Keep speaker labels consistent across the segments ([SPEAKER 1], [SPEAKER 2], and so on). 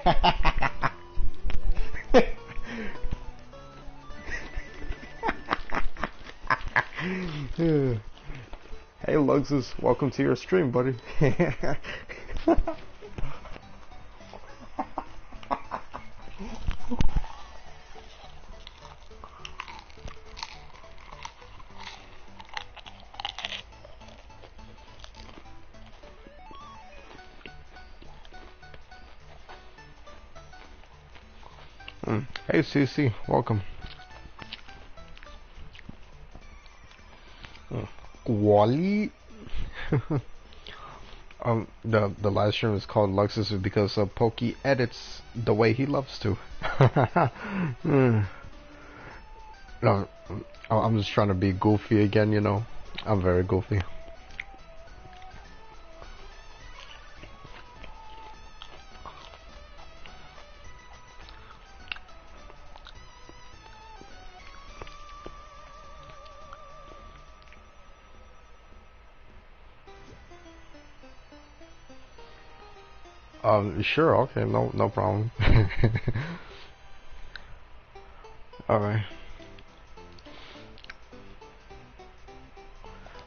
[SPEAKER 1] Hey Luxus, welcome to your stream, buddy. Hey CC, welcome. Wally. The live stream is called Luxus because Pokey edits the way he loves to. No, I'm just trying to be goofy again, you know. I'm very goofy. Sure, okay, no problem. Alright.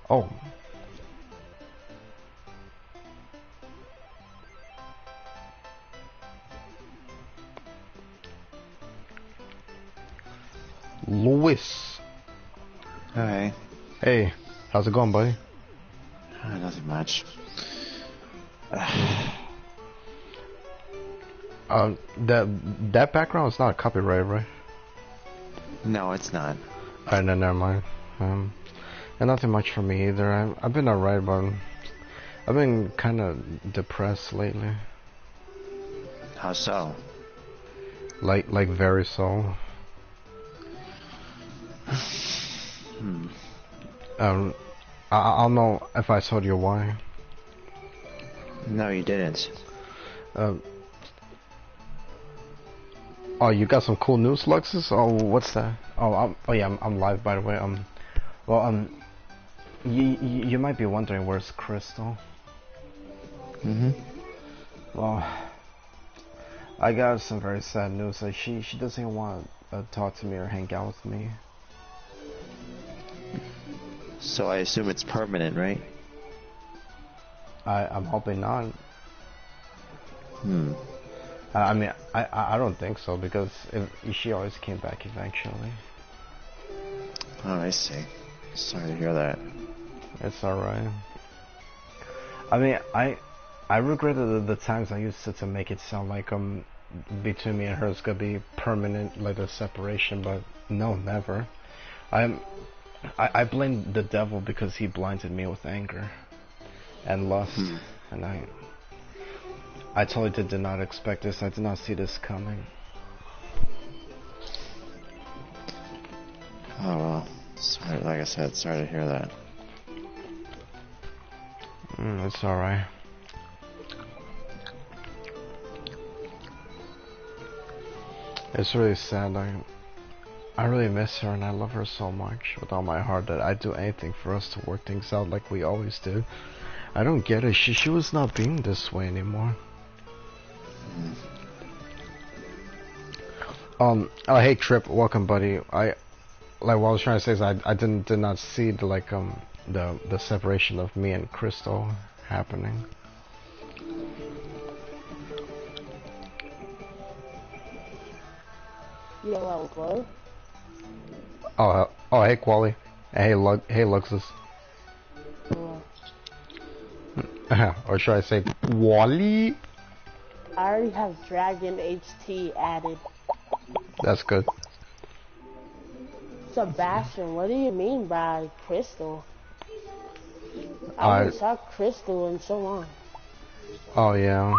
[SPEAKER 1] Oh. Louis.
[SPEAKER 2] Hi.
[SPEAKER 1] Hey, how's it going, buddy?
[SPEAKER 2] Nothing much.
[SPEAKER 1] That background is not copyright, right?
[SPEAKER 2] No, it's not.
[SPEAKER 1] Alright, no, never mind. And nothing much for me either. I've been alright, but I've been kind of depressed lately.
[SPEAKER 2] How so?
[SPEAKER 1] Like very so. I don't know if I told you why.
[SPEAKER 2] No, you didn't.
[SPEAKER 1] Oh, you got some cool news, Luxus? Oh, what's that? Oh, yeah, I'm live, by the way. You might be wondering where's Crystal. Well, I got some very sad news. Like she doesn't want to talk to me or hang out with me.
[SPEAKER 2] So I assume it's permanent, right?
[SPEAKER 1] I'm hoping not. I mean, I don't think so, because she always came back eventually.
[SPEAKER 2] Oh, I see. Sorry to hear that.
[SPEAKER 1] It's alright. I mean, I regretted the times I used to make it sound like between me and her is gonna be permanent, like a separation, but no, never. I blame the devil because he blinded me with anger and lust, and I totally did not expect this. I did not see this coming.
[SPEAKER 2] Oh well, sorry. Like I said, sorry to hear that.
[SPEAKER 1] It's alright. It's really sad. I really miss her and I love her so much with all my heart that I'd do anything for us to work things out like we always do. I don't get it. She was not being this way anymore. Oh hey Trip, welcome buddy. What I was trying to say is I did not see the separation of me and Crystal happening.
[SPEAKER 3] Yeah, well,
[SPEAKER 1] Oh hey Quali. Hey Luxus. Or should I say Wally?
[SPEAKER 3] I already have Dragon HT added.
[SPEAKER 1] That's good.
[SPEAKER 3] Sebastian, what do you mean by Crystal? I haven't saw Crystal in so long.
[SPEAKER 1] Oh yeah.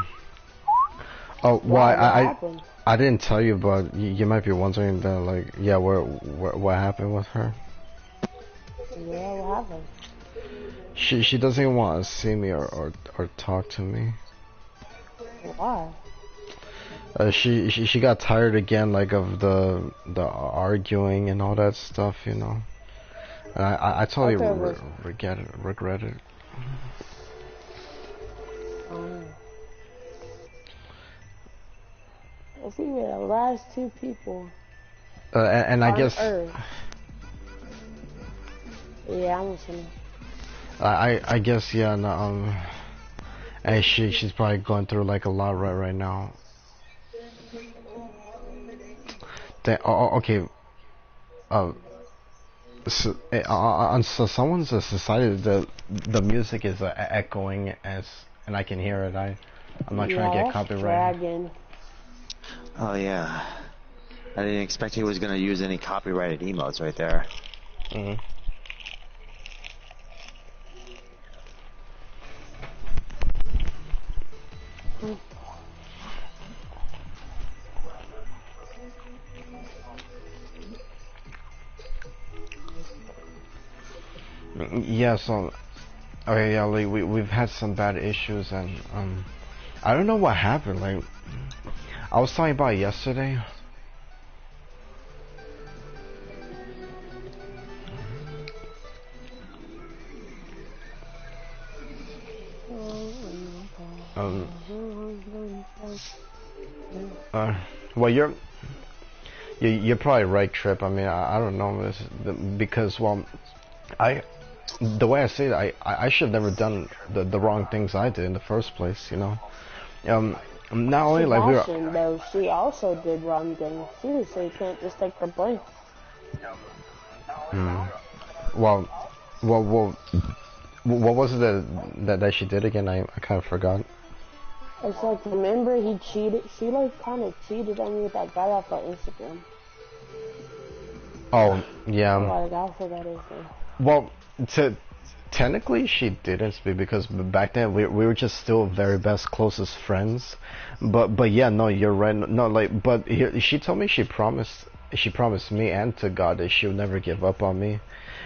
[SPEAKER 1] Oh,
[SPEAKER 3] Why?
[SPEAKER 1] well, I didn't tell you, but you might be wondering that, like, yeah, what happened with her?
[SPEAKER 3] Yeah, what happened?
[SPEAKER 1] She doesn't even want to see me or talk to me.
[SPEAKER 3] Why?
[SPEAKER 1] She got tired again, like, of the arguing and all that stuff, you know. And I totally regret it.
[SPEAKER 3] If we were the last two people
[SPEAKER 1] and I
[SPEAKER 3] on
[SPEAKER 1] guess
[SPEAKER 3] Earth. Yeah, I'm listening.
[SPEAKER 1] I guess yeah. No, and she's probably going through like a lot right now. Okay. So someone's decided that the music is echoing and I can hear it. I'm not trying to get copyrighted.
[SPEAKER 3] Dragon.
[SPEAKER 2] Oh yeah. I didn't expect he was gonna use any copyrighted emotes right there.
[SPEAKER 1] Mm-hmm. Yeah, so okay, yeah, like we've had some bad issues and I don't know what happened. Like I was talking about it yesterday. Well, you're probably right, Trip. I mean, I don't know this because well, the way I say it, I should have never done the wrong things I did in the first place. You know, not only like we were.
[SPEAKER 3] Though she also did wrong things. She just say you can't just take the blame.
[SPEAKER 1] Well, what was it that she did again? I kind of forgot.
[SPEAKER 3] It's like, remember he cheated? She like kind of cheated on me with that guy off of Instagram.
[SPEAKER 1] Oh, yeah.
[SPEAKER 3] Like, I forgot his name.
[SPEAKER 1] Well, technically she didn't speak because back then we were just still very best closest friends. But yeah, no, you're right. No, like, but she told me she promised me and to God that she would never give up on me,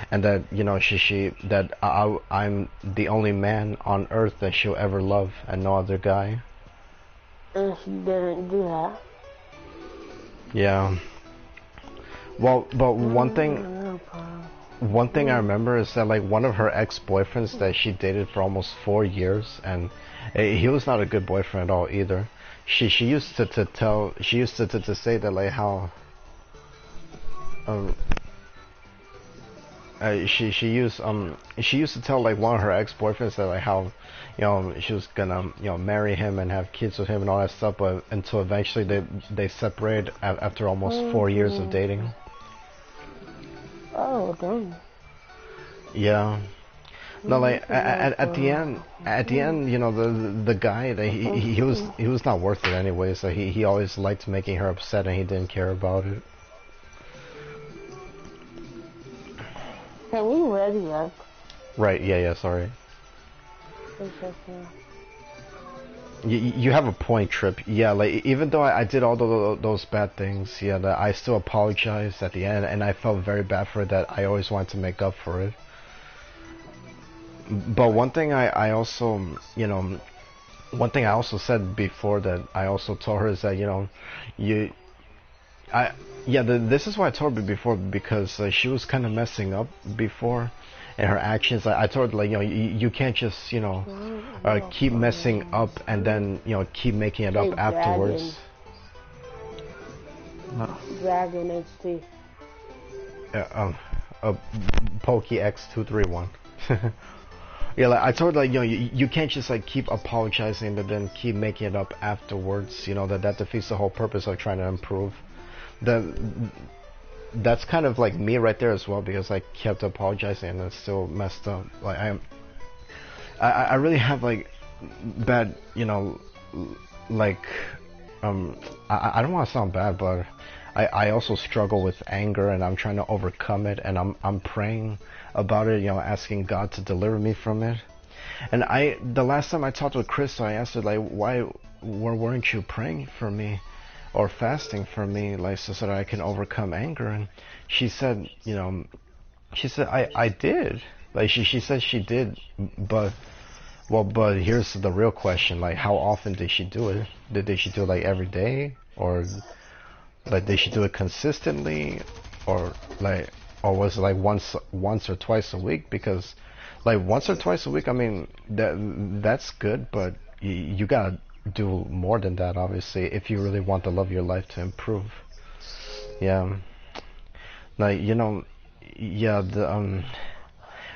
[SPEAKER 1] and that you know that I'm the only man on earth that she'll ever love and no other guy.
[SPEAKER 3] And she didn't do that.
[SPEAKER 1] Yeah. Well, but one thing I remember is that like one of her ex-boyfriends that she dated for almost 4 years, and he was not a good boyfriend at all either. She used to say that like how she used to tell like one of her ex-boyfriends that like how she was gonna marry him and have kids with him and all that stuff, but until eventually they separated after almost 4 years of dating.
[SPEAKER 3] Oh dang.
[SPEAKER 1] Yeah. No, like at the end, the guy that he was not worth it anyway. So he always liked making her upset, and he didn't care about it.
[SPEAKER 3] Can we ready up?
[SPEAKER 1] Right? Yeah. Sorry. You have a point, Trip. Yeah, like even though I did all those bad things, yeah, that I still apologized at the end, and I felt very bad for it. That I always wanted to make up for it. But one thing I also, one thing I also said before that I also told her is that this is why I told her before, because she was kind of messing up before in her actions. I told her like you can't just keep messing up and then keep making it up afterwards.
[SPEAKER 3] Dragon HT.
[SPEAKER 1] Pokey X231. Yeah, like I told her, like you can't just like keep apologizing but then keep making it up afterwards. That defeats the whole purpose of trying to improve. That's kind of like me right there as well, because I kept apologizing and it's still messed up. Like I really have like bad, like I don't want to sound bad, but I also struggle with anger, and I'm trying to overcome it, and I'm praying about it, asking God to deliver me from it. And the last time I talked with Chris, I asked her like, why weren't you praying for me or fasting for me, like so that I can overcome anger? And she said, I did. Like she said she did, but here's the real question: like, how often did she do it? Did she do it like every day, or like did she do it consistently, or was it like once or twice a week? Because like once or twice a week, I mean that's good, but you gotta do more than that, obviously, if you really want the love of your life to improve. Yeah. Like, you know, yeah,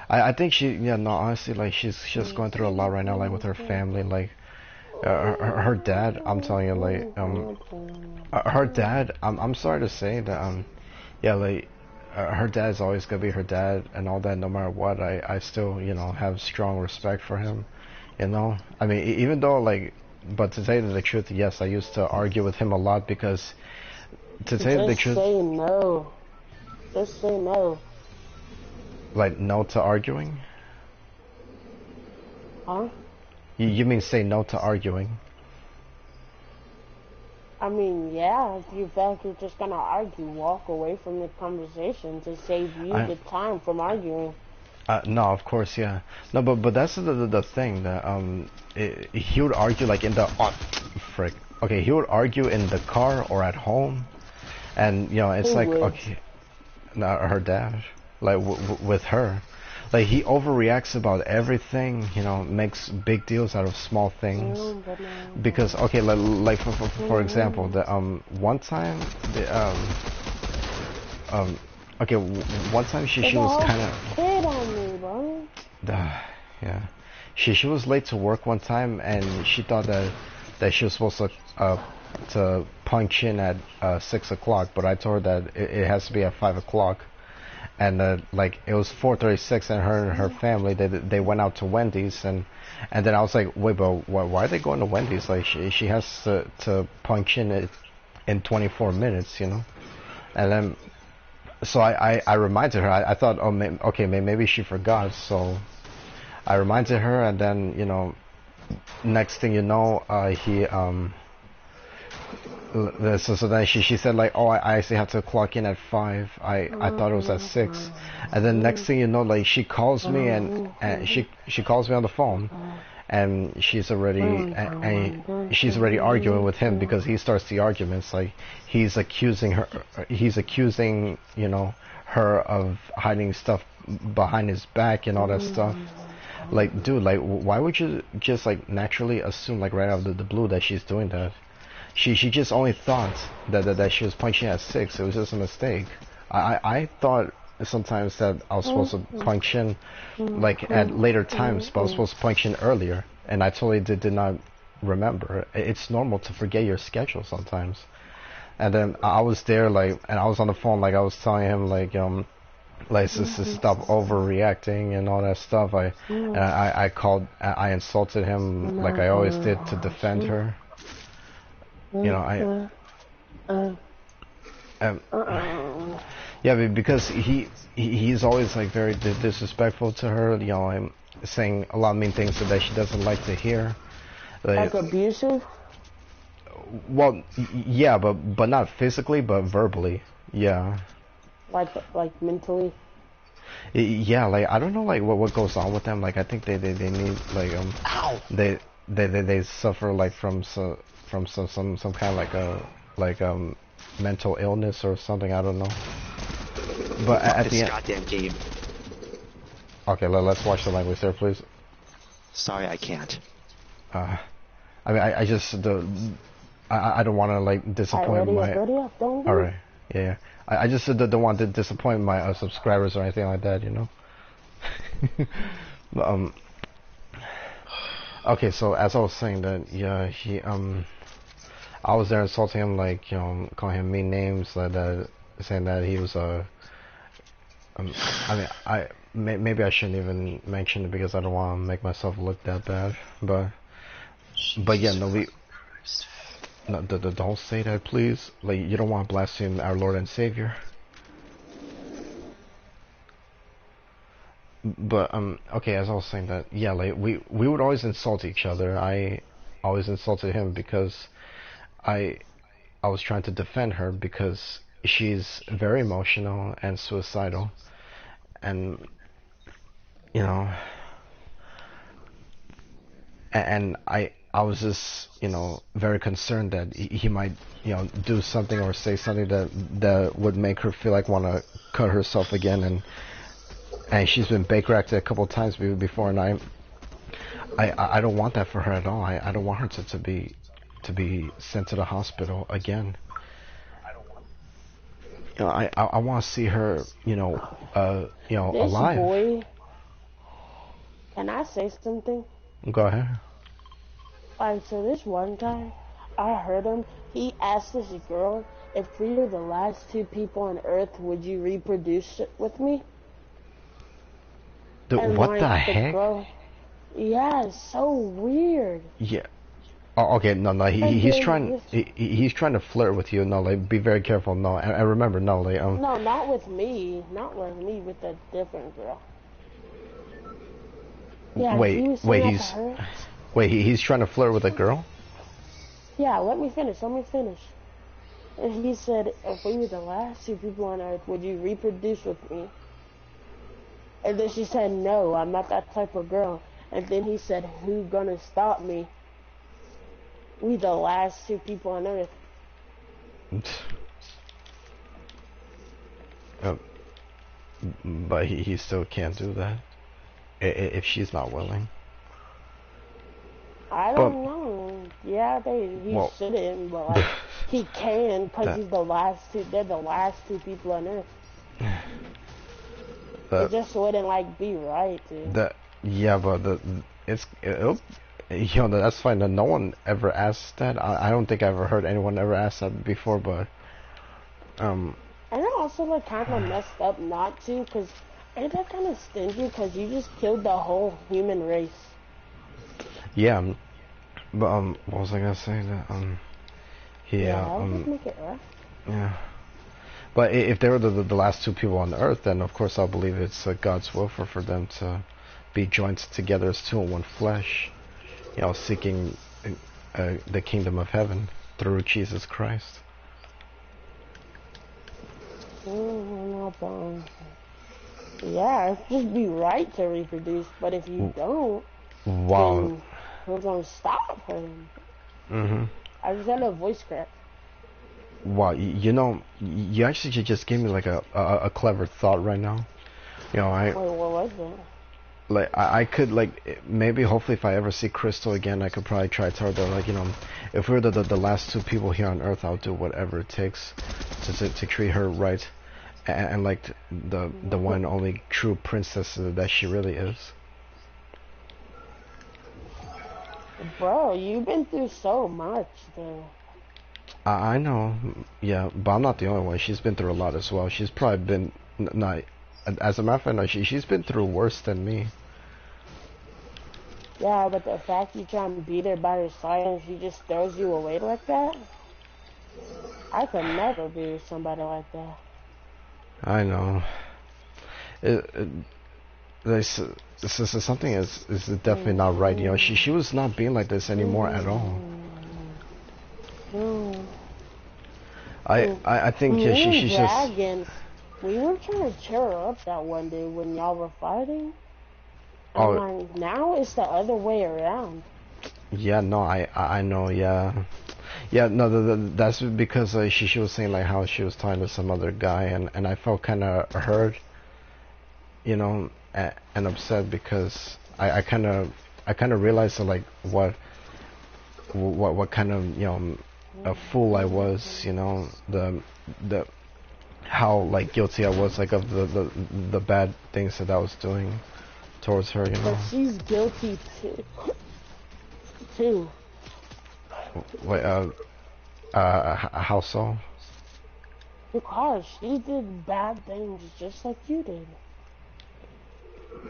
[SPEAKER 1] I think she, yeah, no, honestly, like, she's just going through a lot right now, like, with her family, like, her dad, I'm telling you, like, her dad, I'm sorry to say that, yeah, like, her dad's always gonna be her dad and all that, no matter what. I still, you know, have strong respect for him, you know. I mean, even though, like, but to tell you the truth, yes, I used to argue with him a lot because, to tell you the
[SPEAKER 3] Just
[SPEAKER 1] truth,
[SPEAKER 3] say no. Just say no.
[SPEAKER 1] like, no to arguing?
[SPEAKER 3] Huh?
[SPEAKER 1] You mean say no to arguing?
[SPEAKER 3] I mean, yeah, if you feel like you're just gonna argue, walk away from the conversation to save you the time from arguing.
[SPEAKER 1] No, of course, yeah. No, but that's the thing that he would argue like in the frick. Okay, he would argue in the car or at home, and you know it's
[SPEAKER 3] Who
[SPEAKER 1] like
[SPEAKER 3] would?
[SPEAKER 1] okay, no, her dad, like with her, like he overreacts about everything. You know, makes big deals out of small things. Because okay, like for example, the one time okay, one time she was kind of
[SPEAKER 3] kid on me, bro.
[SPEAKER 1] yeah, she was late to work one time and she thought that she was supposed to punch in at 6 o'clock, but I told her that it has to be at 5 o'clock. And like it was 4:36, and her family they went out to Wendy's, and then I was like, wait, but why are they going to Wendy's? Like she has to punch in it in 24 minutes, you know. And then so I reminded her. I thought, oh, okay, maybe she forgot. So I reminded her, and then you know, next thing you know, he so then she said like, oh, I actually have to clock in at 5. I thought it was at 6. And then next thing you know, like she calls me and she calls me on the phone, and she's already arguing with him because he starts the arguments. Like he's accusing you know, her of hiding stuff behind his back and all that stuff. Like, dude, like why would you just like naturally assume like right out of the blue that she's doing that? She just only thought that she was punching at 6. It was just a mistake. I thought sometimes that I was supposed to punch in like at later times, but I was supposed to punch in earlier, and I totally did not remember. It's normal to forget your schedule sometimes. And then I was there like, and I was on the phone like I was telling him like to stop overreacting and all that stuff. I insulted him like I always did to defend her. You know, yeah, because he's always like very disrespectful to her. You know, I'm saying a lot of mean things that she doesn't like to hear.
[SPEAKER 3] Like abusive?
[SPEAKER 1] Well, yeah, but not physically, but verbally. Yeah.
[SPEAKER 3] Like mentally.
[SPEAKER 1] Yeah, like I don't know, like what goes on with them. Like I think they need like they suffer like from some kind of like mental illness or something. I don't know. But at the end,
[SPEAKER 2] goddamn game.
[SPEAKER 1] Okay, let's watch the language there, please.
[SPEAKER 2] Sorry, I can't.
[SPEAKER 1] I mean, I just I don't want to like disappoint my. All right, yeah. I just don't want to disappoint my subscribers or anything like that, you know. But, okay, so as I was saying that, yeah, he I was there insulting him, like, you know, calling him mean names, like that, saying that he was I mean, maybe I shouldn't even mention it because I don't want to make myself look that bad, but yeah, no, no, don't say that, please. Like, you don't want to blaspheme our Lord and Savior. But okay, as I was saying that, yeah, like we would always insult each other. I always insulted him because I was trying to defend her because she's very emotional and suicidal, and you know, and I was just, you know, very concerned that he might, you know, do something or say something that would make her feel like want to cut herself again, and she's been Baker acted a couple of times before, and I don't want that for her at all. I don't want her to be sent to the hospital again. You know, I want to see her,
[SPEAKER 3] This
[SPEAKER 1] alive.
[SPEAKER 3] boy, can I say something?
[SPEAKER 1] Go ahead.
[SPEAKER 3] Alright, so this one guy, I heard him, he asked this girl, if we were the last two people on Earth, would you reproduce with me? And
[SPEAKER 1] What
[SPEAKER 3] like,
[SPEAKER 1] the
[SPEAKER 3] the
[SPEAKER 1] heck?
[SPEAKER 3] girl, yeah, it's so weird.
[SPEAKER 1] Yeah. Oh, okay. No, no.
[SPEAKER 3] And
[SPEAKER 1] He's
[SPEAKER 3] then
[SPEAKER 1] trying. He's trying to flirt with you. No, like, be very careful. No, I remember. No, like,
[SPEAKER 3] no, not with me, with a different girl. Yeah, he was saying that to her.
[SPEAKER 1] Wait. He's trying to flirt with a girl.
[SPEAKER 3] Yeah, let me finish. And he said, if we were the last two people on Earth, would you reproduce with me? And then she said, no, I'm not that type of girl. And then he said, who's gonna stop me? We the last two people on Earth.
[SPEAKER 1] But he still can't do that if she's not willing.
[SPEAKER 3] I don't know. Yeah, he shouldn't, but like he can because he's the last two. They're the last two people on Earth. It just wouldn't like be right, dude.
[SPEAKER 1] But that's fine. No one ever asked that. I don't think I ever heard anyone ever ask that before, but
[SPEAKER 3] And it also like kind of messed up not to, cause ain't that kind of stingy? Cause you just killed the whole human race.
[SPEAKER 1] Yeah, but what was I gonna say? That
[SPEAKER 3] Just make it rough.
[SPEAKER 1] Yeah, but if they were the last two people on Earth, then of course I'll believe it's God's will for them to be joined together as two in one flesh, seeking the kingdom of heaven through Jesus Christ.
[SPEAKER 3] Yeah, it'd just be right to reproduce, but if you don't,
[SPEAKER 1] wow,
[SPEAKER 3] then who's gonna stop him?
[SPEAKER 1] Mm-hmm.
[SPEAKER 3] I just had a voice crack.
[SPEAKER 1] Wow, you actually just gave me like a clever thought right now.
[SPEAKER 3] Wait, what was it?
[SPEAKER 1] Like I could like maybe hopefully if I ever see Crystal again, I could probably try to tell her like if we're the last two people here on Earth, I'll do whatever it takes to treat her right, and like the one and only true princess that she really is.
[SPEAKER 3] Bro, you've been through so much, though.
[SPEAKER 1] I know, yeah, but I'm not the only one. She's been through a lot as well. She's probably been not. As a matter of fact, no, she's been through worse than me.
[SPEAKER 3] Yeah, but the fact you try and beat her by her side and she just throws you away like that, I could never be with somebody like that.
[SPEAKER 1] I know. This is something is definitely not right. She was not being like this anymore at all. I think she's just.
[SPEAKER 3] We were trying to cheer her up that one day when y'all were fighting. And like, now it's the other way around.
[SPEAKER 1] Yeah, no, I know, yeah. Yeah, no, that's because she was saying like how she was talking to some other guy, and I felt kind of hurt, and upset because I kind of realized that, like what kind of a fool I was, the how like guilty I was like of the bad things that I was doing towards her,
[SPEAKER 3] But she's guilty too.
[SPEAKER 1] Wait, how so?
[SPEAKER 3] Because she did bad things just like you did.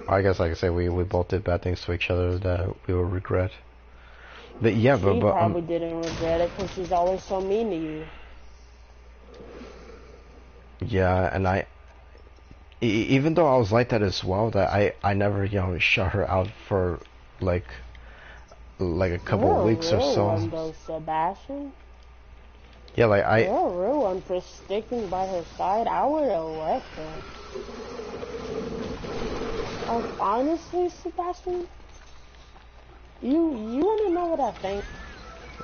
[SPEAKER 1] I guess I could say we both did bad things to each other that we will regret. But yeah,
[SPEAKER 3] she probably didn't regret it because she's always so mean to you.
[SPEAKER 1] Yeah, and even though I was like that as well, that I never shut her out for like a couple of weeks or so.
[SPEAKER 3] One, though, Sebastian.
[SPEAKER 1] Yeah, like
[SPEAKER 3] You're a real one for sticking by her side. I would have left her. Honestly, Sebastian, you want to know what I think?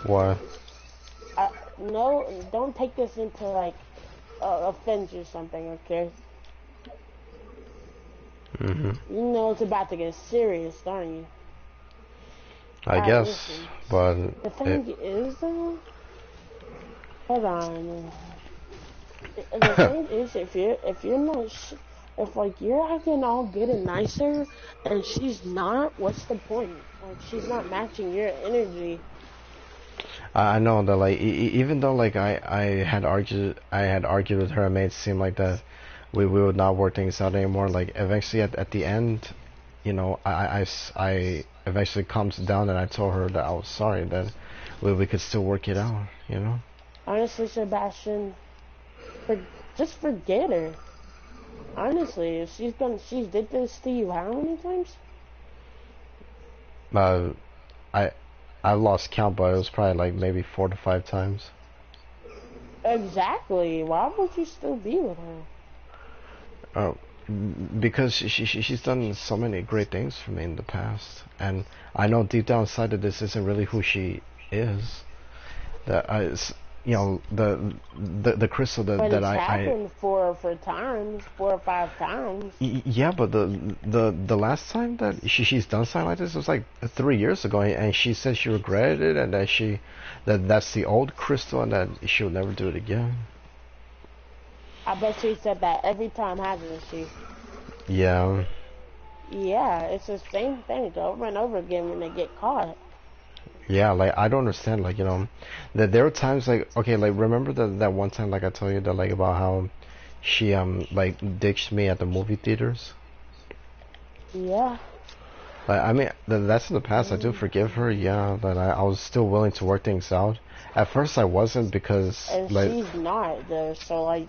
[SPEAKER 1] What?
[SPEAKER 3] No, don't take this into like offense or something, okay?
[SPEAKER 1] Mm-hmm.
[SPEAKER 3] You know it's about to get serious, aren't you?
[SPEAKER 1] I guess,
[SPEAKER 3] listen.
[SPEAKER 1] but
[SPEAKER 3] The thing is, though, hold on. The thing is, if you're not, if like you're acting all good and nicer, and she's not, what's the point? Like she's not matching your energy.
[SPEAKER 1] I know that like even though like I had argued with her and made it seem like that we would not work things out anymore. Like eventually at the end, you know, I eventually calmed down and I told her that I was sorry that we could still work it out. You know.
[SPEAKER 3] Honestly, Sebastian, for, just forget her. Honestly, if she's did this to you how many times?
[SPEAKER 1] Uh, I I lost count, but it was probably like maybe 4 to 5 times.
[SPEAKER 3] Exactly. Why would you still be with her?
[SPEAKER 1] Oh, because she's done so many great things for me in the past, and I know deep down inside that this isn't really who she is. That you know, the crystal
[SPEAKER 3] But
[SPEAKER 1] that
[SPEAKER 3] it's
[SPEAKER 1] I
[SPEAKER 3] happened 4 or 5 times.
[SPEAKER 1] yeah, but the last time that she's done something like this was like 3 years ago, and she said she regretted it, and that's the old crystal, and that she'll never do it again.
[SPEAKER 3] I bet she said that every time, hasn't she?
[SPEAKER 1] Yeah.
[SPEAKER 3] Yeah, it's the same thing over and over again when they get caught.
[SPEAKER 1] Yeah, like I don't understand, like, you know, that there are times like, okay, like remember that one time like I told you that like about how she like ditched me at the movie theaters?
[SPEAKER 3] Yeah.
[SPEAKER 1] Like I mean that's in the past. I do forgive her, yeah, but I was still willing to work things out. At first I wasn't because
[SPEAKER 3] And
[SPEAKER 1] like
[SPEAKER 3] she's not there, so like,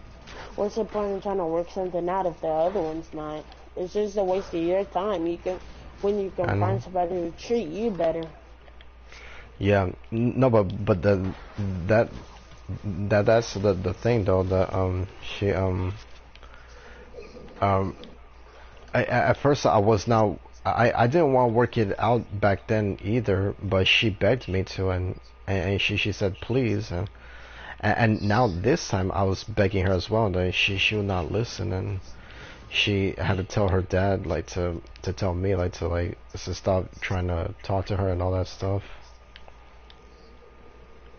[SPEAKER 3] what's the point in trying to work something out if the other one's not? It's just a waste of your time. When you
[SPEAKER 1] I
[SPEAKER 3] can
[SPEAKER 1] know.
[SPEAKER 3] find somebody to treat you better.
[SPEAKER 1] Yeah, no, but that that's the thing though, that she um at first I was not, I didn't want to work it out back then either, but she begged me to, and she said please, and now this time I was begging her as well, that she would not listen, and she had to tell her dad like to tell me like to stop trying to talk to her and all that stuff.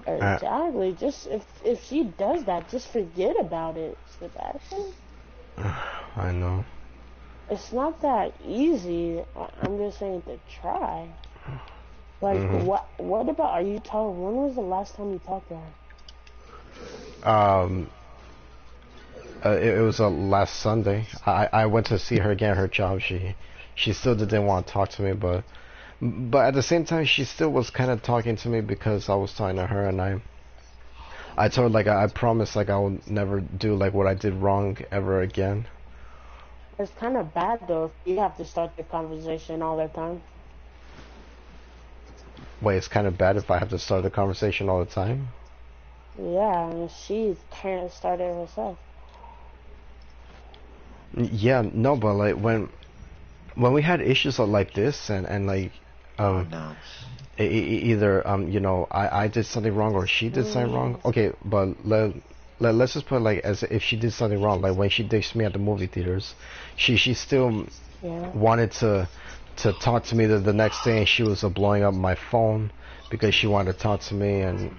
[SPEAKER 3] Exactly. Just if she does that, just forget about it, Sebastian.
[SPEAKER 1] I know.
[SPEAKER 3] It's not that easy. I'm just saying to try. Like, what about, are you talking, when was the last time you talked to her?
[SPEAKER 1] It was last Sunday. I went to see her again at her job. She still didn't want to talk to me, but at the same time she still was kind of talking to me because I was talking to her, and I told her like I promised like I will never do like what I did wrong ever again.
[SPEAKER 3] It's kind of bad though if you have to start the conversation all the time.
[SPEAKER 1] Wait, it's kind of bad if I have to start the conversation all the time?
[SPEAKER 3] Yeah, and she's kind of started herself.
[SPEAKER 1] Yeah, no, but like when we had issues like this, and like
[SPEAKER 2] Oh no.
[SPEAKER 1] either you know, I did something wrong or she did something wrong. Okay, but let's just put like as if she did something wrong, like when she ditched me at the movie theaters, she still wanted to talk to me the next day, and she was blowing up my phone because she wanted to talk to me, and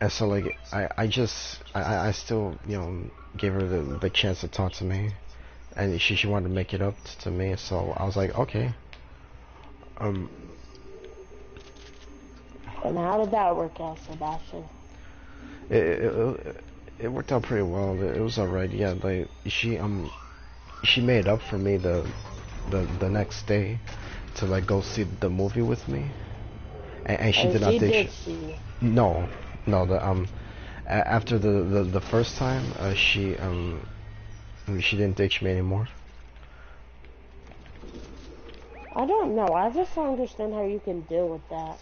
[SPEAKER 1] so like I still, you know, gave her the chance to talk to me, and she wanted to make it up to me, so I was like, okay.
[SPEAKER 3] And how did that work out, Sebastian?
[SPEAKER 1] It worked out pretty well. It was alright. Yeah, like she made up for me the next day to like go see the movie with me, and she did not ditch. No, the after the first time, she didn't ditch me anymore.
[SPEAKER 3] I don't know. I just don't understand how you can deal with that.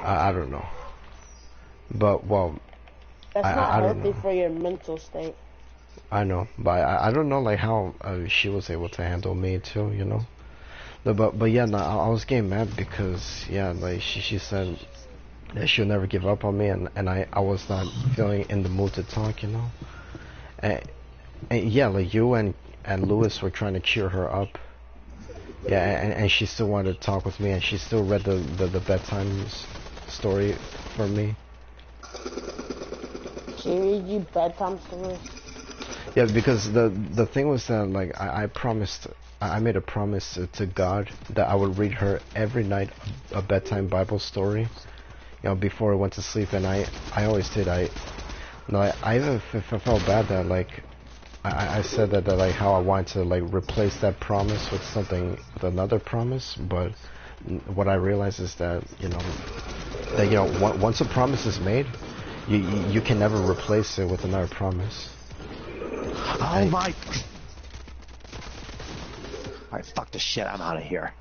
[SPEAKER 1] I don't know, but well,
[SPEAKER 3] That's not
[SPEAKER 1] I don't
[SPEAKER 3] healthy
[SPEAKER 1] know.
[SPEAKER 3] for your mental state.
[SPEAKER 1] I know, but I don't know like how she was able to handle me too, you know. No, but yeah, no, I was getting mad because yeah, like she said that she'll never give up on me, and I was not feeling in the mood to talk, you know. And yeah, like you and Lewis were trying to cheer her up. Yeah, and she still wanted to talk with me, and she still read the bedtime story for me.
[SPEAKER 3] She read you bedtime stories?
[SPEAKER 1] Yeah, because the thing was that, like, I made a promise to God that I would read her every night a bedtime Bible story, before I went to sleep, and I always did. I even felt bad that, like, I said that like how I wanted to, like, replace that promise with another promise, but what I realized is that once a promise is made, you can never replace it with another promise.
[SPEAKER 2] Oh my! Alright, fuck the shit, I'm out of here.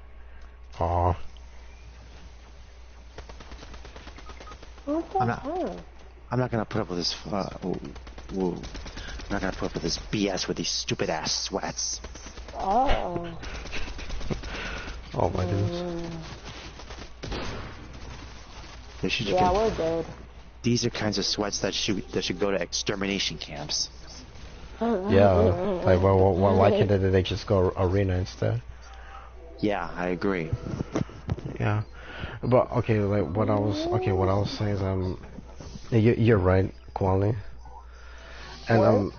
[SPEAKER 1] Aw.
[SPEAKER 2] I'm not gonna put up with this, I'm not gonna put up with this BS with these stupid ass sweats.
[SPEAKER 3] Oh.
[SPEAKER 1] Oh my goodness.
[SPEAKER 2] They should
[SPEAKER 3] We're good.
[SPEAKER 2] These are kinds of sweats that should go to extermination camps.
[SPEAKER 1] Yeah, like, why can't they just go arena instead?
[SPEAKER 2] Yeah, I agree.
[SPEAKER 1] Yeah, but okay, like what I was saying is you're right, Kwali, and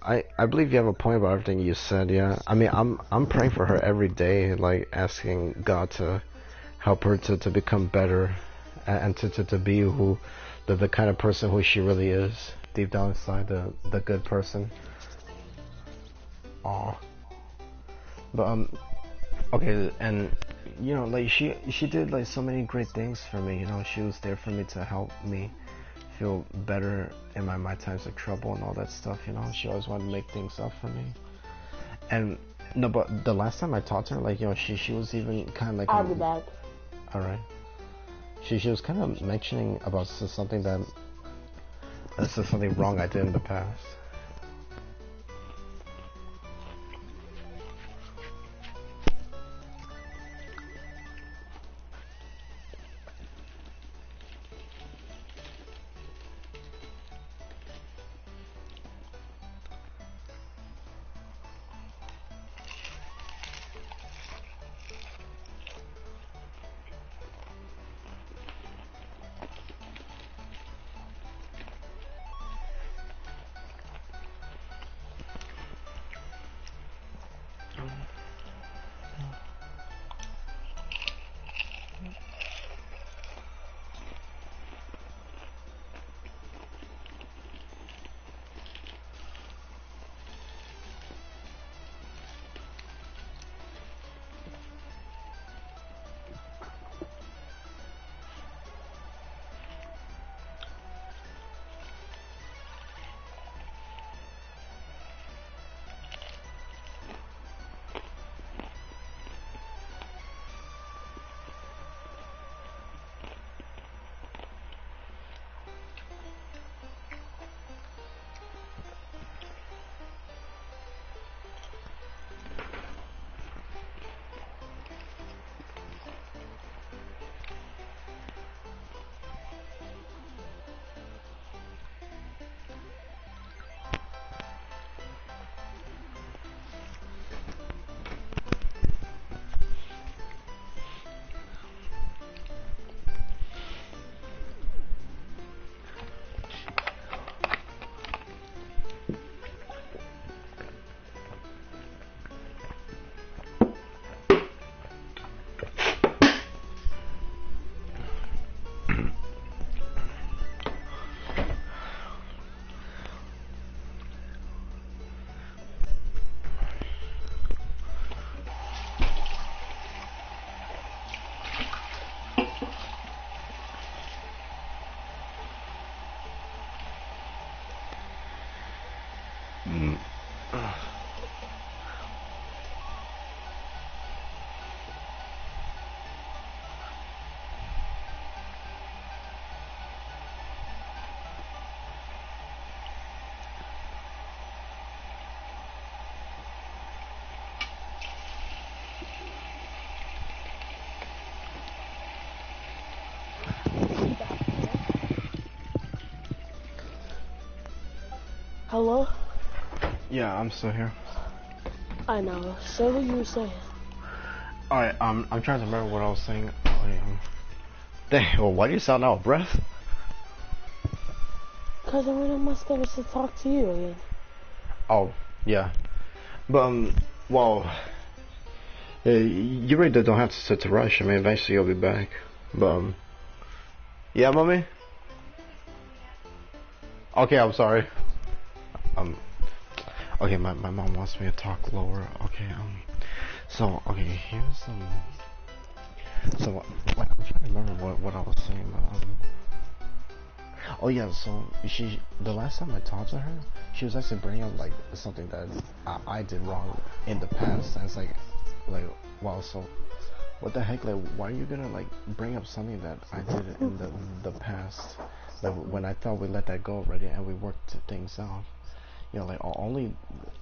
[SPEAKER 1] I believe you have a point about everything you said. Yeah, I mean I'm praying for her every day, like asking God to help her to become better, and to be the kind of person who she really is deep down inside, the good person. Aw. But okay, and like she did like so many great things for me. She was there for me to help me feel better in my times of trouble and all that stuff. She always wanted to make things up for me. And no, but the last time I talked to her, like, she was even kind of like,
[SPEAKER 3] I'll be back.
[SPEAKER 1] All right. She was kind of mentioning about something that's something wrong I did in the past.
[SPEAKER 3] Hello?
[SPEAKER 1] Yeah, I'm still here.
[SPEAKER 3] I know. Say what you were saying.
[SPEAKER 1] Alright, I'm trying to remember what I was saying. Oh, yeah. Dang, well, why do you sound out of breath?
[SPEAKER 3] Cause I went on my stomach to talk to you again.
[SPEAKER 1] Oh, yeah. But, well, you really don't have to sit to rush. I mean, eventually you'll be back. But, yeah, mommy? Okay, I'm sorry. Okay, my mom wants me to talk lower. Okay, so, okay, here's, so, like, I'm trying to remember what I was saying, but, oh yeah, so the last time I talked to her, she was actually bringing up like something that I did wrong in the past. And it's like, wow, so what the heck? Like, why are you gonna like bring up something that I did in the past? Like when I thought we let that go already and we worked things out. You know, like only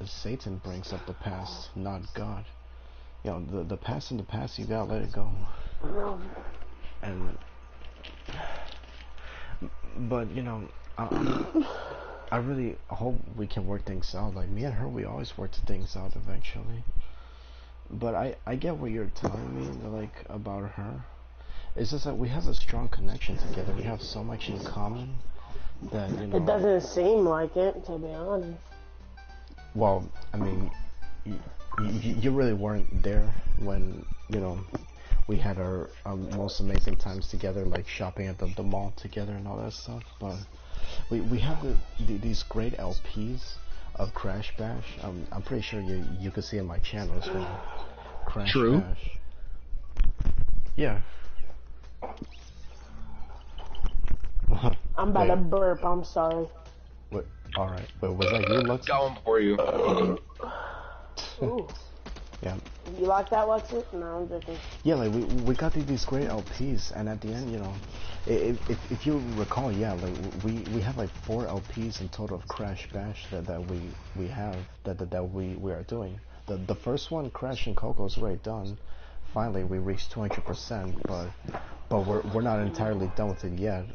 [SPEAKER 1] Satan brings up the past, not God. You know, the past in the past, you gotta let it go. And but you know, I really hope we can work things out. Like me and her, we always work things out eventually. But I get what you're telling me, like about her. It's just that we have a strong connection together. We have so much in common that you know.
[SPEAKER 3] It doesn't seem like it, to be honest.
[SPEAKER 1] Well, I mean, you really weren't there when you know we had our most amazing times together, like shopping at the mall together and all that stuff. But we have these great LPs of Crash Bash. I'm pretty sure you can see in my channel as well. Crash
[SPEAKER 2] True.
[SPEAKER 1] Bash. Yeah.
[SPEAKER 3] I'm about
[SPEAKER 1] Wait,
[SPEAKER 3] to burp, I'm sorry.
[SPEAKER 1] what? All right. Wait, was that you, Lux?
[SPEAKER 2] Going for you.
[SPEAKER 3] Ooh.
[SPEAKER 1] Yeah.
[SPEAKER 3] You like that, Lexi? No, I'm joking.
[SPEAKER 1] Yeah, like we got these great LPs, and at the end, you know, if you recall, yeah, like we have like 4 LPs in total of Crash Bash that we have that we are doing. The first one, Crash and Coco, is already done. Finally, we reached 200%, but we're not entirely done with it yet.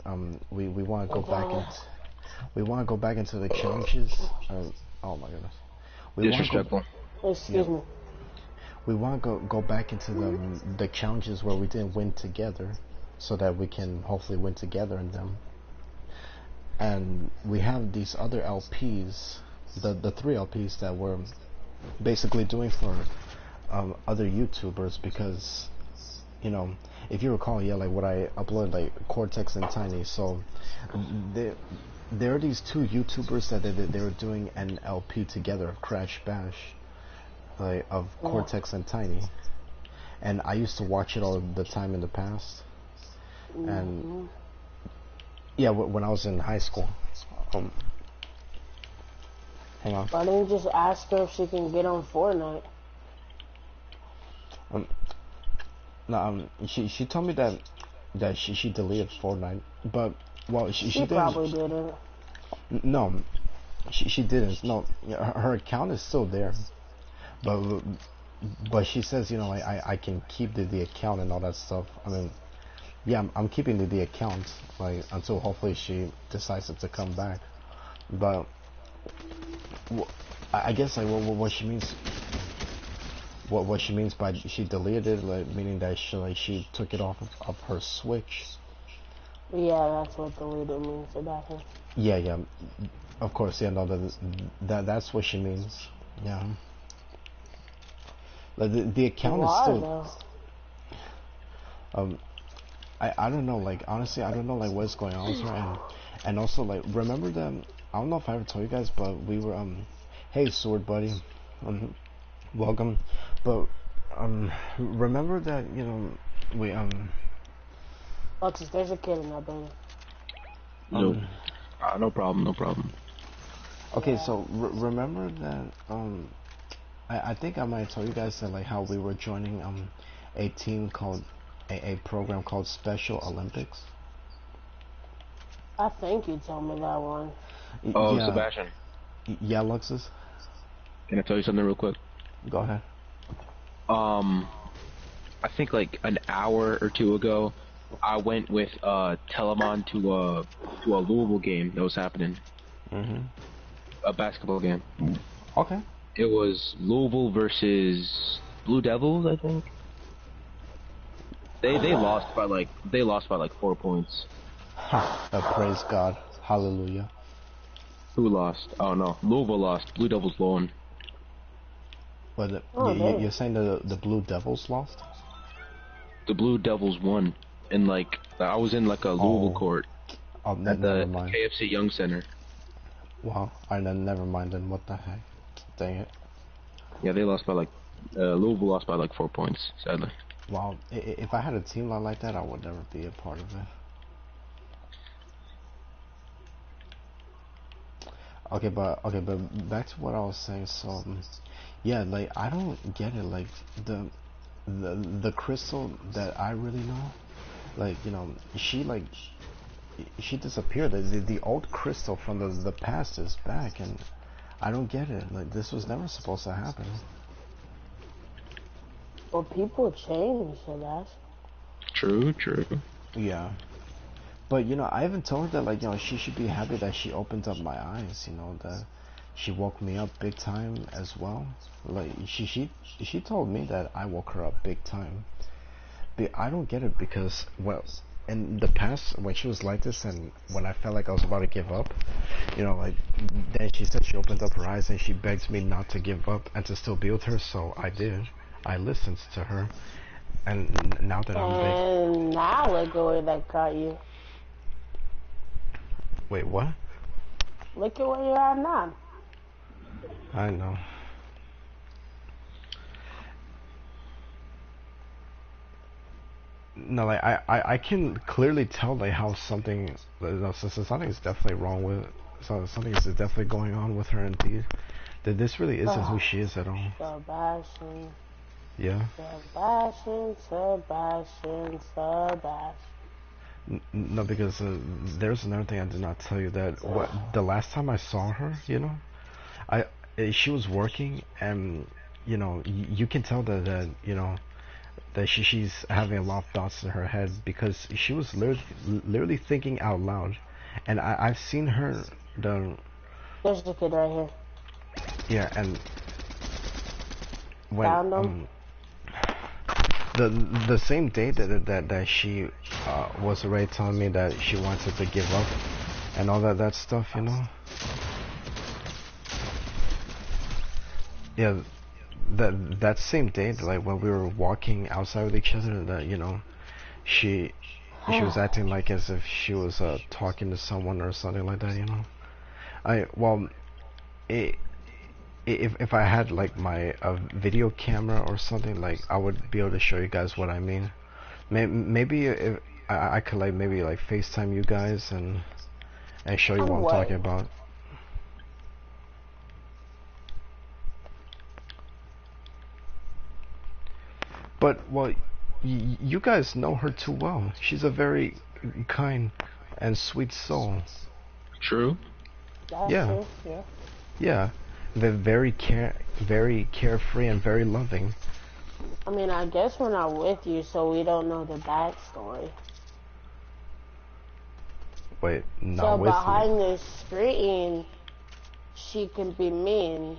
[SPEAKER 1] We want to go back into the challenges. Oh my goodness. We want to go.
[SPEAKER 3] Excuse me.
[SPEAKER 1] We want to go back into the challenges where we didn't win together, so that we can hopefully win together in them. And we have these other LPs, the 3 LPs that we're basically doing for other YouTubers, because you know, if you recall, yeah, like what I uploaded, like Cortex and Tiny. So there are these 2 YouTubers that they were doing an LP together of Crash Bash. Like of Cortex and Tiny, and I used to watch it all the time in the past, and yeah, when I was in high school. Hang on.
[SPEAKER 3] Why don't you just ask her if she can get on Fortnite?
[SPEAKER 1] No, she told me that she deleted Fortnite, but well, she didn't.
[SPEAKER 3] Probably didn't.
[SPEAKER 1] No, she didn't. No, her account is still there. But she says, you know, I can keep the account and all that stuff. I mean, yeah, I'm keeping the account, like, until hopefully she decides to come back. But I guess like what she means, what she means by she deleted it, like meaning that she took it off of her Switch.
[SPEAKER 3] Yeah, that's what deleted means about her.
[SPEAKER 1] Yeah, of course, yeah, no, that's what she means. Yeah. Like the account is still.
[SPEAKER 3] Though?
[SPEAKER 1] I don't know, like honestly I don't know like what's going on with her, and also like remember that I don't know if I ever told you guys, but we were hey Sword Buddy, welcome, but remember that you know we
[SPEAKER 3] Alexis, there's a kid in that building.
[SPEAKER 2] No problem.
[SPEAKER 1] Okay, so remember that I think I might have told you guys that like how we were joining a team called a program called Special Olympics.
[SPEAKER 3] I think you told me that one.
[SPEAKER 2] Oh,
[SPEAKER 1] Yeah,
[SPEAKER 2] Sebastian,
[SPEAKER 1] yeah, Luxus,
[SPEAKER 2] can I tell you something real quick?
[SPEAKER 1] go ahead.
[SPEAKER 2] I think like an hour or 2 ago, I went with Telemon to a Louisville game that was happening.
[SPEAKER 1] Mm-hmm.
[SPEAKER 2] A basketball game.
[SPEAKER 1] Okay.
[SPEAKER 4] It was Louisville versus Blue Devils, I think. They lost by like 4 points.
[SPEAKER 1] Praise God. Hallelujah.
[SPEAKER 4] Who lost? Oh no, Louisville lost. Blue Devils won.
[SPEAKER 1] But
[SPEAKER 3] Oh, damn.
[SPEAKER 1] you're saying the Blue Devils lost?
[SPEAKER 4] The Blue Devils won. And like I was in like a Louisville court
[SPEAKER 1] Oh,
[SPEAKER 4] at
[SPEAKER 1] never
[SPEAKER 4] the
[SPEAKER 1] mind.
[SPEAKER 4] KFC Young Center.
[SPEAKER 1] Wow. I then never mind then. What the heck? Dang it.
[SPEAKER 4] Yeah, they lost by like Louisville lost by like 4 points, sadly.
[SPEAKER 1] Wow. If I had a team like that, I would never be a part of it. Okay, but back to what I was saying. So, yeah, like I don't get it. Like the crystal that I really know, like she disappeared. The old crystal from the past is back, and I don't get it. Like this was never supposed to happen.
[SPEAKER 3] Well, people change, so that's...
[SPEAKER 4] True.
[SPEAKER 1] Yeah. But I even told her that she should be happy that she opened up my eyes. That she woke me up big time as well. Like she told me that I woke her up big time. But I don't get it because in the past when she was like this and when I felt like I was about to give up, like then she said she opened up her eyes and she begged me not to give up and to still be with her. So I did. I listened to her, and now that I'm big.
[SPEAKER 3] And now look at where that got you.
[SPEAKER 1] Wait, what?
[SPEAKER 3] Look at where you're at now.
[SPEAKER 1] I know. No, like I can clearly tell like how something something is definitely wrong with something is definitely going on with her indeed. That this really isn't who she is at all.
[SPEAKER 3] Sebastian.
[SPEAKER 1] Yeah.
[SPEAKER 3] Sebastian.
[SPEAKER 1] No, because there's another thing I did not tell you that the last time I saw her, she was working and you can tell that she's having a lot of thoughts in her head because she was literally thinking out loud, and I've seen her
[SPEAKER 3] There's the kid right here.
[SPEAKER 1] Yeah, and when
[SPEAKER 3] Found him.
[SPEAKER 1] the same day that she was already telling me that she wanted to give up and all that stuff, yeah, that same day, like when we were walking outside with each other, that she was acting like as if she was talking to someone or something like that, if I had like my video camera or something, like I would be able to show you guys what I mean. Maybe if I could like maybe like FaceTime you guys and show you what I'm talking about. But well, you guys know her too well. She's a very kind and sweet soul.
[SPEAKER 4] True.
[SPEAKER 1] Yeah.
[SPEAKER 3] Yeah.
[SPEAKER 1] Yeah. Very carefree and very loving.
[SPEAKER 3] I mean, I guess we're not with you, so we don't know the backstory.
[SPEAKER 1] Wait, not with me?
[SPEAKER 3] So behind the screen, she can be mean,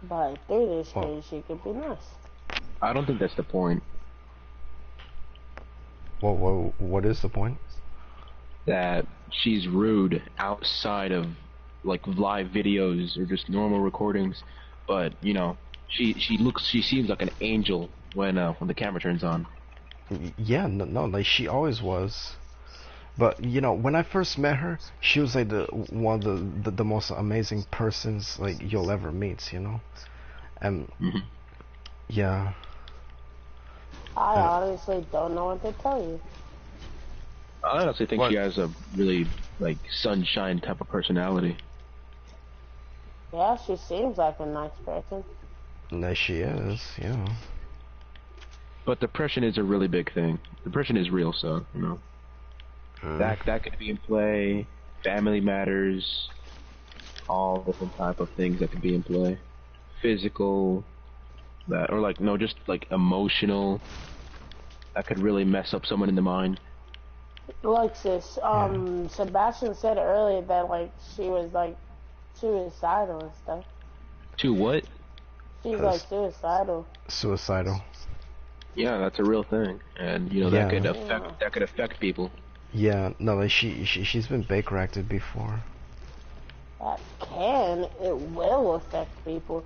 [SPEAKER 3] but through the screen, she can be nice.
[SPEAKER 4] I don't think that's the point.
[SPEAKER 1] What is the point?
[SPEAKER 4] That she's rude outside of like live videos or just normal recordings, but she seems like an angel when the camera turns on.
[SPEAKER 1] Yeah, no, like she always was. But when I first met her, she was like one of the most amazing persons like you'll ever meet, and yeah.
[SPEAKER 3] I honestly don't know what to tell you.
[SPEAKER 4] I honestly think she has a really like sunshine type of personality.
[SPEAKER 3] Yeah, she seems like a nice person.
[SPEAKER 1] No, she is, yeah.
[SPEAKER 4] But depression is a really big thing. Depression is real, so that could be in play. Family matters, all different type of things that could be in play. Physical, just like emotional. That could really mess up someone in the mind.
[SPEAKER 3] Alexis, Sebastian said earlier that like she was like suicidal and stuff.
[SPEAKER 4] To what?
[SPEAKER 3] She's like suicidal.
[SPEAKER 1] Suicidal.
[SPEAKER 4] Yeah, that's a real thing, and you know
[SPEAKER 1] Yeah.
[SPEAKER 4] that could affect people.
[SPEAKER 1] Yeah, no, like she's been Baker acted before.
[SPEAKER 3] It will affect people.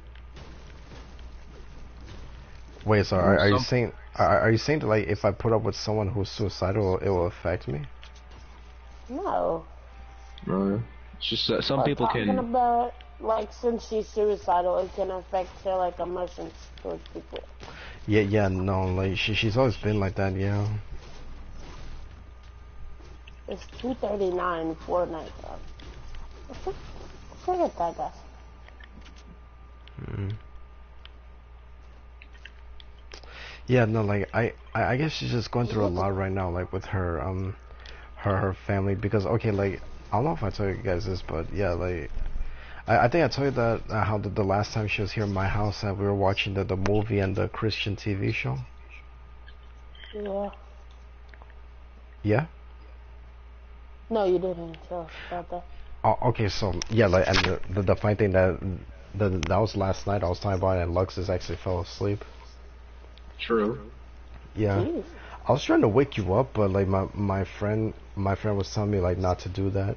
[SPEAKER 1] Wait, so
[SPEAKER 4] Well,
[SPEAKER 1] are you
[SPEAKER 4] some
[SPEAKER 1] saying are you saying that like if I put up with someone who's suicidal, it will affect me?
[SPEAKER 3] No.
[SPEAKER 4] It's just some
[SPEAKER 3] We're
[SPEAKER 4] people
[SPEAKER 3] talking
[SPEAKER 4] can.
[SPEAKER 3] about, like, since she's suicidal, it can affect her, like, emotions towards people.
[SPEAKER 1] Yeah, no, like she's always been like that, yeah.
[SPEAKER 3] It's 2:39 Fortnite time. Forget that, guys.
[SPEAKER 1] Mm. Yeah, no, like I guess she's just going through a lot right now, like with her her family because okay, like I don't know if I told you guys this, but yeah, like I think I told you that how the last time she was here in my house and we were watching the movie and the Christian TV show.
[SPEAKER 3] Yeah.
[SPEAKER 1] Yeah.
[SPEAKER 3] No, you didn't tell us about that.
[SPEAKER 1] Oh, okay, so yeah, like and the funny thing that was last night I was talking about it and Luxus actually fell asleep.
[SPEAKER 4] True.
[SPEAKER 1] Yeah.
[SPEAKER 3] Jeez.
[SPEAKER 1] I was trying to wake you up, but like my friend was telling me like not to do that.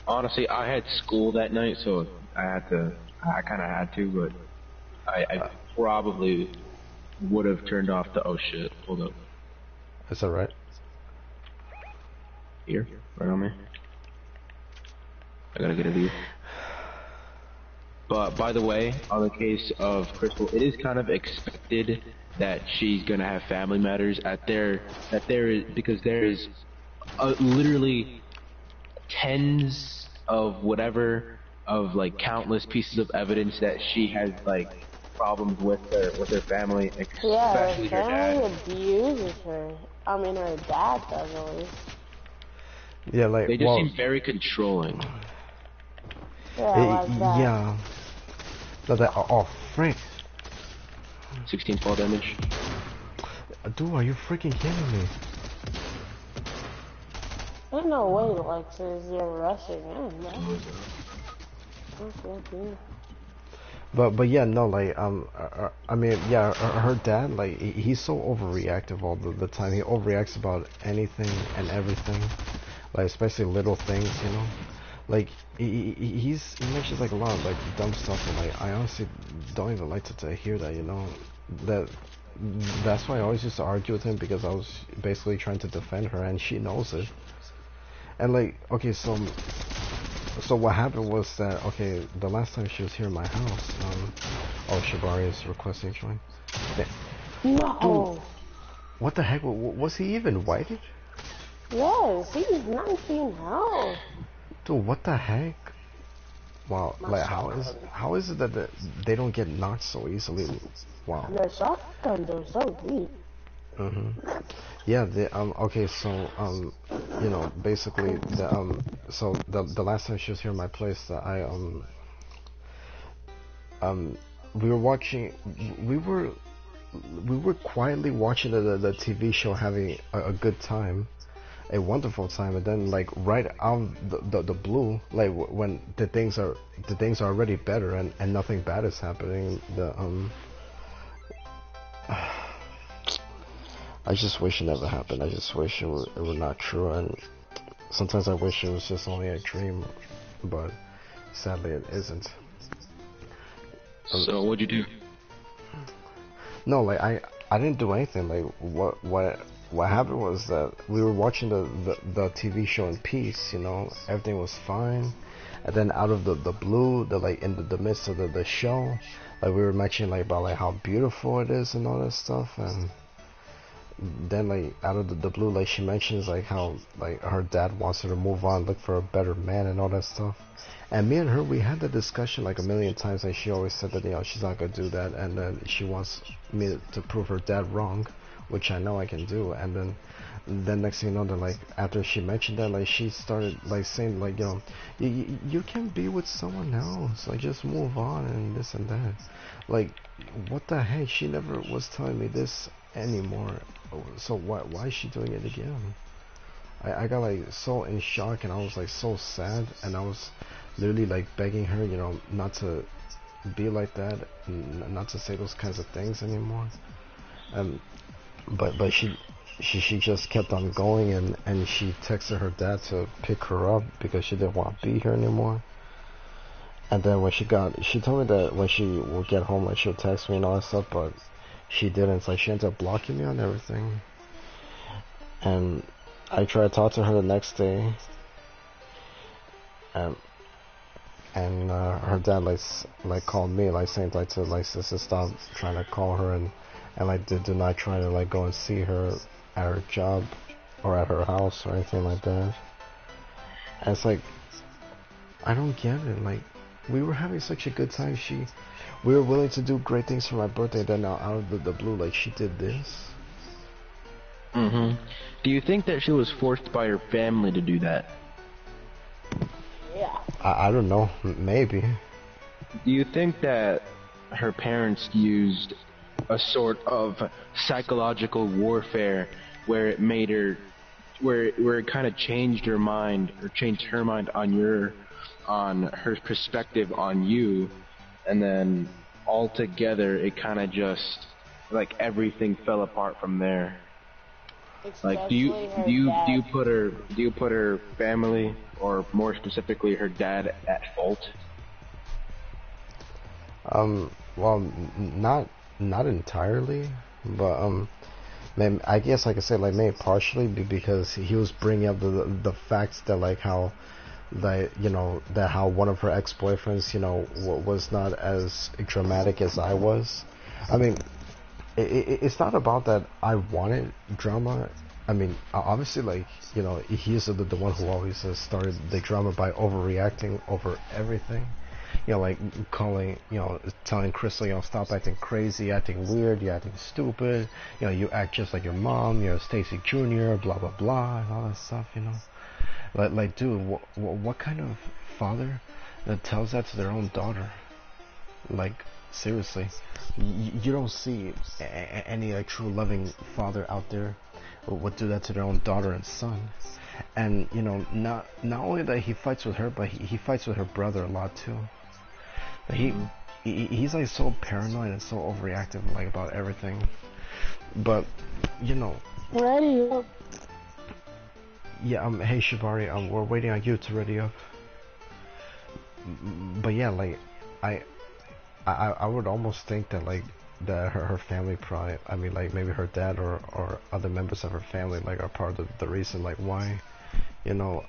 [SPEAKER 4] Honestly, I had school that night, so I kind of had to, but I probably would have turned off the. Oh shit! Hold up.
[SPEAKER 1] Is that right?
[SPEAKER 4] Here, right on me. I gotta get a view. But by the way, on the case of Crystal, it is kind of expected that she's gonna have family matters because there is literally tens of whatever of like countless pieces of evidence that she has like problems with her family,
[SPEAKER 3] Yeah, her
[SPEAKER 4] especially her
[SPEAKER 3] family
[SPEAKER 4] dad.
[SPEAKER 3] abuses her. I mean, her dad does at least.
[SPEAKER 1] Yeah, like
[SPEAKER 4] They just
[SPEAKER 1] well,
[SPEAKER 4] seem very controlling.
[SPEAKER 3] Yeah, like that.
[SPEAKER 1] yeah. No, that oh frick,
[SPEAKER 4] 16 fall damage.
[SPEAKER 1] dude, are you freaking kidding me?
[SPEAKER 3] Ain't no way, Alexis, you're rushing in, man. Okay.
[SPEAKER 1] But yeah, no, like I mean, yeah, her dad, like he's so overreactive all the time. He overreacts about anything and everything, like especially little things, you know. Like he mentions like a lot of like dumb stuff, and like I honestly don't even like to hear that, you know. That that's why I always used to argue with him because I was basically trying to defend her, and she knows it. And like, okay, so what happened was that okay, the last time she was here in my house, oh, Shibari is requesting join.
[SPEAKER 3] No.
[SPEAKER 1] Dude, what the heck? Was he even white?
[SPEAKER 3] Yes, he's 19 health.
[SPEAKER 1] Dude, what the heck? Wow, like how is it that they don't get knocked so easily? Wow.
[SPEAKER 3] Their shotguns are so weak.
[SPEAKER 1] Yeah, okay, so you know, basically so the last time she was here in my place, we were watching, we were we were quietly watching the TV show, having a good time, a wonderful time, and then like right out of the blue, like when the things are already better and nothing bad is happening, I just wish it never happened. I just wish it were not true, and sometimes I wish it was just only a dream, but sadly it isn't.
[SPEAKER 4] So what'd you do?
[SPEAKER 1] No, like I didn't do anything. Like what happened was that we were watching the TV show in peace. You know, everything was fine, and then out of the blue, like in the midst of the show, like we were mentioning like about like how beautiful it is and all that stuff, and then like out of the blue, like she mentions like how like her dad wants her to move on, look for a better man and all that stuff. And me and her, we had the discussion like a million times, and she always said that, you know, she's not gonna do that, and then she wants me to prove her dad wrong, which I know I can do. And then next thing you know, that like after she mentioned that, like she started like saying like, you know, you can be with someone else, like just move on and this and that. Like what the heck? She never was telling me this anymore. So why is she doing it again? I got like so in shock, and I was like so sad, and I was literally like begging her, you know, not to be like that, not to say those kinds of things anymore. But she just kept on going, and she texted her dad to pick her up because she didn't want to be here anymore. And then when she told me that when she would get home, like, she'll text me and all that stuff, but she didn't. It's like she ended up blocking me on everything. And I tried to talk to her the next day, and her dad like called me, like, saying like to stop trying to call her, and like do not try to like go and see her at her job or at her house or anything like that. And it's like, I don't get it. Like, we were having such a good time. We were willing to do great things for my birthday. Then now out of the blue, like, she did this.
[SPEAKER 4] Mm-hmm. Do you think that she was forced by her family to do that?
[SPEAKER 3] Yeah.
[SPEAKER 1] I don't know. Maybe.
[SPEAKER 4] Do you think that her parents used a sort of psychological warfare where it made her, where it kind of changed her mind, or changed her mind on her perspective on you, and then altogether it kind of just, like, everything fell apart from there? Like, do you put her family, or more specifically her dad, at fault?
[SPEAKER 1] Well, not entirely, but man, I guess I could say, like, maybe partially because he was bringing up the facts that, like, how, like, you know, that how one of her ex-boyfriends, you know, was not as dramatic as I was. I mean, it's not about that I wanted drama. I mean, obviously, like, you know, he's the one who always started the drama by overreacting over everything. You know, like calling, you know, telling Crystal, you know, stop acting crazy, acting weird, you're acting stupid. You know, you act just like your mom, you're Stacy Jr., blah, blah, blah, and all that stuff, you know. Like, dude, what kind of father that tells that to their own daughter? Like, seriously, you don't see any true loving father out there would do that to their own daughter and son. And, you know, not only that he fights with her, but he fights with her brother a lot too. He's like so paranoid and so overreactive, like, about everything. But, you know.
[SPEAKER 3] Ready up.
[SPEAKER 1] Yeah, hey Shibari, we're waiting on you to ready up. But yeah, like, I would almost think that, like, that her family probably, I mean, like, maybe her dad or other members of her family, like, are part of the reason, like, why, you know,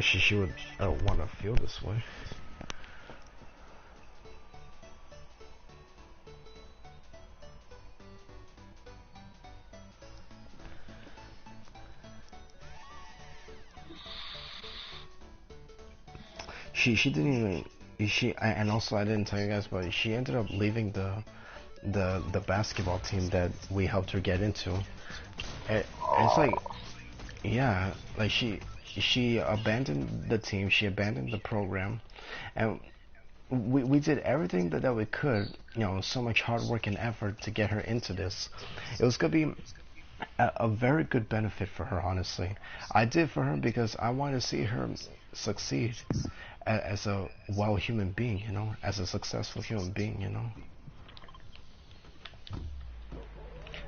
[SPEAKER 1] she would want to feel this way. She didn't even, and also I didn't tell you guys, but she ended up leaving the basketball team that we helped her get into. It's like, yeah, like, she abandoned the team, she abandoned the program, and we did everything that we could, you know, so much hard work and effort to get her into this. It was gonna be a very good benefit for her, honestly. I did for her because I wanted to see her succeed as a well human being, you know, as a successful human being, you know.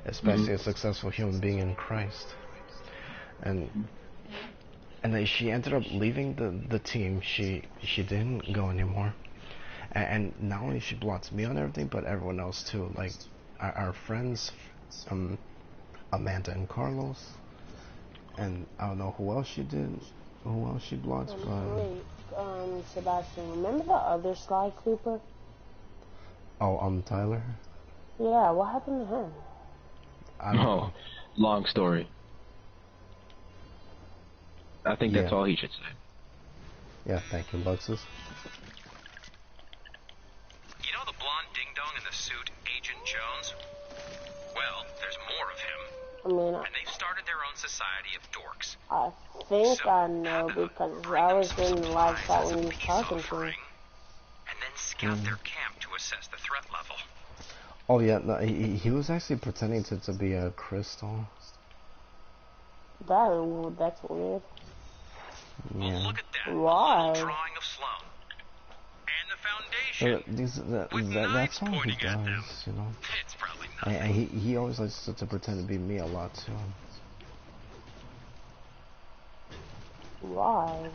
[SPEAKER 1] Especially a successful human being in Christ. And then she ended up leaving the team. She didn't go anymore. And not only she blocks me on everything, but everyone else too. Like, our friends, Amanda and Carlos, and I don't know who else she blocks, but...
[SPEAKER 3] Wait, Sebastian, remember the other Sly Cooper?
[SPEAKER 1] Oh, Tyler?
[SPEAKER 3] Yeah, what happened to him?
[SPEAKER 1] I don't know.
[SPEAKER 4] Long story. I think that's all he should say.
[SPEAKER 1] Yeah, thank you, Luxus.
[SPEAKER 5] You know the blonde ding-dong in the suit, Agent Jones? Well, there's more of him.
[SPEAKER 3] I mean,
[SPEAKER 5] and they've started their own society of dorks.
[SPEAKER 3] I think I know because I was in the live chat when you was talking to me.
[SPEAKER 5] And then scout their camp to assess the threat level.
[SPEAKER 1] Oh yeah, no, he was actually pretending to be a Crystal.
[SPEAKER 3] That's weird.
[SPEAKER 1] Yeah.
[SPEAKER 5] Well, look at that.
[SPEAKER 3] Why?
[SPEAKER 5] A drawing of Sloan. And the foundation.
[SPEAKER 1] That's all he
[SPEAKER 5] pointing at them.
[SPEAKER 1] does, you know.
[SPEAKER 5] It's probably
[SPEAKER 1] And
[SPEAKER 5] nothing.
[SPEAKER 1] he always likes to pretend to be me a lot too.
[SPEAKER 3] Why?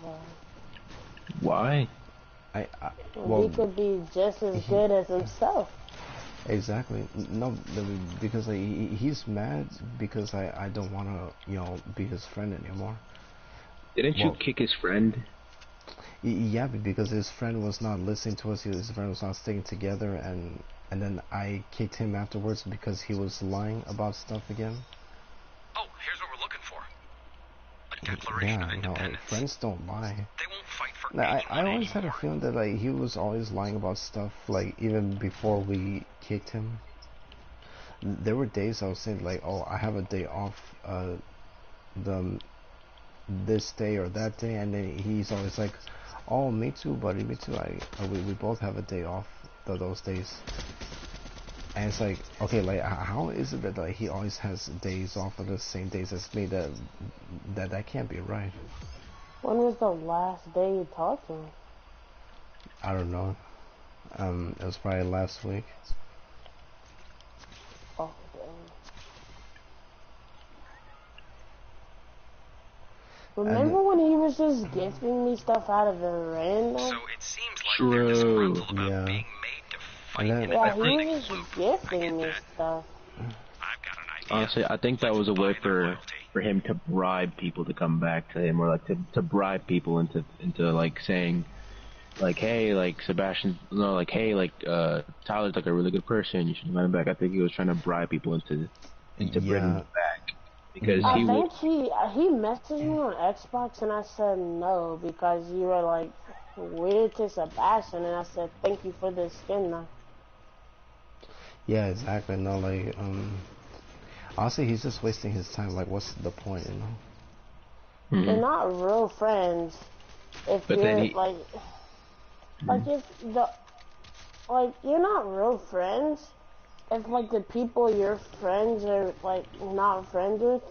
[SPEAKER 4] Why?
[SPEAKER 1] Well,
[SPEAKER 3] He could be just as good as himself.
[SPEAKER 1] exactly. No, because like, he's mad because I don't want to, you know, be his friend anymore.
[SPEAKER 4] Didn't you kick his friend?
[SPEAKER 1] Yeah, because his friend was not listening to us. His friend was not sticking together, and then I kicked him afterwards because he was lying about stuff again.
[SPEAKER 5] Oh, here's what we're looking for. A Declaration of
[SPEAKER 1] Yeah, no,
[SPEAKER 5] Independence.
[SPEAKER 1] friends don't lie.
[SPEAKER 5] They won't fight for
[SPEAKER 1] Now,
[SPEAKER 5] anyone
[SPEAKER 1] I always had a
[SPEAKER 5] anymore.
[SPEAKER 1] feeling that like he was always lying about stuff, like even before we kicked him. There were days I was saying like, oh, I have a day off, the this day or that day, and then he's always like, oh, me too, buddy, me too. We both have a day off those days. And it's like, okay, like how is it that like he always has days off of the same days as me? That can't be right.
[SPEAKER 3] When was the last day you talked to him?
[SPEAKER 1] I don't know. It was probably last week.
[SPEAKER 3] Oh, damn. Remember when he was just gifting me stuff out of the random?
[SPEAKER 5] So it seems like they're disgruntled about
[SPEAKER 1] Yeah.
[SPEAKER 5] being made to fight
[SPEAKER 1] And then-
[SPEAKER 5] in a
[SPEAKER 3] Yeah, he
[SPEAKER 5] burning
[SPEAKER 3] was
[SPEAKER 5] loop.
[SPEAKER 3] just gifting me
[SPEAKER 5] that.
[SPEAKER 3] stuff.
[SPEAKER 5] I've got an idea.
[SPEAKER 4] Honestly, I think that was a way
[SPEAKER 5] Let's buy their
[SPEAKER 4] for
[SPEAKER 5] loyalty.
[SPEAKER 4] him to bribe people to come back to him, or like to bribe people into like saying, like, hey, like Sebastian, no, like, hey, like Tyler's like a really good person. You should invite him back. I think he was trying to bribe people into bringing him back because
[SPEAKER 3] I
[SPEAKER 4] he
[SPEAKER 3] think
[SPEAKER 4] was.
[SPEAKER 3] he messaged me on Xbox and I said no because you were like weird to Sebastian and I said thank you for the skin though.
[SPEAKER 1] Yeah, exactly. No, like, honestly, he's just wasting his time. Like, what's the point, you know?
[SPEAKER 4] Mhm.
[SPEAKER 3] They're not real friends if
[SPEAKER 4] But then
[SPEAKER 3] you're
[SPEAKER 4] he-
[SPEAKER 3] like if the like you're not real friends if like the people you're friends are like not friends with,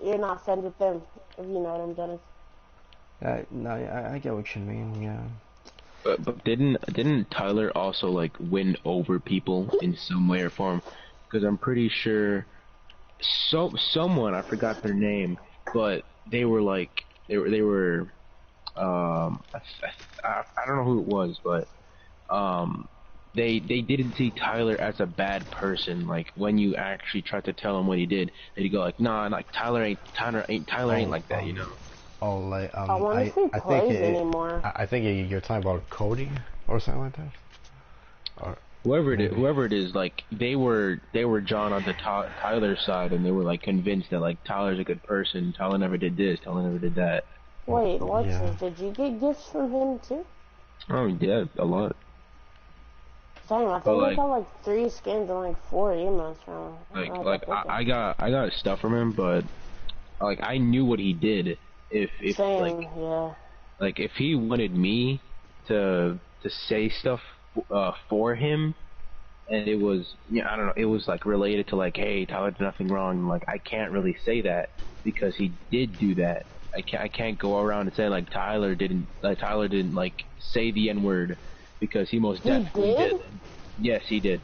[SPEAKER 3] you're not friends with them, if you know what I'm trying to.
[SPEAKER 1] No, I get what you mean. Yeah.
[SPEAKER 4] But didn't Tyler also like win over people in some way or form? Because I'm pretty sure someone, I forgot their name, but they were like they were I don't know who it was, but they didn't see Tyler as a bad person. Like when you actually tried to tell him what he did, they'd go like, nah, like Tyler ain't like that, you know.
[SPEAKER 1] Oh, like,
[SPEAKER 3] I wonder if he
[SPEAKER 1] I think
[SPEAKER 3] plays anymore.
[SPEAKER 1] I think you're talking about Cody or something like that. Or
[SPEAKER 4] Whoever it is, like they were John on the Tyler side, and they were like convinced that like Tyler's a good person. Tyler never did this. Tyler never did that.
[SPEAKER 3] Wait, what's
[SPEAKER 1] yeah.
[SPEAKER 3] this? Did you get gifts from him too?
[SPEAKER 4] Oh yeah, a lot.
[SPEAKER 3] Dang, I
[SPEAKER 4] But,
[SPEAKER 3] think I
[SPEAKER 4] like-
[SPEAKER 3] got like 3 skins and like 4 emotes from him.
[SPEAKER 4] I got stuff from him, but like I knew what he did. If
[SPEAKER 3] Same,
[SPEAKER 4] like
[SPEAKER 3] yeah.
[SPEAKER 4] like if he wanted me to say stuff for him, and it was, yeah, I don't know, it was like related to like, hey, Tyler did nothing wrong. Like I can't really say that because he did do that. I can't go around and say like Tyler didn't like say the N-word because he most
[SPEAKER 3] He
[SPEAKER 4] definitely
[SPEAKER 3] did?
[SPEAKER 4] did. Yes, he did.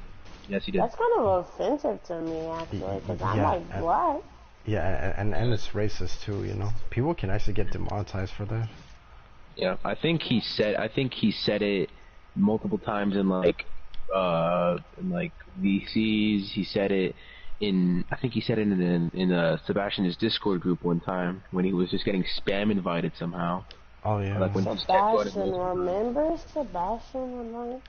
[SPEAKER 4] Yes, he did.
[SPEAKER 3] That's kind of offensive to me, actually, because I'm
[SPEAKER 1] Yeah,
[SPEAKER 3] like black.
[SPEAKER 1] Yeah, and it's racist too. You know, people can actually get demonetized for that.
[SPEAKER 4] Yeah, I think he said it multiple times in like VCs. He said it I think he said it in Sebastian's Discord group one time when he was just getting spam invited somehow.
[SPEAKER 1] Oh yeah.
[SPEAKER 4] Like when he's dead-bodied
[SPEAKER 3] Sebastian,
[SPEAKER 4] multiple times.
[SPEAKER 3] remember Sebastian? Like,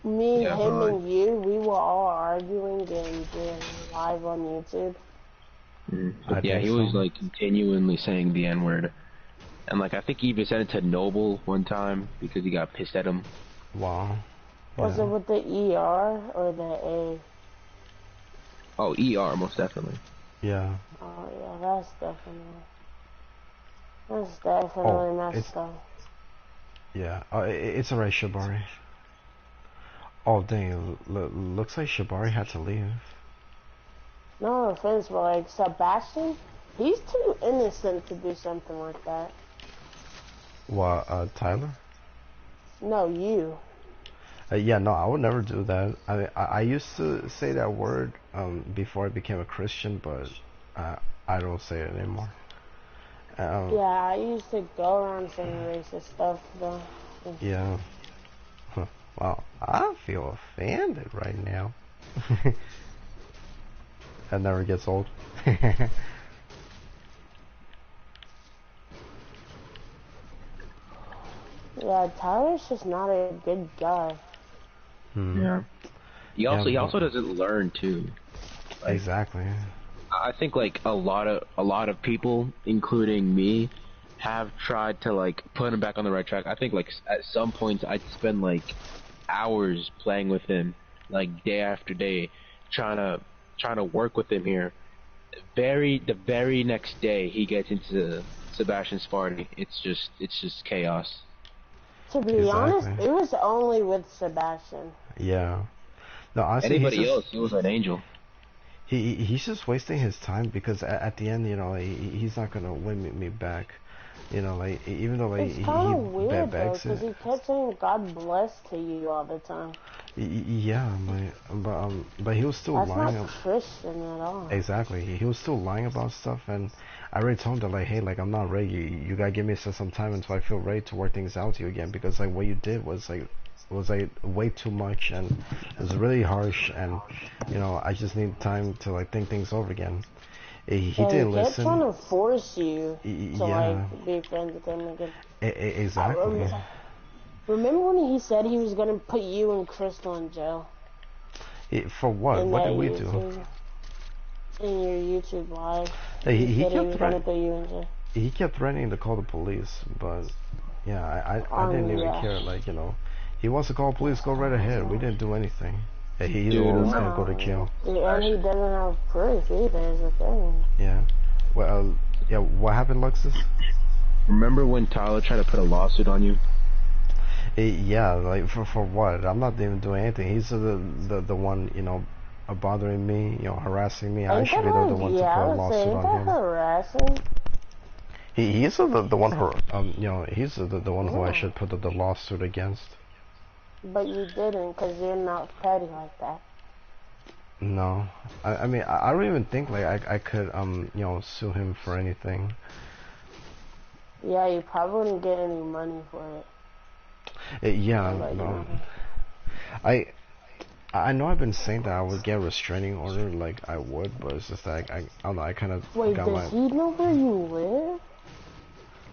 [SPEAKER 3] me,
[SPEAKER 4] Yeah,
[SPEAKER 3] him,
[SPEAKER 4] right.
[SPEAKER 3] and you, we were all arguing and doing live on YouTube.
[SPEAKER 4] But
[SPEAKER 1] I
[SPEAKER 4] yeah,
[SPEAKER 1] think
[SPEAKER 4] he was
[SPEAKER 1] so.
[SPEAKER 4] like continually saying the N-word. And like I think he even said it to Noble one time because he got pissed at him.
[SPEAKER 1] Wow.
[SPEAKER 3] Was
[SPEAKER 1] Yeah.
[SPEAKER 3] it with the ER or the A?
[SPEAKER 4] Oh, ER, most definitely.
[SPEAKER 1] Yeah.
[SPEAKER 3] Oh yeah, that's definitely messed up.
[SPEAKER 1] Yeah. It's alright, Shibari. Oh dang! Looks like Shibari had to leave.
[SPEAKER 3] No offense, but like Sebastian, he's too innocent to do something like that.
[SPEAKER 1] What? Tyler?
[SPEAKER 3] No, you.
[SPEAKER 1] Yeah, no, I would never do that. I used to say that word before I became a Christian, but I don't say it anymore.
[SPEAKER 3] Yeah,
[SPEAKER 1] Um,
[SPEAKER 3] I used to go around saying racist stuff though.
[SPEAKER 1] yeah. Huh. Wow, I feel offended right now. That never gets old.
[SPEAKER 3] Yeah, Tyler's just not a good guy.
[SPEAKER 1] Hmm.
[SPEAKER 4] Yeah.
[SPEAKER 1] Yeah,
[SPEAKER 4] He
[SPEAKER 1] but
[SPEAKER 4] also doesn't learn too. Like
[SPEAKER 1] exactly.
[SPEAKER 4] I think like a lot of people, including me, have tried to like put him back on the right track. I think like at some points I'd spend like hours playing with him, like day after day, trying to work with him here. The very next day he gets into Sebastian's party. It's just chaos.
[SPEAKER 3] To be honest,
[SPEAKER 1] Exactly.
[SPEAKER 3] it was only with Sebastian.
[SPEAKER 1] Yeah. No, honestly,
[SPEAKER 4] Anybody else, he was an angel.
[SPEAKER 1] he's just wasting his time because at the end, he's not gonna win me back. Like even though like
[SPEAKER 3] It's kind
[SPEAKER 1] he
[SPEAKER 3] of weird though,
[SPEAKER 1] begs
[SPEAKER 3] because
[SPEAKER 1] it.
[SPEAKER 3] he kept saying God bless to you all the time.
[SPEAKER 1] Yeah, but he was still
[SPEAKER 3] That's not
[SPEAKER 1] lying.
[SPEAKER 3] Christian at all.
[SPEAKER 1] Exactly, he was still lying about stuff, and I already told him that like, hey, like I'm not ready. You gotta give me some time until I feel ready to work things out to you again because like what you did was like way too much and it was really harsh and I just need time to like think things over again. He
[SPEAKER 3] And
[SPEAKER 1] didn't
[SPEAKER 3] he kept trying
[SPEAKER 1] listen.
[SPEAKER 3] to force you to
[SPEAKER 1] Yeah,
[SPEAKER 3] be friends with him again. I
[SPEAKER 1] exactly.
[SPEAKER 3] remember when he said he was gonna put you and Crystal in jail
[SPEAKER 1] For what?
[SPEAKER 3] in
[SPEAKER 1] What
[SPEAKER 3] that
[SPEAKER 1] did we do?
[SPEAKER 3] YouTube, in your YouTube live.
[SPEAKER 1] He,
[SPEAKER 3] He
[SPEAKER 1] he
[SPEAKER 3] said he
[SPEAKER 1] kept
[SPEAKER 3] was gonna
[SPEAKER 1] threat
[SPEAKER 3] put you in jail.
[SPEAKER 1] he kept threatening to call the police, but yeah, I didn't even
[SPEAKER 3] Yeah.
[SPEAKER 1] care. Like he wants to call police, go right ahead. We didn't do anything. He's the
[SPEAKER 4] Dude,
[SPEAKER 1] one that's
[SPEAKER 4] remember
[SPEAKER 1] gonna go to jail.
[SPEAKER 3] And he doesn't have proof either. Is the thing.
[SPEAKER 1] Yeah. Well, yeah. What happened, Luxus?
[SPEAKER 4] remember when Tyler tried to put a lawsuit on you?
[SPEAKER 1] Yeah, like for what? I'm not even doing anything. He's the one bothering me, harassing me. I
[SPEAKER 3] Ain't
[SPEAKER 1] should
[SPEAKER 3] that
[SPEAKER 1] be the
[SPEAKER 3] like,
[SPEAKER 1] one to
[SPEAKER 3] yeah,
[SPEAKER 1] put
[SPEAKER 3] I
[SPEAKER 1] a
[SPEAKER 3] would say,
[SPEAKER 1] lawsuit
[SPEAKER 3] ain't
[SPEAKER 1] on
[SPEAKER 3] that
[SPEAKER 1] him.
[SPEAKER 3] harassing?
[SPEAKER 1] He's the one who he's the one who I
[SPEAKER 3] Yeah.
[SPEAKER 1] should put the lawsuit against.
[SPEAKER 3] But you didn't, because you're not petty like that.
[SPEAKER 1] No, I mean I don't even think like I could sue him for anything.
[SPEAKER 3] Yeah, you probably wouldn't get any money for it.
[SPEAKER 1] Yeah,
[SPEAKER 3] I'll let you
[SPEAKER 1] no,
[SPEAKER 3] know.
[SPEAKER 1] I I know I've been saying that I would get a restraining order, like I would, but it's just like I don't know. I kind of
[SPEAKER 3] Wait,
[SPEAKER 1] got
[SPEAKER 3] does
[SPEAKER 1] my
[SPEAKER 3] he know where you live?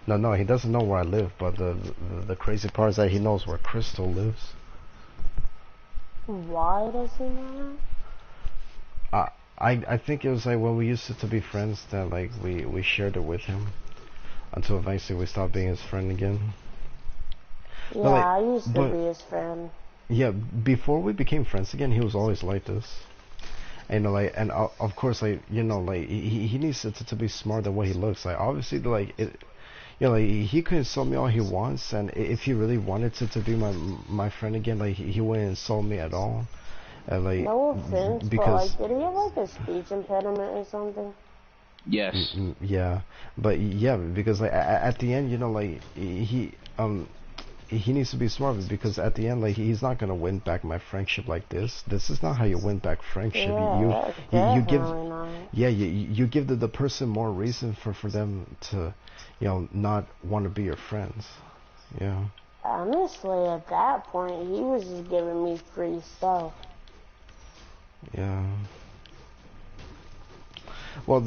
[SPEAKER 1] no. He doesn't know where I live, but the crazy part is that he knows where Crystal lives.
[SPEAKER 3] Why does he know
[SPEAKER 1] I think it was like when we used to be friends that like we shared it with him until eventually we stopped being his friend again.
[SPEAKER 3] that?
[SPEAKER 1] But
[SPEAKER 3] Yeah,
[SPEAKER 1] like,
[SPEAKER 3] I used to
[SPEAKER 1] but
[SPEAKER 3] be his friend.
[SPEAKER 1] yeah, before we became friends again, he was always like this. And like, and of course, like like he needs to be smarter than what he looks like. Obviously, like it, like he could insult me all he wants, and if he really wanted to be my friend again, like he wouldn't insult me at all. Like
[SPEAKER 3] No offense, but
[SPEAKER 1] because
[SPEAKER 3] like, did he have like a speech impediment or something?
[SPEAKER 4] Yes.
[SPEAKER 1] yeah, but yeah, because like at the end, like he needs to be smart because at the end, like he's not gonna win back my friendship like this. This is not how you win back friendship.
[SPEAKER 3] Yeah, that's
[SPEAKER 1] You give
[SPEAKER 3] definitely not.
[SPEAKER 1] yeah you give the person more reason for them to not want to be your friends. Yeah.
[SPEAKER 3] Honestly, at that point, he was just giving me free stuff.
[SPEAKER 1] Yeah. Well,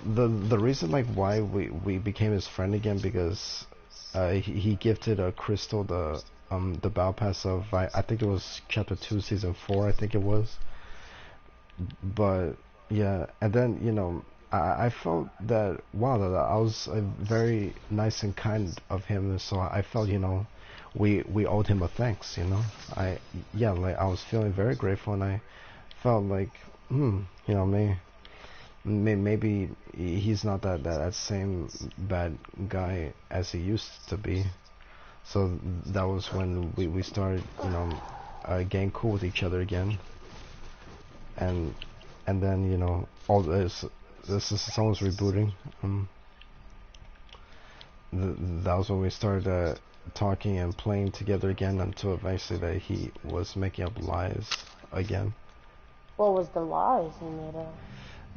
[SPEAKER 1] the reason like why we became his friend again because he gifted Crystal the battle pass of I think it was chapter 2 season 4 I think it was. But yeah, and then I felt that wow that I was very nice and kind of him, so I felt we owed him a thanks. I yeah, like I was feeling very grateful, and I felt like maybe he's not that same bad guy as he used to be. So that was when we started getting cool with each other again, and then all this is someone's rebooting. That was when we started talking and playing together again until eventually that he was making up lies again.
[SPEAKER 3] What was the lies he made up?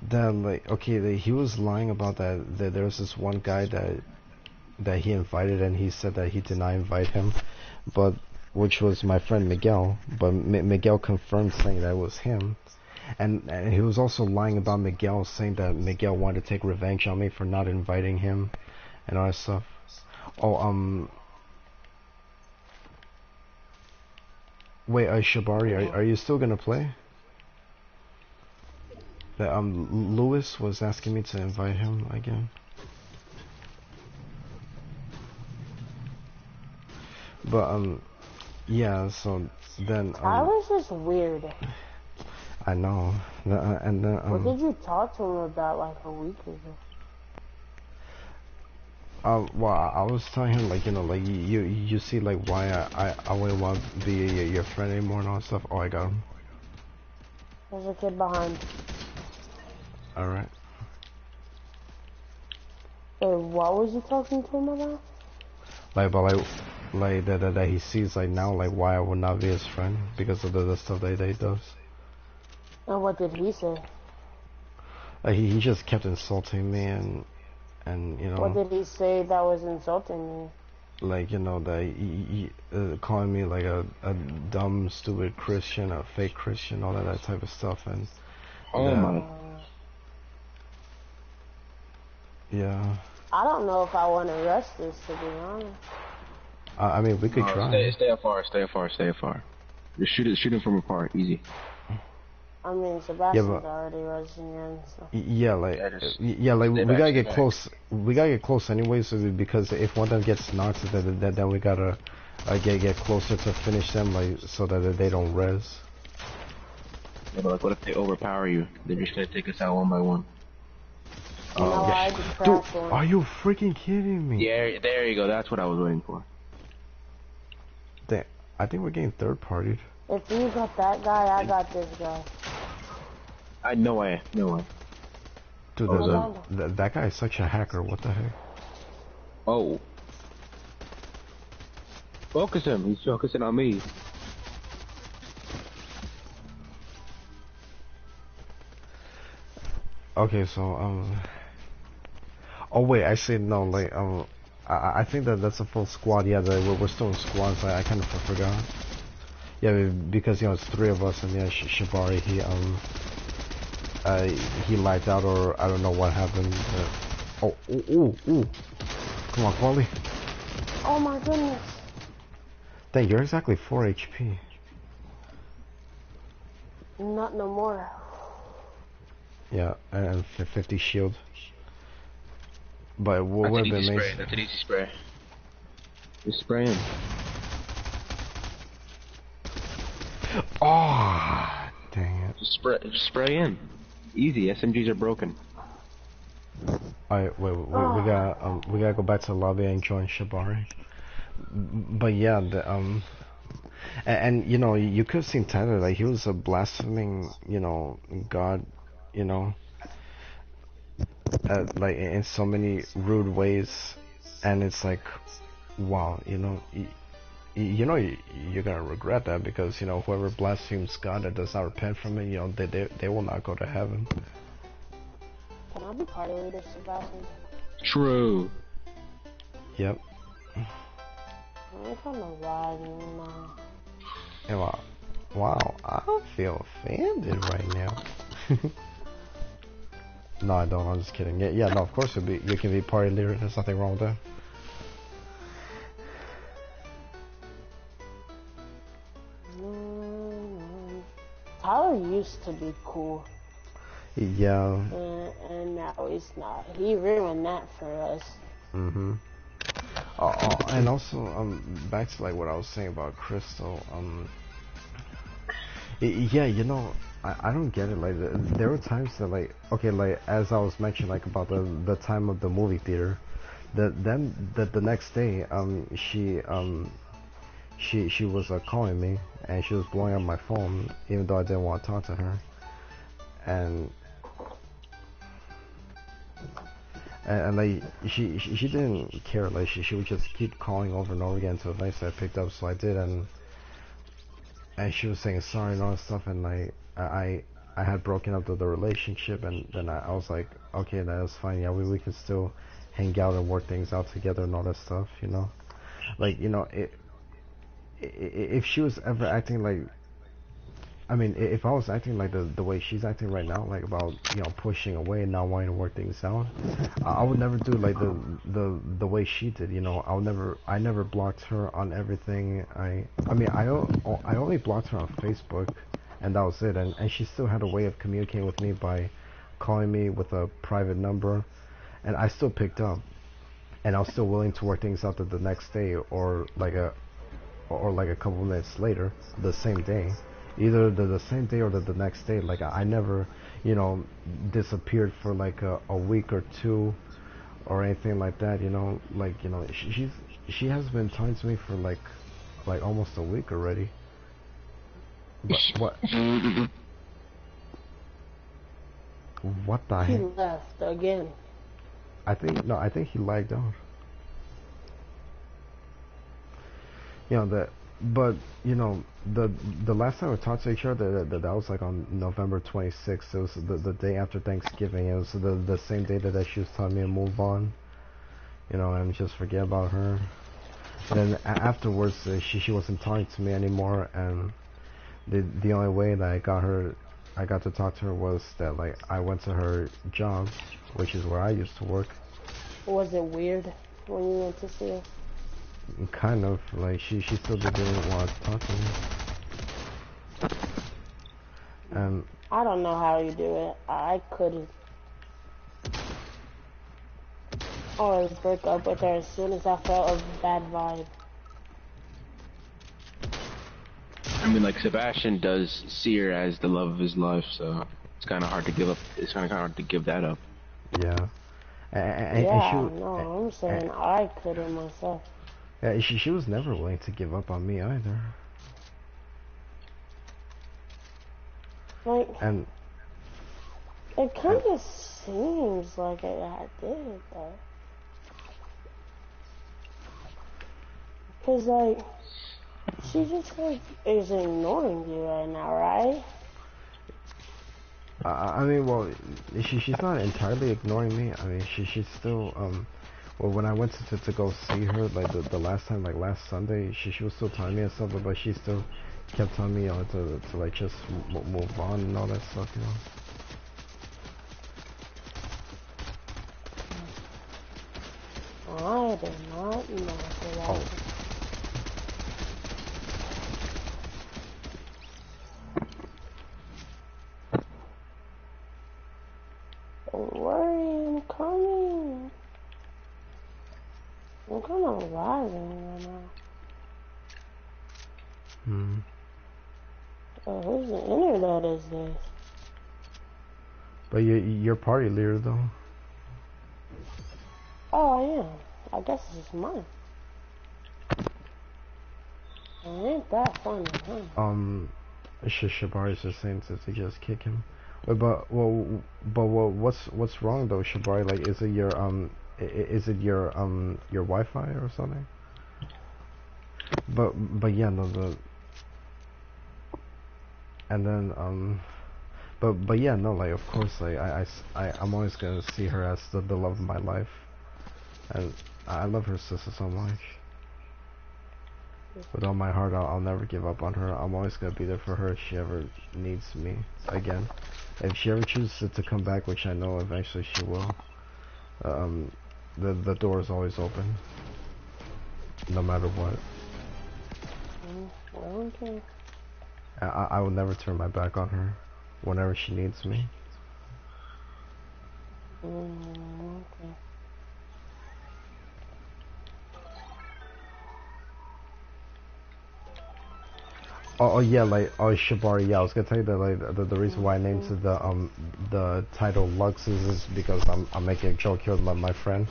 [SPEAKER 1] That like okay, he was lying about that there was this one guy that he invited and he said that he did not invite him, but which was my friend Miguel, but Miguel confirmed saying that it was him. And he was also lying about Miguel, saying that Miguel wanted to take revenge on me for not inviting him and all that stuff. Oh, wait, Shabari, are you still gonna play? That Lewis was asking me to invite him again. But yeah, so then
[SPEAKER 3] I was just weird.
[SPEAKER 1] I know. And then
[SPEAKER 3] What did you talk to him about like a week ago?
[SPEAKER 1] Well, I was telling him like, you know, like you see like why I wouldn't want to be your friend anymore and all that stuff. Oh, I got him.
[SPEAKER 3] There's a kid behind.
[SPEAKER 1] All right.
[SPEAKER 3] What was you talking to him about?
[SPEAKER 1] Like, but like that he sees like now like why I would not be his friend because of the stuff that he does.
[SPEAKER 3] And what did he say?
[SPEAKER 1] He just kept insulting me and you know.
[SPEAKER 3] What did he say that was insulting me?
[SPEAKER 1] Like, you know, that he calling me like a dumb, stupid Christian, a fake Christian, all that type of stuff, and
[SPEAKER 4] oh my.
[SPEAKER 1] Yeah.
[SPEAKER 3] I don't know if I want to rush this, to be honest.
[SPEAKER 1] I mean, we could try.
[SPEAKER 4] Stay afar. Just shoot him from afar, easy.
[SPEAKER 3] I mean, Sebastian's already rushing in, so.
[SPEAKER 1] Yeah, like we gotta get close. We gotta get close anyways, because if one of them gets knocked, then we gotta get closer to finish them, like so that they don't res.
[SPEAKER 4] Yeah, but like, what if they overpower you? They're just gonna take us out one by one.
[SPEAKER 1] Dude, are you freaking kidding me?
[SPEAKER 4] Yeah, there you go. That's what I was waiting for.
[SPEAKER 1] Damn, I think we're getting third partied.
[SPEAKER 3] If you got that guy, I got this guy.
[SPEAKER 4] No way.
[SPEAKER 1] Dude, that guy is such a hacker. What the heck?
[SPEAKER 4] Oh. Focus him. He's focusing on me.
[SPEAKER 1] Okay, so oh wait, actually no, like I think that's a full squad. Yeah, we're still in squads. I kind of forgot. Yeah, because you know it's three of us, and yeah, Shibari he lights out, or I don't know what happened. Ooh, come on, Quali.
[SPEAKER 3] Oh my goodness.
[SPEAKER 1] Dang, you're exactly 4 HP.
[SPEAKER 3] Not no more.
[SPEAKER 1] Yeah, and 50 shield. But what would have been amazing?
[SPEAKER 4] That's an easy spray. Just spray him.
[SPEAKER 1] Oh, dang it.
[SPEAKER 4] Just spray in. Easy, SMGs are broken.
[SPEAKER 1] Alright, wait, we gotta go back to the lobby and join Shibari. But yeah, and you know, you could have seen Tyler, like he was blaspheming, you know, God, you know, like in so many rude ways, and it's like, wow, you know, you're gonna regret that, because you know whoever blasphemes God and does not repent from it, you know, they will not go to heaven.
[SPEAKER 3] Can I be party leader, Sebastian?
[SPEAKER 4] True.
[SPEAKER 1] Yep.
[SPEAKER 3] I don't know why now.
[SPEAKER 1] Yeah, wow, I feel offended right now. No, I don't. I'm just kidding. Yeah, no, of course you can be party leader. There's nothing wrong with that.
[SPEAKER 3] Tyler used to be cool.
[SPEAKER 1] Yeah.
[SPEAKER 3] And now he's not. He ruined that for us.
[SPEAKER 1] Mhm. And also, back to like what I was saying about Crystal. Yeah, you know, I don't get it. Like, there were times that, like, okay, like as I was mentioning, like about the time of the movie theater, the next day, she was calling me, and she was blowing up my phone, even though I didn't want to talk to her, and and like she didn't care. Like she would just keep calling over and over again. So eventually I picked up, so I did, and she was saying sorry and all that stuff, and like I had broken up the relationship, and then I was like, okay, that's fine. Yeah, we can still hang out and work things out together and all that stuff, you know. Like, you know, if she was ever acting like, I mean, if I was acting like the way she's acting right now, like about, you know, pushing away and not wanting to work things out, I would never do like the way she did, you know. I never blocked her on everything. I mean, I only blocked her on Facebook, and that was it. And she still had a way of communicating with me by calling me with a private number, and I still picked up, and I was still willing to work things out the next day, or like a couple minutes later, the same day, either the same day or the next day. Like I never, you know, disappeared for like a week or two or anything like that. You know, like, you know, she has been talking to me for like almost a week already. But what? What the
[SPEAKER 3] He
[SPEAKER 1] heck?
[SPEAKER 3] left again.
[SPEAKER 1] I think he lagged out. You know that, but you know the last time we talked to each other, that was like on November 26th. It was the day after Thanksgiving. It was the same day that she was telling me to move on, you know, and just forget about her. And then afterwards, she wasn't talking to me anymore, and the only way that I got to talk to her was that like I went to her job, which is where I used to work.
[SPEAKER 3] Was it weird when you went to see her?
[SPEAKER 1] Kind of, like she still didn't want to talk to me. And
[SPEAKER 3] I don't know how you do it. I couldn't. I always break up with her as soon as I felt a bad vibe.
[SPEAKER 4] I mean, like, Sebastian does see her as the love of his life, so it's kind of hard to give up. It's kind of hard to give that up.
[SPEAKER 1] yeah, and
[SPEAKER 3] Yeah, no, I'm saying I couldn't myself.
[SPEAKER 1] yeah, she was never willing to give up on me either.
[SPEAKER 3] Like,
[SPEAKER 1] And
[SPEAKER 3] it kind of seems like I did, though. Cause like, she just like is ignoring you right now, right?
[SPEAKER 1] I mean, well, she's not entirely ignoring me. I mean, she's still well, when I went to go see her, like the last time, like last Sunday, she was still telling me and stuff, but she still kept telling me, you know, to like just move on and all that stuff, you know.
[SPEAKER 3] I did not know
[SPEAKER 1] Oh,
[SPEAKER 3] that. Don't worry, I'm coming. I'm kind of lagging right now. Whose internet is this?
[SPEAKER 1] but you're party leader though.
[SPEAKER 3] Oh, I am. I guess this is mine. It ain't that funny, huh?
[SPEAKER 1] Shabari's just saying to just kick him. But what's wrong though, Shabari? Like, is it is it your Wi-Fi or something? But yeah, no, and then but yeah, no, like of course, like I'm always gonna see her as the love of my life, and I love her sister so much. With all my heart, I'll never give up on her. I'm always gonna be there for her if she ever needs me again. If she ever chooses to come back, which I know eventually she will, um, the door is always open, no matter what.
[SPEAKER 3] Well, okay.
[SPEAKER 1] I will never turn my back on her, whenever she needs me.
[SPEAKER 3] Okay.
[SPEAKER 1] Oh yeah, like Shibari. Yeah, I was gonna tell you that like the reason why I named the title Lux is because I'm making a joke here with my friend.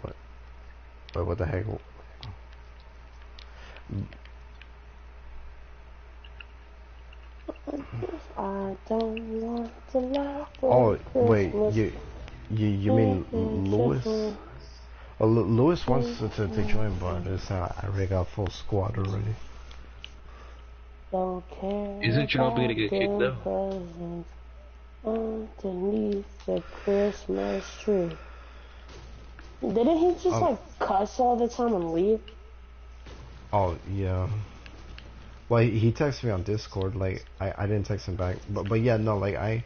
[SPEAKER 1] What? What the heck?
[SPEAKER 3] I don't want to laugh for
[SPEAKER 1] Oh, wait,
[SPEAKER 3] Christmas.
[SPEAKER 1] you mean Lewis? Oh, Lewis wants to join, but it's, I already got full squad already.
[SPEAKER 3] Don't care
[SPEAKER 4] Isn't Charles gonna
[SPEAKER 3] about
[SPEAKER 4] get kicked
[SPEAKER 3] them
[SPEAKER 4] though?
[SPEAKER 3] presents underneath the Christmas tree. Didn't he just like cuss all the time and leave?
[SPEAKER 1] Oh, yeah. Well, he texted me on Discord, like, I didn't text him back, but yeah, no, like, I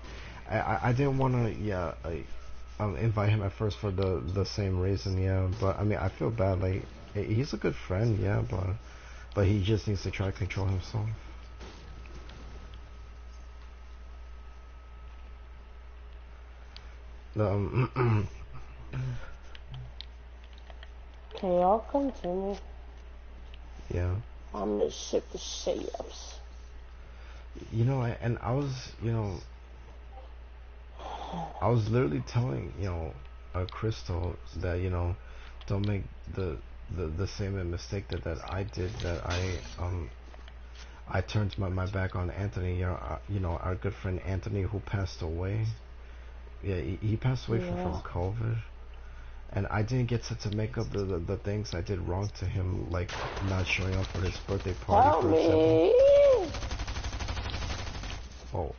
[SPEAKER 1] didn't want to, yeah, like, invite him at first for the same reason, yeah, but, I mean, I feel bad, like, he's a good friend, yeah, but he just needs to try to control himself. The,
[SPEAKER 3] Can y'all come to me?
[SPEAKER 1] yeah.
[SPEAKER 3] I'm just sick of say-ups.
[SPEAKER 1] You know, and I was, I was literally telling, Crystal that, don't make the same mistake that I did, that I turned my back on Anthony, our good friend Anthony, who passed away. Yeah, he passed away from COVID. And I didn't get to make up the things I did wrong to him, like not showing up for his birthday party,
[SPEAKER 3] Help
[SPEAKER 1] for example.
[SPEAKER 3] me!
[SPEAKER 1] Oh.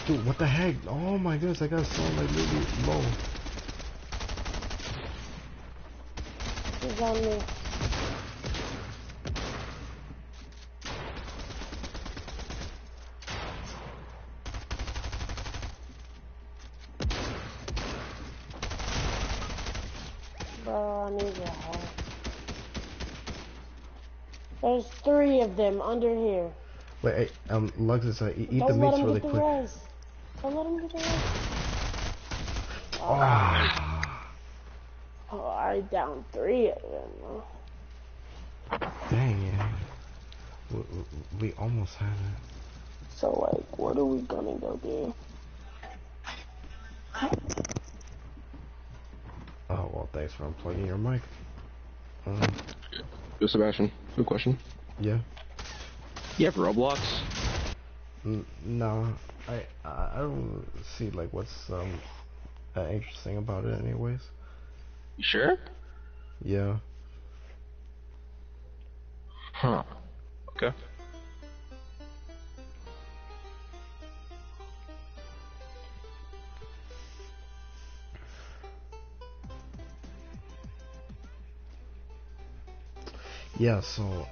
[SPEAKER 1] Dude, what the heck? Oh my goodness, I got so like really low.
[SPEAKER 3] He's on me. Bro, I need your help. There's 3 of them under here.
[SPEAKER 1] Wait, hey, Luxus, eat
[SPEAKER 3] Don't
[SPEAKER 1] the
[SPEAKER 3] let
[SPEAKER 1] meats
[SPEAKER 3] him
[SPEAKER 1] really
[SPEAKER 3] get the
[SPEAKER 1] quick.
[SPEAKER 3] res. Don't let him get the res.
[SPEAKER 1] Oh.
[SPEAKER 3] Oh, I down 3 of them.
[SPEAKER 1] Dang, yeah. We almost had it.
[SPEAKER 3] So, like, what are we gonna go do?
[SPEAKER 1] Oh, well, thanks for unplugging your mic.
[SPEAKER 4] Yo, Sebastian, good question.
[SPEAKER 1] Yeah.
[SPEAKER 4] You have Roblox?
[SPEAKER 1] No, I don't see, like, what's, interesting about it anyways.
[SPEAKER 4] You sure?
[SPEAKER 1] Yeah.
[SPEAKER 4] Huh. Okay.
[SPEAKER 1] Yeah, so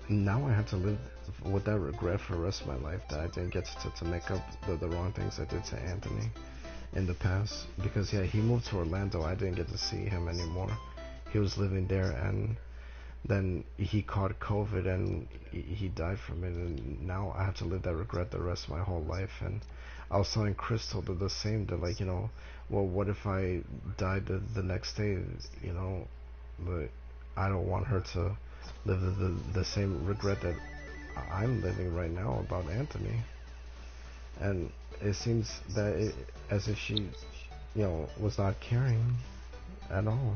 [SPEAKER 1] now I have to live with that regret for the rest of my life, that I didn't get to make up the wrong things I did to Anthony in the past. Because, yeah, he moved to Orlando. I didn't get to see him anymore. He was living there, and then he caught COVID, and he died from it, and now I have to live that regret the rest of my whole life. And I was telling Crystal the same, that, like, well, what if I died the next day, but I don't want her to live the same regret that I'm living right now about Anthony. And it seems that as if she, was not caring at all.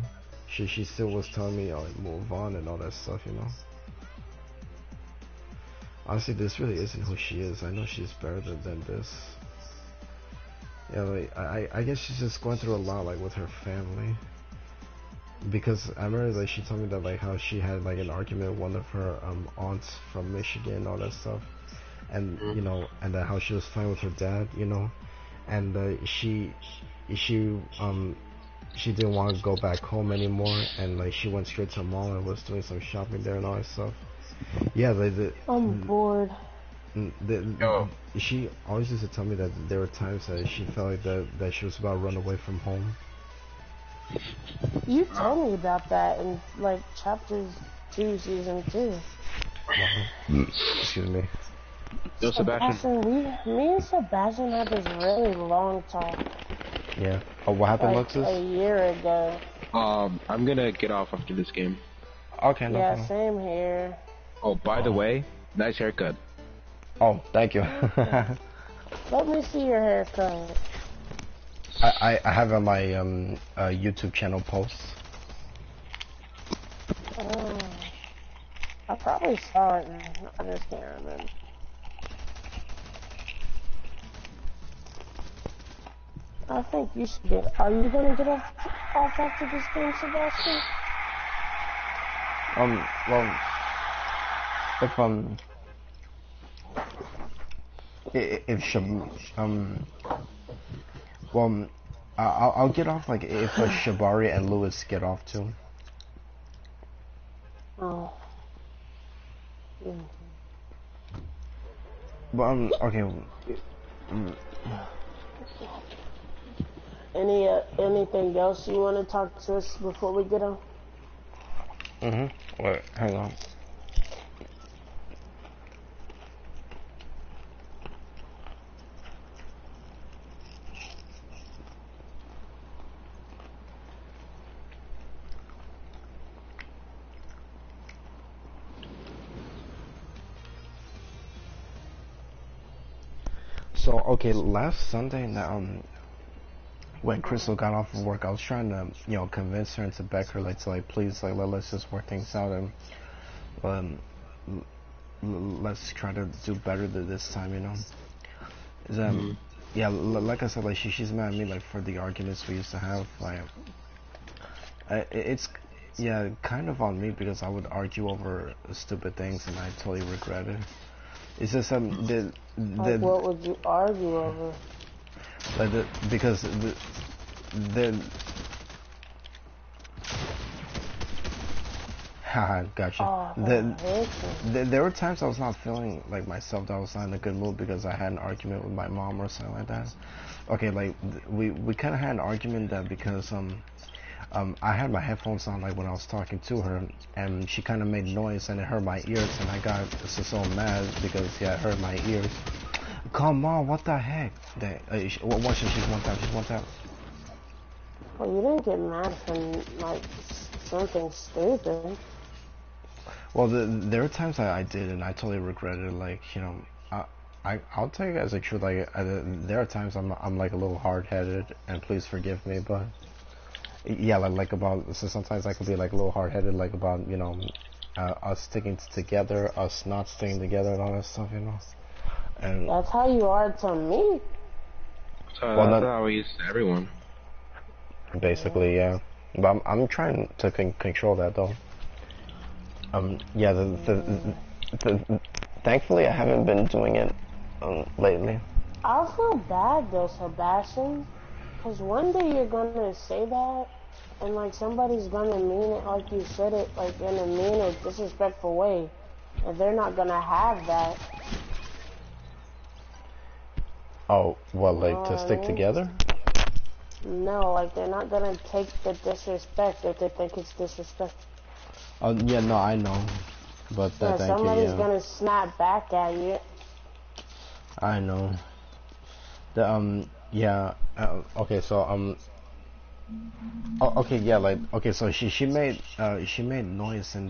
[SPEAKER 1] She still was telling me, move on and all that stuff. Honestly, this really isn't who she is. I know she's better than this. Yeah, like, I guess she's just going through a lot, like, with her family. Because I remember, like, she told me that, like, how she had, like, an argument with one of her aunts from Michigan and all that stuff, and and that how she was fine with her dad, and she didn't want to go back home anymore, and, like, she went straight to the mall and was doing some shopping there and all that stuff. Yeah, like,
[SPEAKER 3] I'm bored.
[SPEAKER 1] She always used to tell me that there were times that she felt like that she was about to run away from home.
[SPEAKER 3] You told me about that in, like, chapters 2, season 2.
[SPEAKER 1] Excuse me.
[SPEAKER 4] Yo, Sebastian.
[SPEAKER 3] Me and Sebastian had this really long talk.
[SPEAKER 1] Yeah. Oh, what happened,
[SPEAKER 3] like
[SPEAKER 1] Luxus?
[SPEAKER 3] a year ago.
[SPEAKER 4] I'm gonna get off after this game.
[SPEAKER 1] Okay, no
[SPEAKER 3] yeah,
[SPEAKER 1] problem.
[SPEAKER 3] same here.
[SPEAKER 4] Oh, by the way, Nice haircut.
[SPEAKER 1] Oh, thank you.
[SPEAKER 3] Let me see your haircut.
[SPEAKER 1] I have on my YouTube channel posts.
[SPEAKER 3] Oh, I probably saw it. I just can't remember. I think you should get. Are you gonna get off after this game, Sebastian?
[SPEAKER 1] Well, if if well, I'll get off like if Shabari and Lewis get off too.
[SPEAKER 3] Oh. Mm.
[SPEAKER 1] But okay.
[SPEAKER 3] Anything else you want to talk to us before we get on?
[SPEAKER 1] Wait, hang on. So okay, last Sunday now, when Crystal got off of work, I was trying to convince her and to beg her like to please let's just work things out and let's try to do better this time, Is yeah, like I said, like she's mad at me like for the arguments we used to have. Like it's yeah kind of on me because I would argue over stupid things and I totally regret it. It's just
[SPEAKER 3] like what would you argue over?
[SPEAKER 1] Like because haha, gotcha.
[SPEAKER 3] Oh,
[SPEAKER 1] There were times I was not feeling like myself, that I was not in a good mood because I had an argument with my mom or something like that. Okay, like we kind of had an argument that because I had my headphones on like when I was talking to her, and she kind of made noise and it hurt my ears, and I got so mad because yeah, it hurt my ears. Come on, what the heck? She's one time.
[SPEAKER 3] Well, you didn't get mad for like something stupid.
[SPEAKER 1] Well, there were times I did, and I totally regretted it. Like I'll tell you guys the truth. Like there are times I'm like a little hard-headed, and please forgive me, but yeah, like about so sometimes I could be like a little hard-headed, like about us sticking together, us not sticking together, and all that stuff, And
[SPEAKER 3] that's how you are to me.
[SPEAKER 1] Well,
[SPEAKER 4] that's how he is to everyone.
[SPEAKER 1] Basically, yeah. But I'm trying to control that though. Yeah. Thankfully, I haven't been doing it lately.
[SPEAKER 3] I feel bad though, Sebastian, because one day you're gonna say that, and like somebody's gonna mean it like you said it, like in a mean or disrespectful way, and they're not gonna have that.
[SPEAKER 1] Oh, well, like to stick together?
[SPEAKER 3] No, like they're not gonna take the disrespect if they think it's disrespect.
[SPEAKER 1] Oh, yeah, no, I know. But
[SPEAKER 3] Yeah,
[SPEAKER 1] thank
[SPEAKER 3] somebody's
[SPEAKER 1] you,
[SPEAKER 3] gonna snap back at you.
[SPEAKER 1] I know. Yeah, okay, so, oh, okay, yeah, like, okay, so she made noise in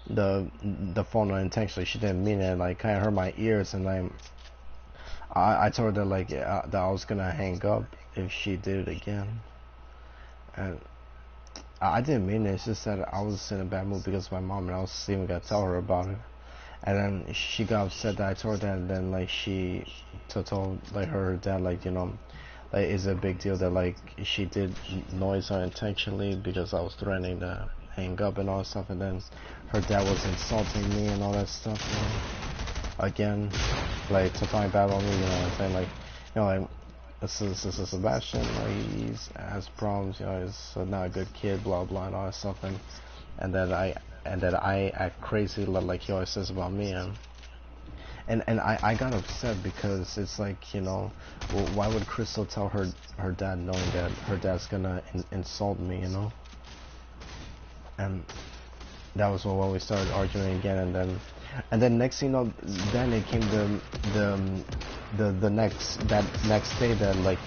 [SPEAKER 1] the phone unintentionally. She didn't mean it, like, kind of hurt my ears, and I told her, like, that I was gonna hang up if she did it again. And I didn't mean it, it's just that I was in a bad mood because of my mom, and I was even gonna tell her about it. And then she got upset that I told her that, and then, like, she told, like, her dad, like, like, it's a big deal that, like, she did noise unintentionally because I was threatening to hang up and all that stuff, and then her dad was insulting me and all that stuff, again, like, to find bad on me, and saying, like, like, this is Sebastian, like, he has problems, he's not a good kid, blah blah, and all that stuff, and that I act crazy like he always says about me, and I got upset because it's like, well, why would Crystal tell her dad knowing that her dad's gonna insult me, and that was when we started arguing again, and then next thing you know, then it came the next day that, like,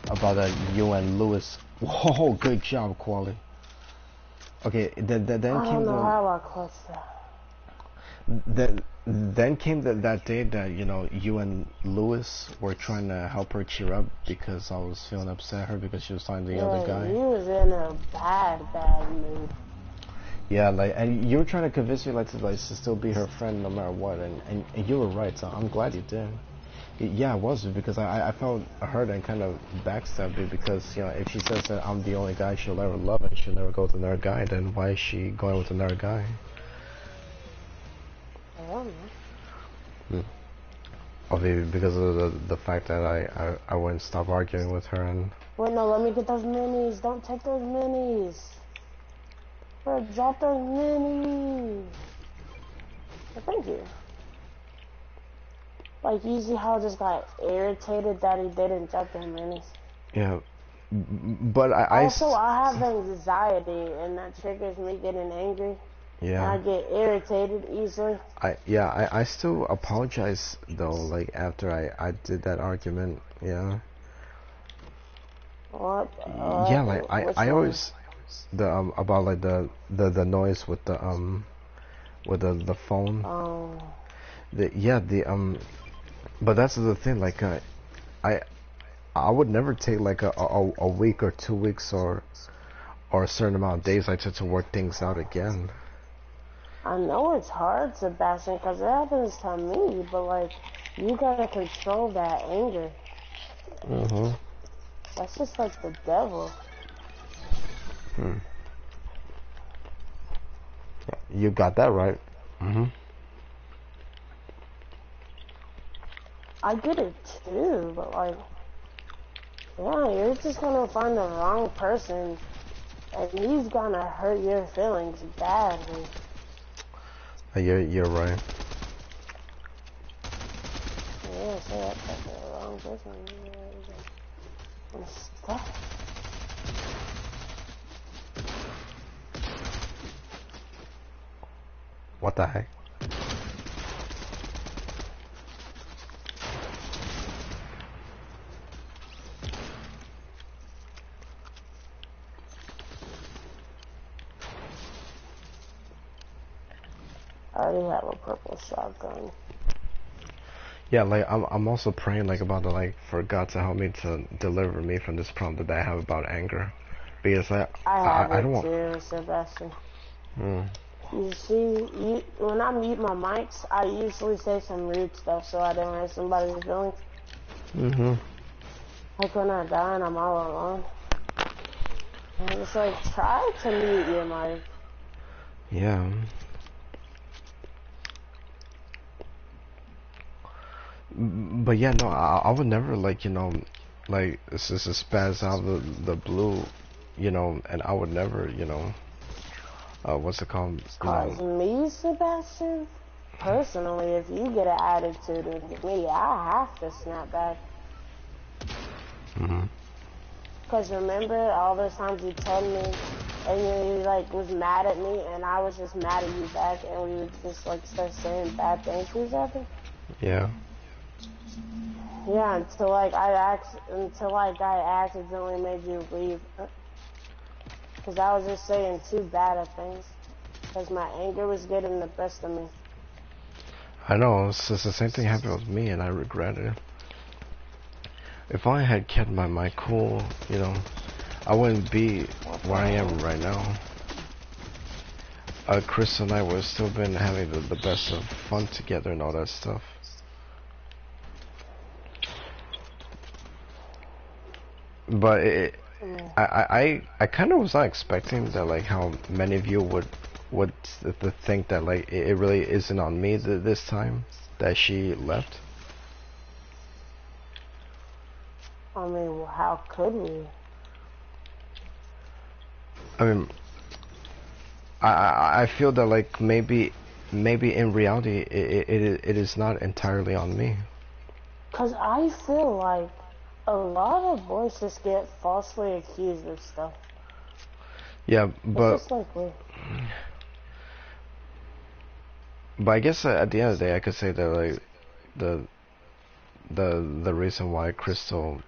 [SPEAKER 1] about you and Lewis. Whoa, good job, Quali. Okay, then
[SPEAKER 3] I
[SPEAKER 1] came
[SPEAKER 3] don't know how I clutched that.
[SPEAKER 1] then came that day that you and Lewis were trying to help her cheer up because I was feeling upset at her because she was talking to the other
[SPEAKER 3] Yeah,
[SPEAKER 1] guy.
[SPEAKER 3] he was in a bad mood.
[SPEAKER 1] Yeah, like, and you were trying to convince me to still be her friend no matter what, and you were right. So I'm glad you did. Yeah, I was because I felt hurt and kind of backstabbed her because if she says that I'm the only guy she'll ever love and she'll never go with another guy, then why is she going with another guy?
[SPEAKER 3] I don't know.
[SPEAKER 1] Or maybe because of the fact that I wouldn't stop arguing with her and.
[SPEAKER 3] Wait, no, let me get those minis. Don't take those minis. Bro, drop those minis. Well, thank you. Like, you see how I just got irritated that he didn't drop the minis?
[SPEAKER 1] Yeah, but I
[SPEAKER 3] have anxiety, and that triggers me getting angry.
[SPEAKER 1] Yeah.
[SPEAKER 3] And I get irritated easily.
[SPEAKER 1] I still apologize though, like after I did that argument, yeah.
[SPEAKER 3] What?
[SPEAKER 1] Yeah, like I always about like the noise with the phone.
[SPEAKER 3] Oh.
[SPEAKER 1] But that's the thing, like I would never take like a week or 2 weeks or a certain amount of days like to work things out again.
[SPEAKER 3] I know it's hard, Sebastian, because it happens to me, but like, you gotta control that anger.
[SPEAKER 1] Mm-hmm.
[SPEAKER 3] That's just like the devil.
[SPEAKER 1] You got that right. Mm-hmm.
[SPEAKER 3] I get it too, but like, yeah, you're just gonna find the wrong person, and he's gonna hurt your feelings badly.
[SPEAKER 1] You're right.
[SPEAKER 3] Yeah, so that's like the wrong person. I'm stuck.
[SPEAKER 1] What the heck?
[SPEAKER 3] I already have a purple shotgun.
[SPEAKER 1] Yeah, like I'm also praying like about for God to help me to deliver me from this problem that I have about anger, because
[SPEAKER 3] I don't
[SPEAKER 1] want.
[SPEAKER 3] Too, Sebastian.
[SPEAKER 1] Mm.
[SPEAKER 3] You see, when I mute my mics, I usually say some rude stuff so I don't hurt somebody's feelings.
[SPEAKER 1] Mhm.
[SPEAKER 3] Like when I die and I'm all alone. And it's like, try to mute your mic.
[SPEAKER 1] Yeah. But yeah, no, I would never like it's just spaz out the blue, and I would never what's it called?
[SPEAKER 3] Cause me, Sebastian, personally, if you get an attitude with me, I have to snap back.
[SPEAKER 1] Mhm.
[SPEAKER 3] Cause remember all those times you told me, and you like was mad at me, and I was just mad at you back, and we would just like start saying bad things to each other.
[SPEAKER 1] Yeah.
[SPEAKER 3] Yeah, until I accidentally made you leave. Cause I was just saying too bad of things. Cause my anger was getting the best of me.
[SPEAKER 1] I know, it's just the same thing happened with me, and I regret it. If I had kept my cool, I wouldn't be where I am right now. Chris and I would have still been having the best of fun together and all that stuff. But I kind of was not expecting that, like, how many of you would think that, like, it really isn't on me this time that she left.
[SPEAKER 3] I mean, well, how could we?
[SPEAKER 1] I mean, I feel that, like, maybe in reality it is not entirely on me.
[SPEAKER 3] Cause I feel like a lot of boys just get falsely accused of stuff.
[SPEAKER 1] Yeah, but
[SPEAKER 3] it's just like
[SPEAKER 1] but I guess at the end of the day, I could say that, like, the reason why Crystal,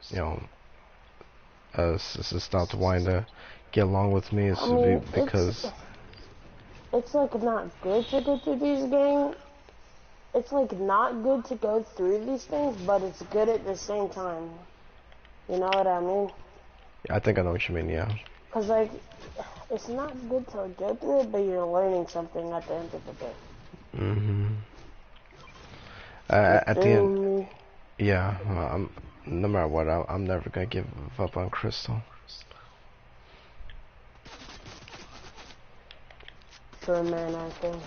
[SPEAKER 1] stopped wanting to get along with me is because
[SPEAKER 3] it's like not good to go through these gangs, it's like not good to go through these things, but it's good at the same time. You know what I mean?
[SPEAKER 1] Yeah, I think I know what you mean. Yeah.
[SPEAKER 3] Cause like, it's not good to go through it, but you're learning something at the end of the day.
[SPEAKER 1] Mhm.
[SPEAKER 3] You
[SPEAKER 1] At the
[SPEAKER 3] feel
[SPEAKER 1] end,
[SPEAKER 3] me?
[SPEAKER 1] yeah. No matter what, I'm never gonna give up on Crystal.
[SPEAKER 3] True man, I think.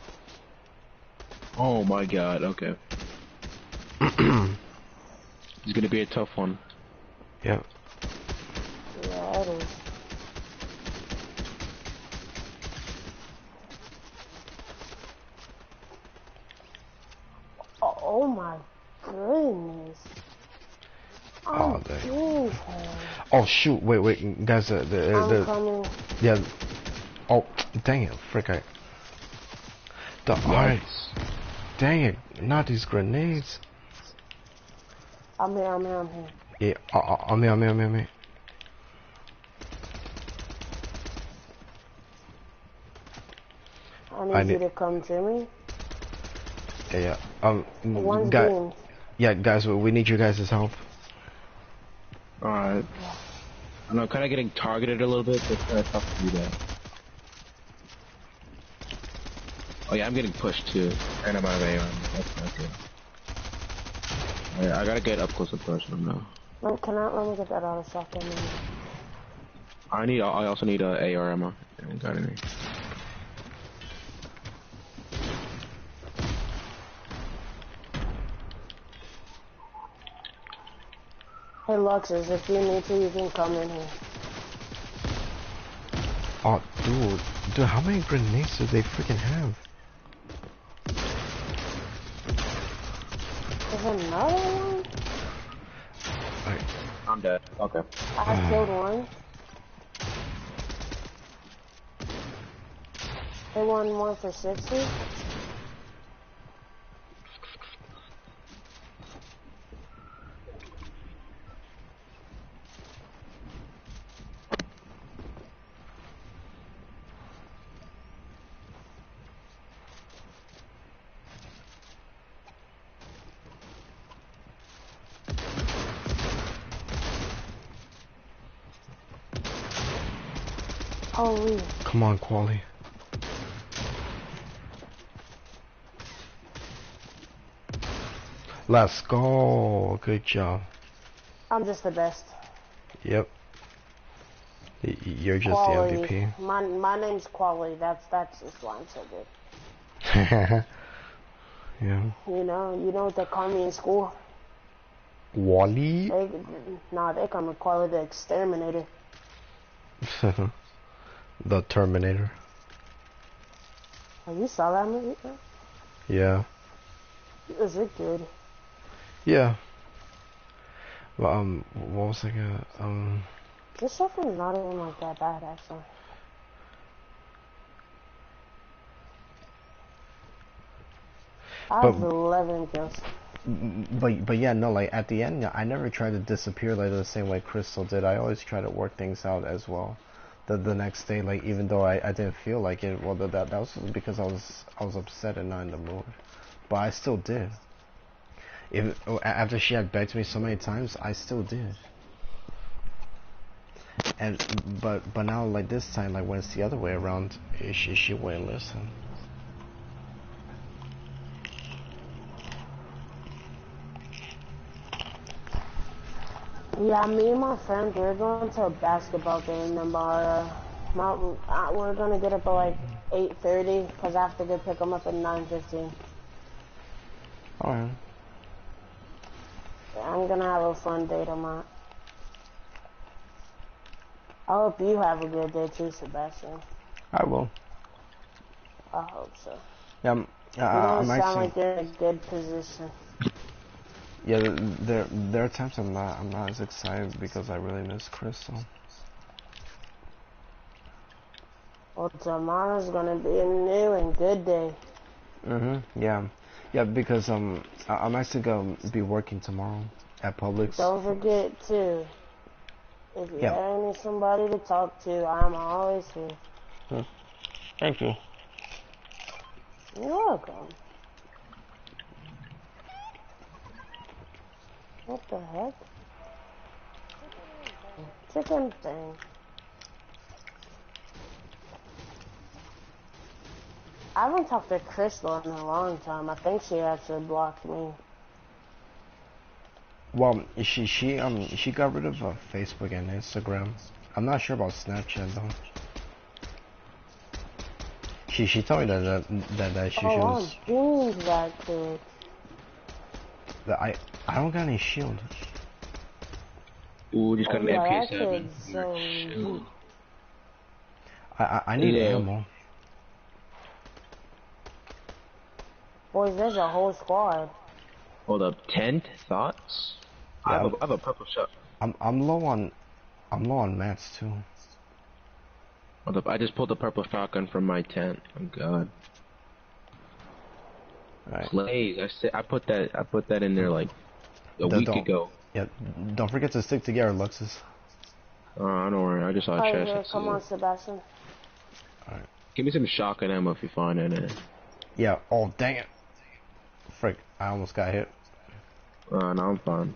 [SPEAKER 4] Oh my god, okay. It's gonna be a tough one.
[SPEAKER 1] Yep.
[SPEAKER 3] Yeah, it is. Oh my goodness.
[SPEAKER 1] Oh,
[SPEAKER 3] I'm
[SPEAKER 1] dang.
[SPEAKER 3] being
[SPEAKER 1] Oh shoot! Wait, guys.
[SPEAKER 3] I'm coming.
[SPEAKER 1] Yeah. Oh, dang it! Frick! Alright. Dang it! Not these grenades.
[SPEAKER 3] I'm here.
[SPEAKER 1] Yeah. I'm here.
[SPEAKER 3] I
[SPEAKER 1] I
[SPEAKER 3] need you
[SPEAKER 1] need.
[SPEAKER 3] to come to me.
[SPEAKER 1] Yeah.
[SPEAKER 3] One's
[SPEAKER 1] Guys.
[SPEAKER 3] being.
[SPEAKER 1] Yeah, guys. We need you guys' help.
[SPEAKER 4] Alright. I know, kind of getting targeted a little bit, but it's kind of tough to do that. Oh yeah, I'm getting pushed too, and I'm out of AR. That's not good. Yeah, I gotta get up close and personal now.
[SPEAKER 3] Let me get that out of shotgun.
[SPEAKER 4] I also need AR ammo. I haven't got any.
[SPEAKER 3] Hey Luxus, if you need to, you can come in here.
[SPEAKER 1] Oh, dude, how many grenades do they freaking have?
[SPEAKER 3] There's another one?
[SPEAKER 4] I'm dead. Okay.
[SPEAKER 3] I killed one. They won one for 60. Holy.
[SPEAKER 1] Come on, Quali. Let's go. Good job.
[SPEAKER 3] I'm just the best.
[SPEAKER 1] Yep. You're just
[SPEAKER 3] Quality.
[SPEAKER 1] the MVP.
[SPEAKER 3] My name's Quality. That's just why I'm so good.
[SPEAKER 1] Yeah.
[SPEAKER 3] You know what they call me in school?
[SPEAKER 1] Wally?
[SPEAKER 3] They call me Quality the Exterminator.
[SPEAKER 1] The Terminator.
[SPEAKER 3] Oh, you saw that movie?
[SPEAKER 1] Yeah.
[SPEAKER 3] Was it good?
[SPEAKER 1] Yeah. Well, what was I gonna,
[SPEAKER 3] This stuff is not even like that bad, actually. I have 11 kills.
[SPEAKER 1] But yeah, no, like at the end, yeah, I never tried to disappear like the same way Crystal did. I always try to work things out as well. The next day, like even though I didn't feel like it, well that was because I was upset and not in the mood. But I still did. Even after she had begged me so many times, I still did. And but now like this time, like when it's the other way around, she wouldn't listen.
[SPEAKER 3] Yeah, me and my friend, we're going to a basketball game tomorrow. We're gonna get up at like 8:30 because I have to go pick them up at 9:15.
[SPEAKER 1] Alright.
[SPEAKER 3] Yeah, I'm gonna have a fun day tomorrow. I hope you have a good day too, Sebastian.
[SPEAKER 1] I will.
[SPEAKER 3] I hope so.
[SPEAKER 1] Yeah,
[SPEAKER 3] You don't
[SPEAKER 1] I'm
[SPEAKER 3] sound
[SPEAKER 1] actually.
[SPEAKER 3] like you're in a good position.
[SPEAKER 1] Yeah, there are times I'm not as excited because I really miss Crystal.
[SPEAKER 3] Well, tomorrow's gonna be a new and good day.
[SPEAKER 1] Yeah, because I'm actually gonna be working tomorrow at Publix.
[SPEAKER 3] Don't forget too, if you
[SPEAKER 1] Yeah.
[SPEAKER 3] ever need somebody to talk to, I'm always here.
[SPEAKER 1] Thank you.
[SPEAKER 3] You're welcome. What the heck? Chicken thing. I haven't talked to Crystal in a long time. I think she actually blocked me.
[SPEAKER 1] Well, she got rid of Facebook and Instagram. I'm not sure about Snapchat though. She told me that she was.
[SPEAKER 3] Oh, I'm doing that quick.
[SPEAKER 1] That I don't got any shield.
[SPEAKER 4] Ooh, just got an
[SPEAKER 3] yeah,
[SPEAKER 4] MP7.
[SPEAKER 3] so
[SPEAKER 1] I need ammo.
[SPEAKER 3] boys, there's a whole squad.
[SPEAKER 4] Hold up, tent thoughts?
[SPEAKER 1] Yeah,
[SPEAKER 4] I have a purple shot.
[SPEAKER 1] I'm low on mats too.
[SPEAKER 4] Hold up, I just pulled a purple shotgun from my tent. Oh god.
[SPEAKER 1] Right.
[SPEAKER 4] Plays. I put that in there like a week ago.
[SPEAKER 1] Yeah, don't forget to stick together, Luxus.
[SPEAKER 4] Don't worry, I just saw a chest.
[SPEAKER 3] Here, come on, Sebastian.
[SPEAKER 1] Alright.
[SPEAKER 4] Give me some shotgun ammo if you find any.
[SPEAKER 1] Yeah, oh dang it. Frick, I almost got hit.
[SPEAKER 4] No, I'm fine.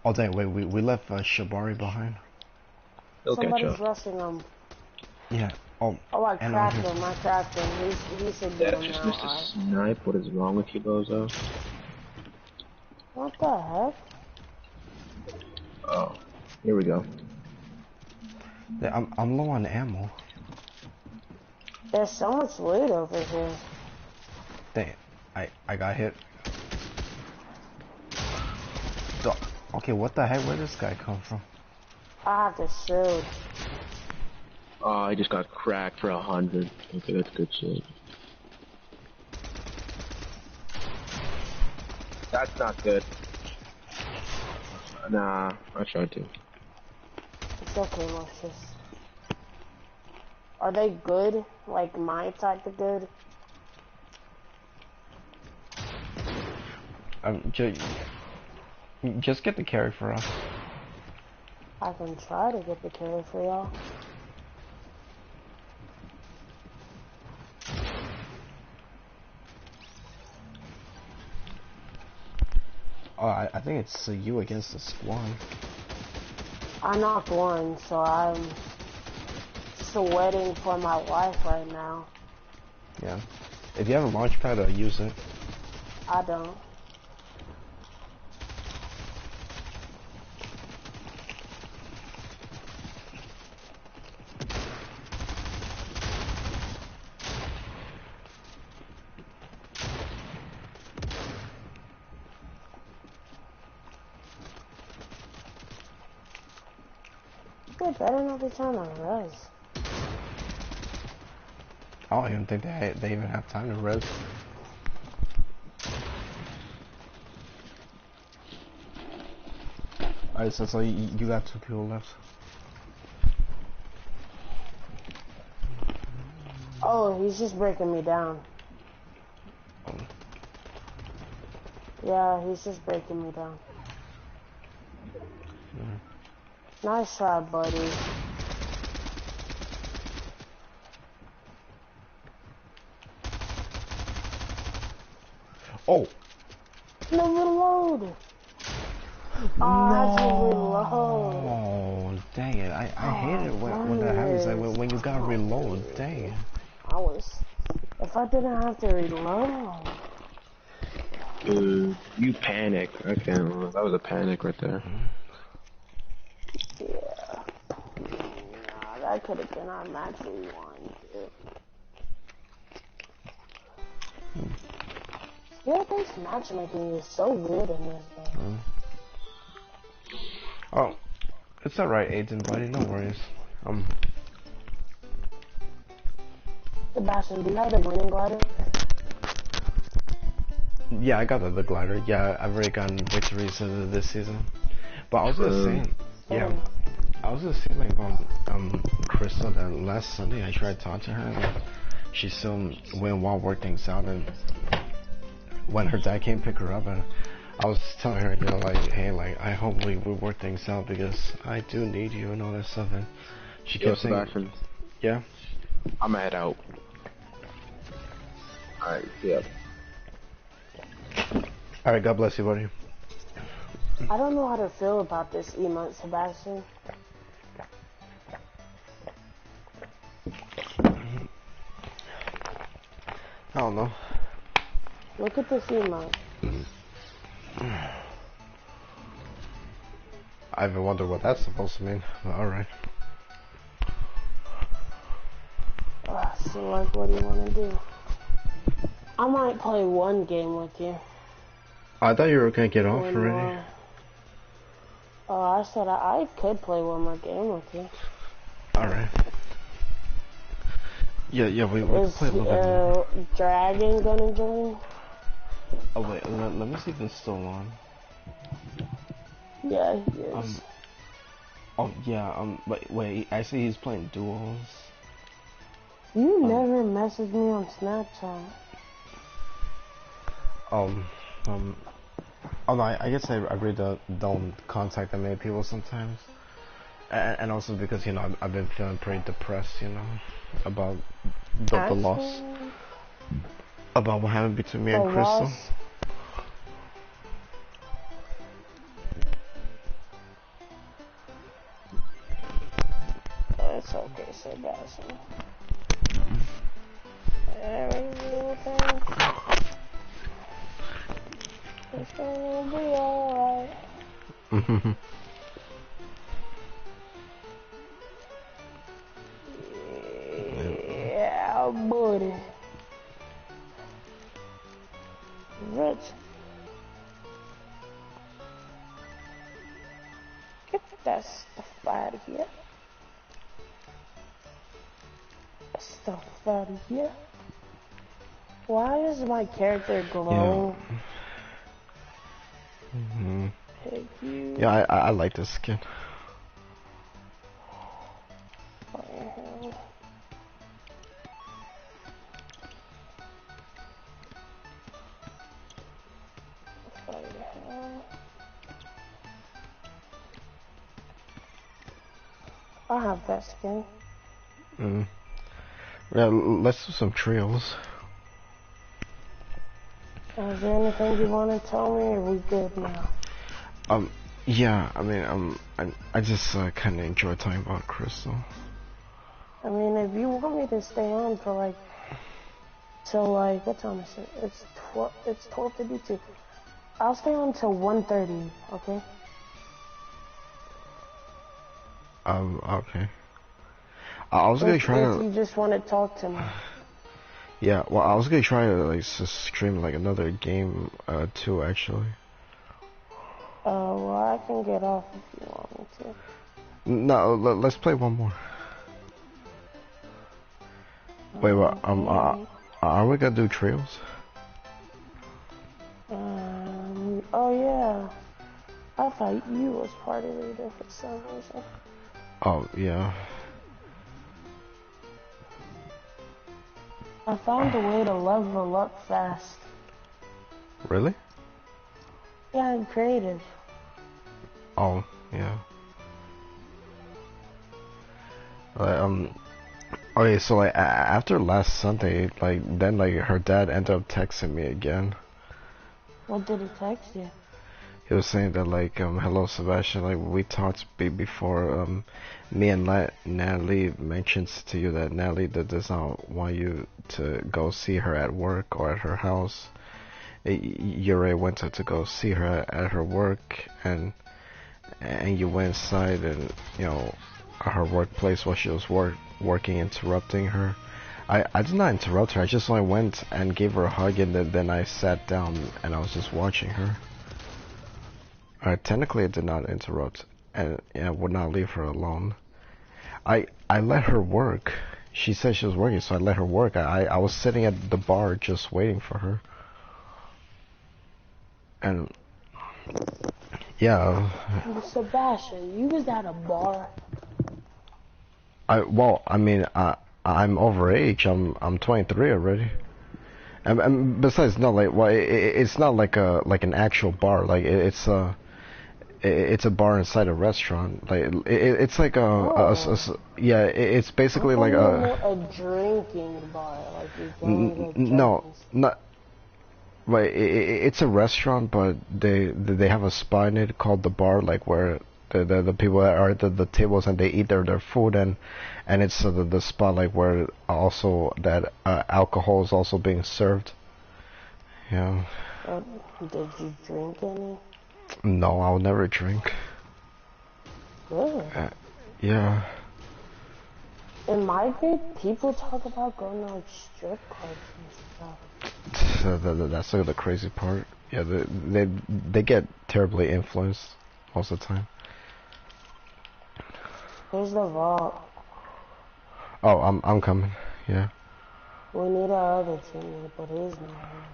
[SPEAKER 1] Oh dang, wait, we left Shabari behind.
[SPEAKER 4] He'll catch
[SPEAKER 3] Somebody's
[SPEAKER 4] up.
[SPEAKER 3] rushing him.
[SPEAKER 1] Yeah,
[SPEAKER 3] Oh, I cracked him. He should get him
[SPEAKER 4] Just
[SPEAKER 3] now.
[SPEAKER 4] missed a snipe. What is wrong with you, bozo?
[SPEAKER 3] What the heck?
[SPEAKER 4] Oh, here we go.
[SPEAKER 1] Yeah, I'm low on ammo.
[SPEAKER 3] There's so much loot over here.
[SPEAKER 1] Dang, I got hit. Okay, what the heck? Where did this guy come from?
[SPEAKER 3] I have to shoot.
[SPEAKER 4] Oh, I just got cracked for 100. Okay, that's good shit. That's not good. Nah, I tried to.
[SPEAKER 3] It's okay, Moses. Are they good? Like my type of good?
[SPEAKER 1] Just get the carry for us.
[SPEAKER 3] I can try to get the carry for y'all.
[SPEAKER 1] Oh, I think it's you against the squad.
[SPEAKER 3] I knocked one, so I'm sweating for my life right now.
[SPEAKER 1] Yeah. If you have a launch pad, use it.
[SPEAKER 3] I don't. They better not be trying to res.
[SPEAKER 1] I don't even think they even have time to res. Alright, so you got 2 people left.
[SPEAKER 3] Oh, he's just breaking me down. Yeah, he's just breaking me down. Nice try, buddy.
[SPEAKER 1] Oh!
[SPEAKER 3] No, reload! Oh, I had to reload.
[SPEAKER 1] Oh, dang it. I hate it when that happens. Like, when you gotta reload, dang it.
[SPEAKER 3] If I didn't have to reload.
[SPEAKER 4] You panicked. Okay, well, that was a panic right there.
[SPEAKER 3] Yeah. Nah, that could have been our match we won, too. Yeah, this matchmaking is so weird in this game.
[SPEAKER 1] Oh, it's alright, Aiden, buddy. No worries.
[SPEAKER 3] Sebastian, do you have the winning glider?
[SPEAKER 1] Yeah, I got the glider. Yeah, I've already gotten victories this season. But I was just saying, yeah, I was just saying, like, Crystal, that last Sunday I tried to talk to her, and she still went while work things out, and when her dad came pick her up, and I was telling her, you know, like, hey, like, I hope we work things out because I do need you and all that stuff, and she kept saying,
[SPEAKER 4] Sebastian,
[SPEAKER 1] yeah,
[SPEAKER 4] I'm gonna head out. Alright, yeah.
[SPEAKER 1] Alright, God bless you, buddy.
[SPEAKER 3] I don't know how to feel about this emote, Sebastian.
[SPEAKER 1] I don't know.
[SPEAKER 3] Look at this emote.
[SPEAKER 1] I even wonder what that's supposed to mean. Alright.
[SPEAKER 3] So like, what do you want to do? I might play one game with you.
[SPEAKER 1] I thought you were gonna get off
[SPEAKER 3] One
[SPEAKER 1] already.
[SPEAKER 3] more. Oh, I said I could play one more game with you.
[SPEAKER 1] Alright. Yeah, we can
[SPEAKER 3] Is
[SPEAKER 1] play a little bit more.
[SPEAKER 3] Dragon gonna join?
[SPEAKER 1] Oh wait, let me see if it's still on.
[SPEAKER 3] Yeah, he is.
[SPEAKER 1] Oh yeah, wait, I see he's playing duels.
[SPEAKER 3] You never messaged me on Snapchat.
[SPEAKER 1] Oh no, I guess I really don't contact that many people sometimes. And also because, you know, I've been feeling pretty depressed, you know, about the loss. About what happened between me and Crystal.
[SPEAKER 3] Loss. It's okay, Sebastian. Everything. It's gonna be alright. Yeah, buddy. Rich. Get that stuff out of here. Stuff out of here. Why is my character glowing?
[SPEAKER 1] Yeah, I like this skin.
[SPEAKER 3] I have that skin.
[SPEAKER 1] Yeah, let's do some trios.
[SPEAKER 3] Is there anything you want to tell me, or are we good now?
[SPEAKER 1] Yeah, I mean, I just kind of enjoy talking about Crystal.
[SPEAKER 3] I mean, if you want me to stay on for like, till like, what time is it? It's 12:52. I'll stay on till 1:30, okay?
[SPEAKER 1] Okay. I was gonna try
[SPEAKER 3] if you just want to talk to me.
[SPEAKER 1] Yeah, well, I was gonna try to like stream like another game too, actually.
[SPEAKER 3] Well, I can get off if you want me to.
[SPEAKER 1] No, let's play one more. Wait, what? Are we gonna do trios?
[SPEAKER 3] Oh yeah. I thought you was party leader for some reason.
[SPEAKER 1] Oh yeah.
[SPEAKER 3] I found a way to level up fast.
[SPEAKER 1] Really?
[SPEAKER 3] Yeah, I'm creative.
[SPEAKER 1] Oh yeah. Okay, so like after last Sunday, like then like her dad ended up texting me again.
[SPEAKER 3] What did he text you?
[SPEAKER 1] He was saying that like hello Sebastian, like we talked before, me and Natalie mentions to you that Natalie does not want you to go see her at work or at her house. You already went to go see her at her work, and you went inside and, you know, her workplace while she was working, interrupting her. I did not interrupt her. I just only went and gave her a hug, and then I sat down and I was just watching her. Technically, I did not interrupt, and I would not leave her alone. I let her work. She said she was working, so I let her work. I was sitting at the bar just waiting for her. And yeah.
[SPEAKER 3] Sebastian, you was at a bar.
[SPEAKER 1] I mean, I'm over age. I'm 23 already. And besides, no, like, well, it's not like an actual bar. Like it's a bar inside a restaurant. Like it's like yeah. It's basically like
[SPEAKER 3] a drinking bar. Like you're going to
[SPEAKER 1] no, not. But it's a restaurant, but they have a spot in it called the bar, like where the people that are at the tables and they eat their food, and it's the spot like where also that alcohol is also being served. Yeah.
[SPEAKER 3] Did you drink any?
[SPEAKER 1] No, I'll never drink.
[SPEAKER 3] Really?
[SPEAKER 1] Yeah.
[SPEAKER 3] In my group, people talk about going to like strip clubs and stuff.
[SPEAKER 1] That's the crazy part. Yeah, they get terribly influenced most of the time.
[SPEAKER 3] Here's the vault.
[SPEAKER 1] Oh, I'm coming. Yeah.
[SPEAKER 3] We need our other teammate, but he's not here.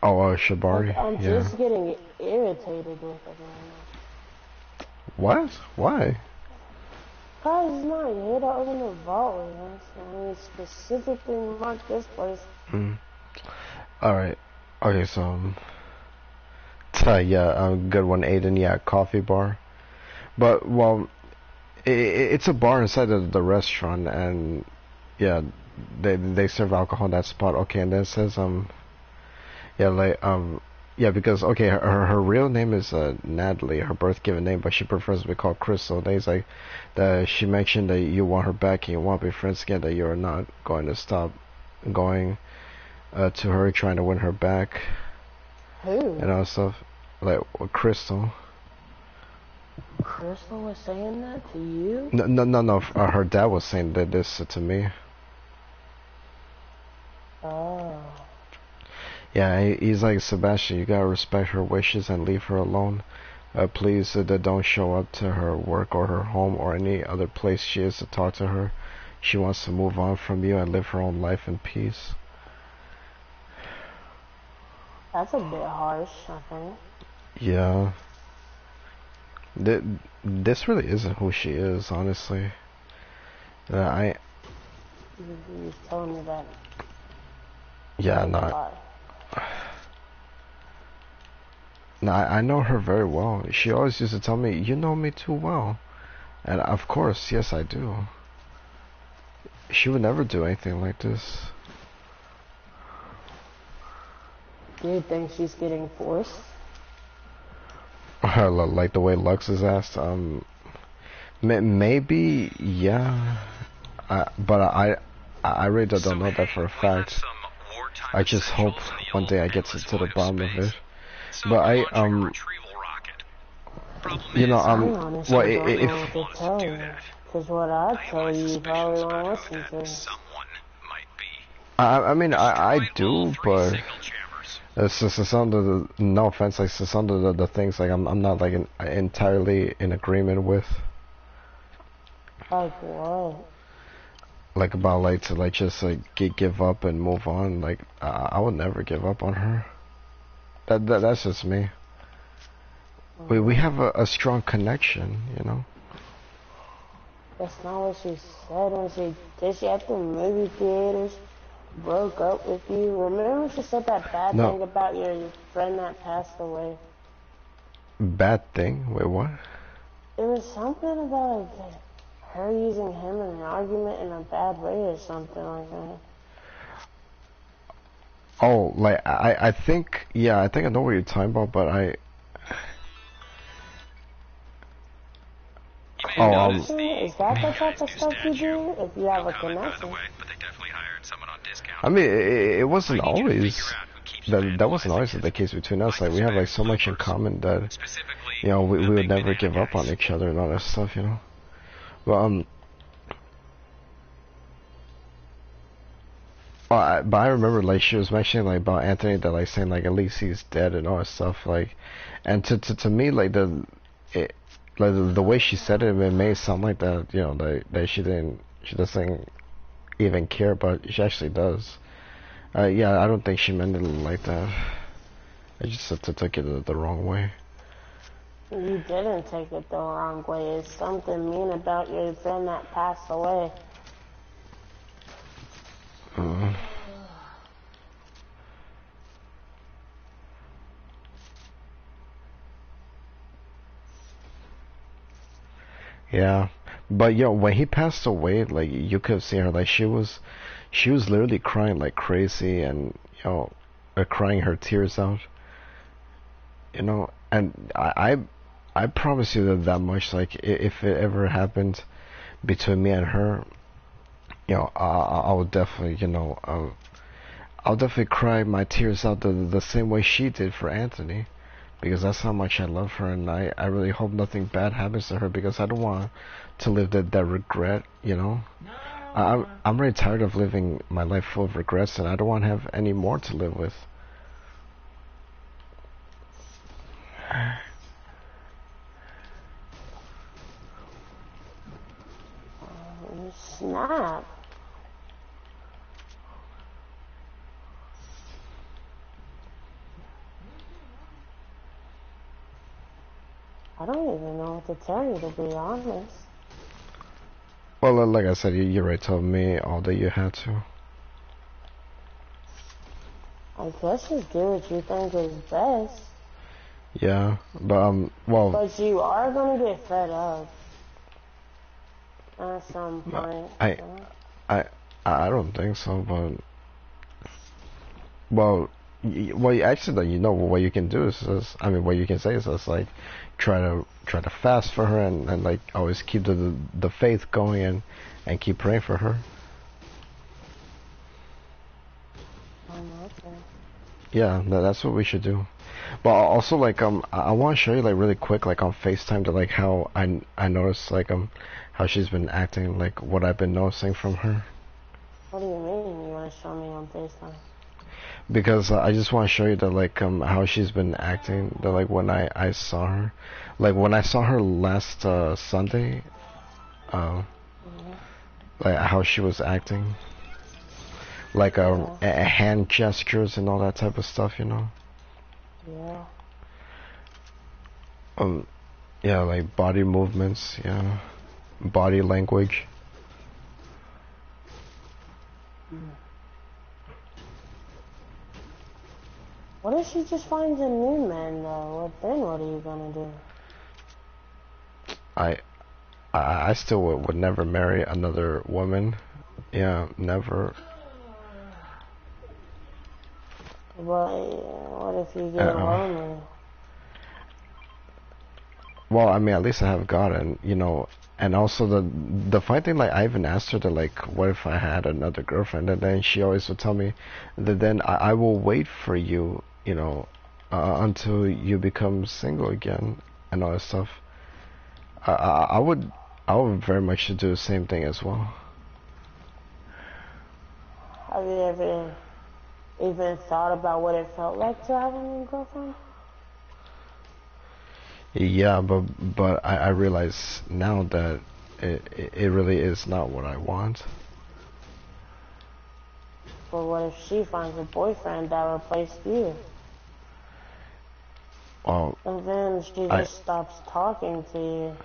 [SPEAKER 1] Oh, Shabari.
[SPEAKER 3] Like, I'm
[SPEAKER 1] yeah.
[SPEAKER 3] just getting irritated with it right now.
[SPEAKER 1] What? Why?
[SPEAKER 3] Cause he's not here to open the vault with us, and he specifically marked this place.
[SPEAKER 1] Alright. Okay, so yeah, good one, Aiden. Yeah, coffee bar. But well, it's a bar inside of the restaurant, and yeah, they serve alcohol in that spot. Okay, and then it says yeah, like yeah, because okay, her real name is Natalie, her birth given name, but she prefers to be called Crystal. And he's like, she mentioned that you want her back and you want to be friends again. That you're not going to stop going to her, trying to win her back.
[SPEAKER 3] Who?
[SPEAKER 1] And all stuff like Crystal.
[SPEAKER 3] Crystal was saying that to you?
[SPEAKER 1] No. Her dad was saying that this to me.
[SPEAKER 3] Oh.
[SPEAKER 1] Yeah, he's like, Sebastian, you gotta respect her wishes and leave her alone. Please, don't show up to her work or her home or any other place she is to talk to her. She wants to move on from you and live her own life in peace.
[SPEAKER 3] That's a bit harsh, I think.
[SPEAKER 1] Yeah. This really isn't who she is, honestly.
[SPEAKER 3] He's telling me that.
[SPEAKER 1] Yeah, not. No, I know her very well. She always used to tell me, you know me too well. And of course, yes I do. She would never do anything like this.
[SPEAKER 3] Do you think she's getting forced?
[SPEAKER 1] Like the way Lux is asked, maybe, yeah. But I really don't know that for a fact. I just hope one day I get to the bottom of it. But you know, well, if
[SPEAKER 3] because what I tell you probably won't listen to.
[SPEAKER 1] I mean, I do, but it's just some of the, no offense, like some of the things like I'm not like entirely in agreement with.
[SPEAKER 3] Like what?
[SPEAKER 1] Like about like to like just like give up and move on. Like I would never give up on her. That's just me. We have a strong connection, you know.
[SPEAKER 3] That's not what she said when she at the movie theaters broke up with you. Remember when she said that bad thing about your friend that passed away?
[SPEAKER 1] Bad thing? Wait, what?
[SPEAKER 3] It was something about like her using him in an argument in a bad way or something like that.
[SPEAKER 1] Oh, like I think, yeah, I think I know what you're talking about, but
[SPEAKER 3] is that the type of stuff you do if you have a connection?
[SPEAKER 1] I mean, it wasn't always that wasn't always the case between us. Like we have like so much in common that, you know, we would never give up on each other and all that stuff, you know. But but I remember like she was mentioning like about Anthony, that like saying like at least he's dead and all that stuff, like, and to me like the way she said it, it made it sound like that, you know, that she doesn't even care, but she actually does. Yeah, I don't think she meant it like that. I just took it the wrong way.
[SPEAKER 3] You didn't take it the wrong way. It's something mean about your friend that passed away.
[SPEAKER 1] Yeah, but yo, when he passed away, like you could see her, like she was literally crying like crazy, and you know, crying her tears out, you know. And I promise you that much. Like, if it ever happened between me and her, you know, I would definitely, you know, I'll definitely cry my tears out the same way she did for Anthony, because that's how much I love her, and I really hope nothing bad happens to her, because I don't want to live that regret, you know. I'm really tired of living my life full of regrets, and I don't want to have any more to live with.
[SPEAKER 3] Snap. I don't even know what to tell you, to be honest.
[SPEAKER 1] Well, like I said, you already told me all that you had to.
[SPEAKER 3] I guess just do what you think is best.
[SPEAKER 1] Yeah, but well.
[SPEAKER 3] But you are gonna get fed up at some point.
[SPEAKER 1] I don't think so, but well, actually, you know, what you can do is just, I mean, what you can say is just like try to fast for her, and like always keep the faith going, and keep praying for her.
[SPEAKER 3] Okay.
[SPEAKER 1] Yeah, that's what we should do. But also, like, I want to show you, like, really quick, like on FaceTime, to like how I noticed, like, how she's been acting, like what I've been noticing from her.
[SPEAKER 3] What do you mean you want to show me on FaceTime?
[SPEAKER 1] Because I just want to show you that, like, how she's been acting, that, like, when I saw her, like when I saw her last Sunday, like how she was acting, like hand gestures and all that type of stuff, you know.
[SPEAKER 3] Yeah.
[SPEAKER 1] Yeah, like body movements, yeah, body language.
[SPEAKER 3] What if she just finds a new man, though? What are you gonna do?
[SPEAKER 1] I still would never marry another woman. Yeah, never.
[SPEAKER 3] But what if you get lonely?
[SPEAKER 1] Well, I mean, at least I have God, and you know, and also the funny thing, like, I even asked her to, like, what if I had another girlfriend, and then she always would tell me that then I will wait for you, you know, until you become single again, and all that stuff. I would very much do the same thing as well.
[SPEAKER 3] Have you ever even thought about what it felt like to have a new girlfriend?
[SPEAKER 1] Yeah, but I realize now that it really is not what I want.
[SPEAKER 3] But what if she finds a boyfriend that replaced you?
[SPEAKER 1] Well,
[SPEAKER 3] and then she just stops talking to you.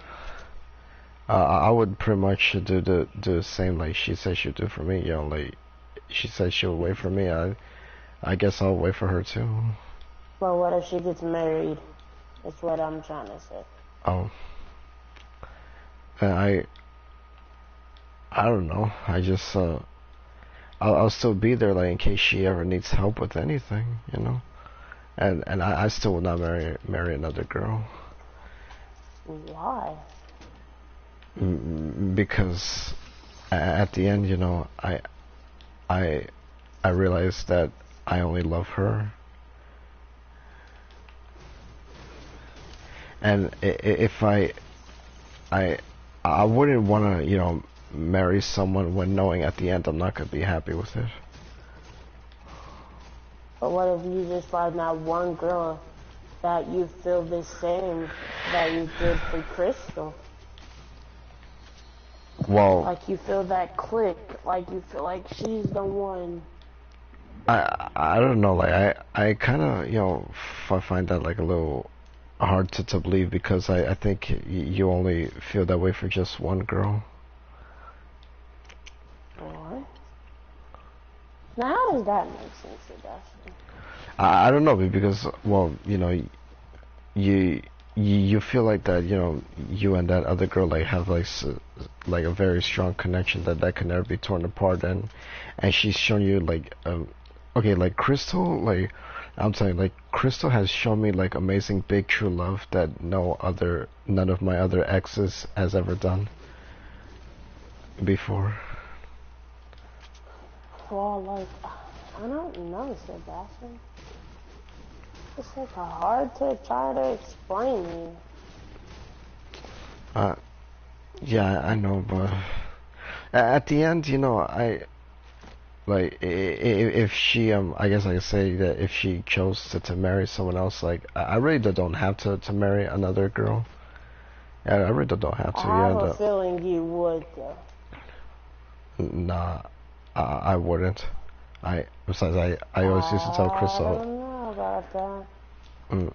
[SPEAKER 1] I would pretty much do the same like she said she'd do for me. You know, like she said she'll wait for me. I guess I'll wait for her too.
[SPEAKER 3] But what if she gets married? That's what I'm trying to say.
[SPEAKER 1] Oh. And I don't know. I just I'll still be there, like, in case she ever needs help with anything, you know. And I still will not marry another girl.
[SPEAKER 3] Why?
[SPEAKER 1] Because at the end, you know, I realized that I only love her. And if I wouldn't want to, you know, marry someone when knowing at the end I'm not going to be happy with it.
[SPEAKER 3] But what if you just find that one girl that you feel the same that you did for Crystal?
[SPEAKER 1] Well,
[SPEAKER 3] like you feel that click, like you feel like she's the one.
[SPEAKER 1] I don't know, like I kind of, you know, find that like a little hard to believe, because I think you only feel that way for just one girl.
[SPEAKER 3] What? Now how does that make sense, Sebastian?
[SPEAKER 1] I don't know, because, well, you know, you feel like that, you know, you and that other girl like have like a very strong connection that can never be torn apart, and she's shown you like okay, like Crystal, like I'm telling you, like Crystal has shown me like amazing big true love that none of my other exes has ever done before.
[SPEAKER 3] Well, like, I don't know, Sebastian. It's like hard to try to explain.
[SPEAKER 1] Uh, yeah, I know, but at the end, you know, like if she I guess I could say that if she chose to marry someone else, like I really don't have to marry another girl. Yeah, I really don't have to.
[SPEAKER 3] I have
[SPEAKER 1] Yeah,
[SPEAKER 3] a feeling you would, though.
[SPEAKER 1] nah, I wouldn't. Besides I always used to tell
[SPEAKER 3] I
[SPEAKER 1] Crystal.
[SPEAKER 3] don't know about that.
[SPEAKER 1] Mm,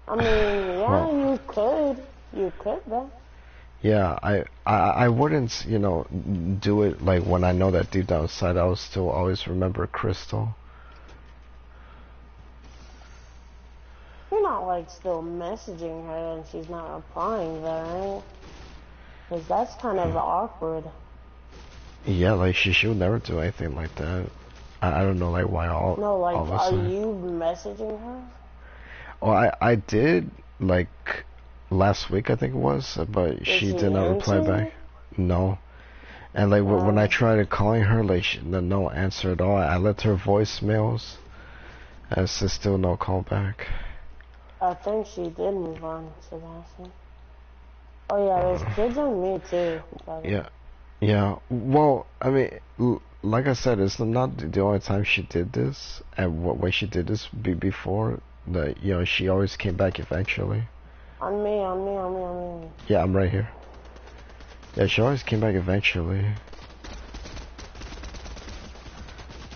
[SPEAKER 3] I mean, yeah,
[SPEAKER 1] well,
[SPEAKER 3] you could. You could, though.
[SPEAKER 1] yeah, I wouldn't, you know, do it like when I know that deep down inside I will still always remember Crystal.
[SPEAKER 3] You're not, like, still messaging her and she's not replying, though, right? Because that's kind of awkward.
[SPEAKER 1] Yeah, like she would never do anything like that. I don't know like why
[SPEAKER 3] No, like,
[SPEAKER 1] all of a
[SPEAKER 3] are
[SPEAKER 1] sudden.
[SPEAKER 3] you messaging her?
[SPEAKER 1] Oh, I did like last week I think it was, but
[SPEAKER 3] Did
[SPEAKER 1] she
[SPEAKER 3] she
[SPEAKER 1] did not reply
[SPEAKER 3] answer
[SPEAKER 1] back.
[SPEAKER 3] you?
[SPEAKER 1] No. And like when I
[SPEAKER 3] Uh,
[SPEAKER 1] tried calling her, like no answer at all. I left her voicemails, and still no call back.
[SPEAKER 3] I think she did move on, Sebastian. Oh yeah, there's kids on me too, by the way.
[SPEAKER 1] Yeah, yeah. Well, I mean, like I said, it's not the only time she did this, and what way she did this before. That you know, she always came back eventually.
[SPEAKER 3] On me, on me, on me, on me.
[SPEAKER 1] Yeah, I'm right here. Yeah, she always came back eventually.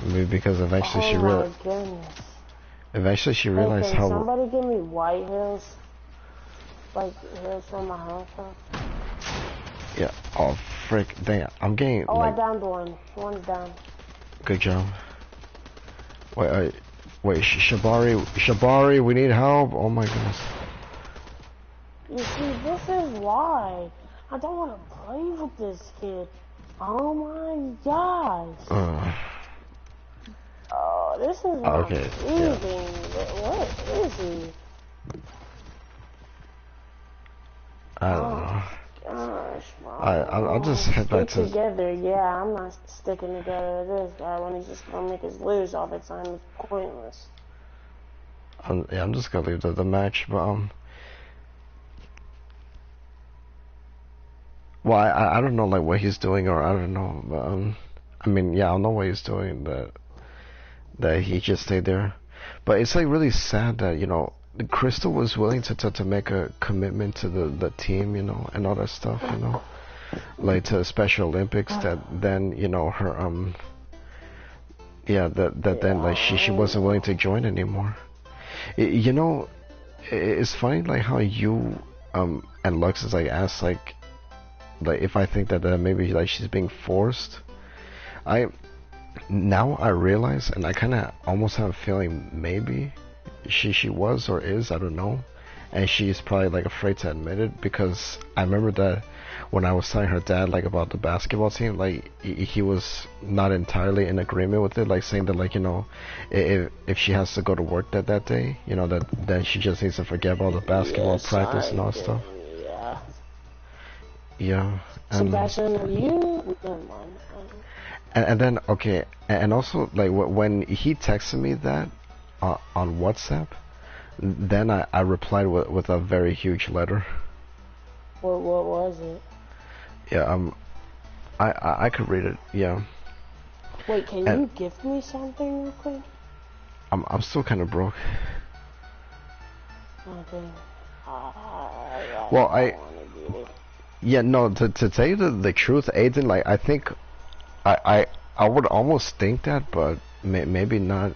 [SPEAKER 1] Maybe because eventually
[SPEAKER 3] Oh my goodness.
[SPEAKER 1] eventually she
[SPEAKER 3] Hey,
[SPEAKER 1] realized
[SPEAKER 3] can
[SPEAKER 1] how.
[SPEAKER 3] somebody give me white hills? Like hills from my house up?
[SPEAKER 1] Yeah. Oh, frick! Dang, I'm getting
[SPEAKER 3] Oh, I
[SPEAKER 1] like.
[SPEAKER 3] downed one. One's down.
[SPEAKER 1] Good job. Wait, Shabari, we need help. Oh my goodness.
[SPEAKER 3] You see, this is why I don't want to play with this kid. Oh my gosh. Oh, this is not
[SPEAKER 1] Okay.
[SPEAKER 3] breathing.
[SPEAKER 1] Yeah.
[SPEAKER 3] What is he?
[SPEAKER 1] I don't know.
[SPEAKER 3] Gosh,
[SPEAKER 1] I'll just head back
[SPEAKER 3] stick
[SPEAKER 1] to.
[SPEAKER 3] together. Yeah, I'm not sticking together with this guy when he's just gonna make us lose all the time. It's pointless.
[SPEAKER 1] Yeah, I'm just gonna leave the match, but well, I don't know like what he's doing, or I don't know, but I mean, yeah, I don't know what he's doing, that he just stayed there, but it's like really sad that you know Crystal was willing to make a commitment to the team, you know, and all that stuff, you know, like to the Special Olympics. That then you know her yeah, that then like she wasn't willing to join anymore. You know, it's funny like how you and Lux is like asked like if I think that maybe like she's being forced. Now I realize, and I kind of almost have a feeling maybe she was or is, I don't know, and she's probably like afraid to admit it, because I remember that when I was telling her dad like about the basketball team, like he was not entirely in agreement with it, like saying that like you know if she has to go to work that day, you know, that then she just needs to forget about the basketball practice and all that stuff.
[SPEAKER 3] Yeah.
[SPEAKER 1] Yeah.
[SPEAKER 3] Sebastian, are you? Never mind.
[SPEAKER 1] And then okay, and also like when he texted me that on WhatsApp, then I replied with a very huge letter.
[SPEAKER 3] What was it?
[SPEAKER 1] Yeah, I could read it. Yeah.
[SPEAKER 3] Wait, can you gift me something real quick?
[SPEAKER 1] I'm still kind of broke.
[SPEAKER 3] Okay.
[SPEAKER 1] Well, yeah, no, to tell you the truth, Aiden, like I think I would almost think that, but maybe not.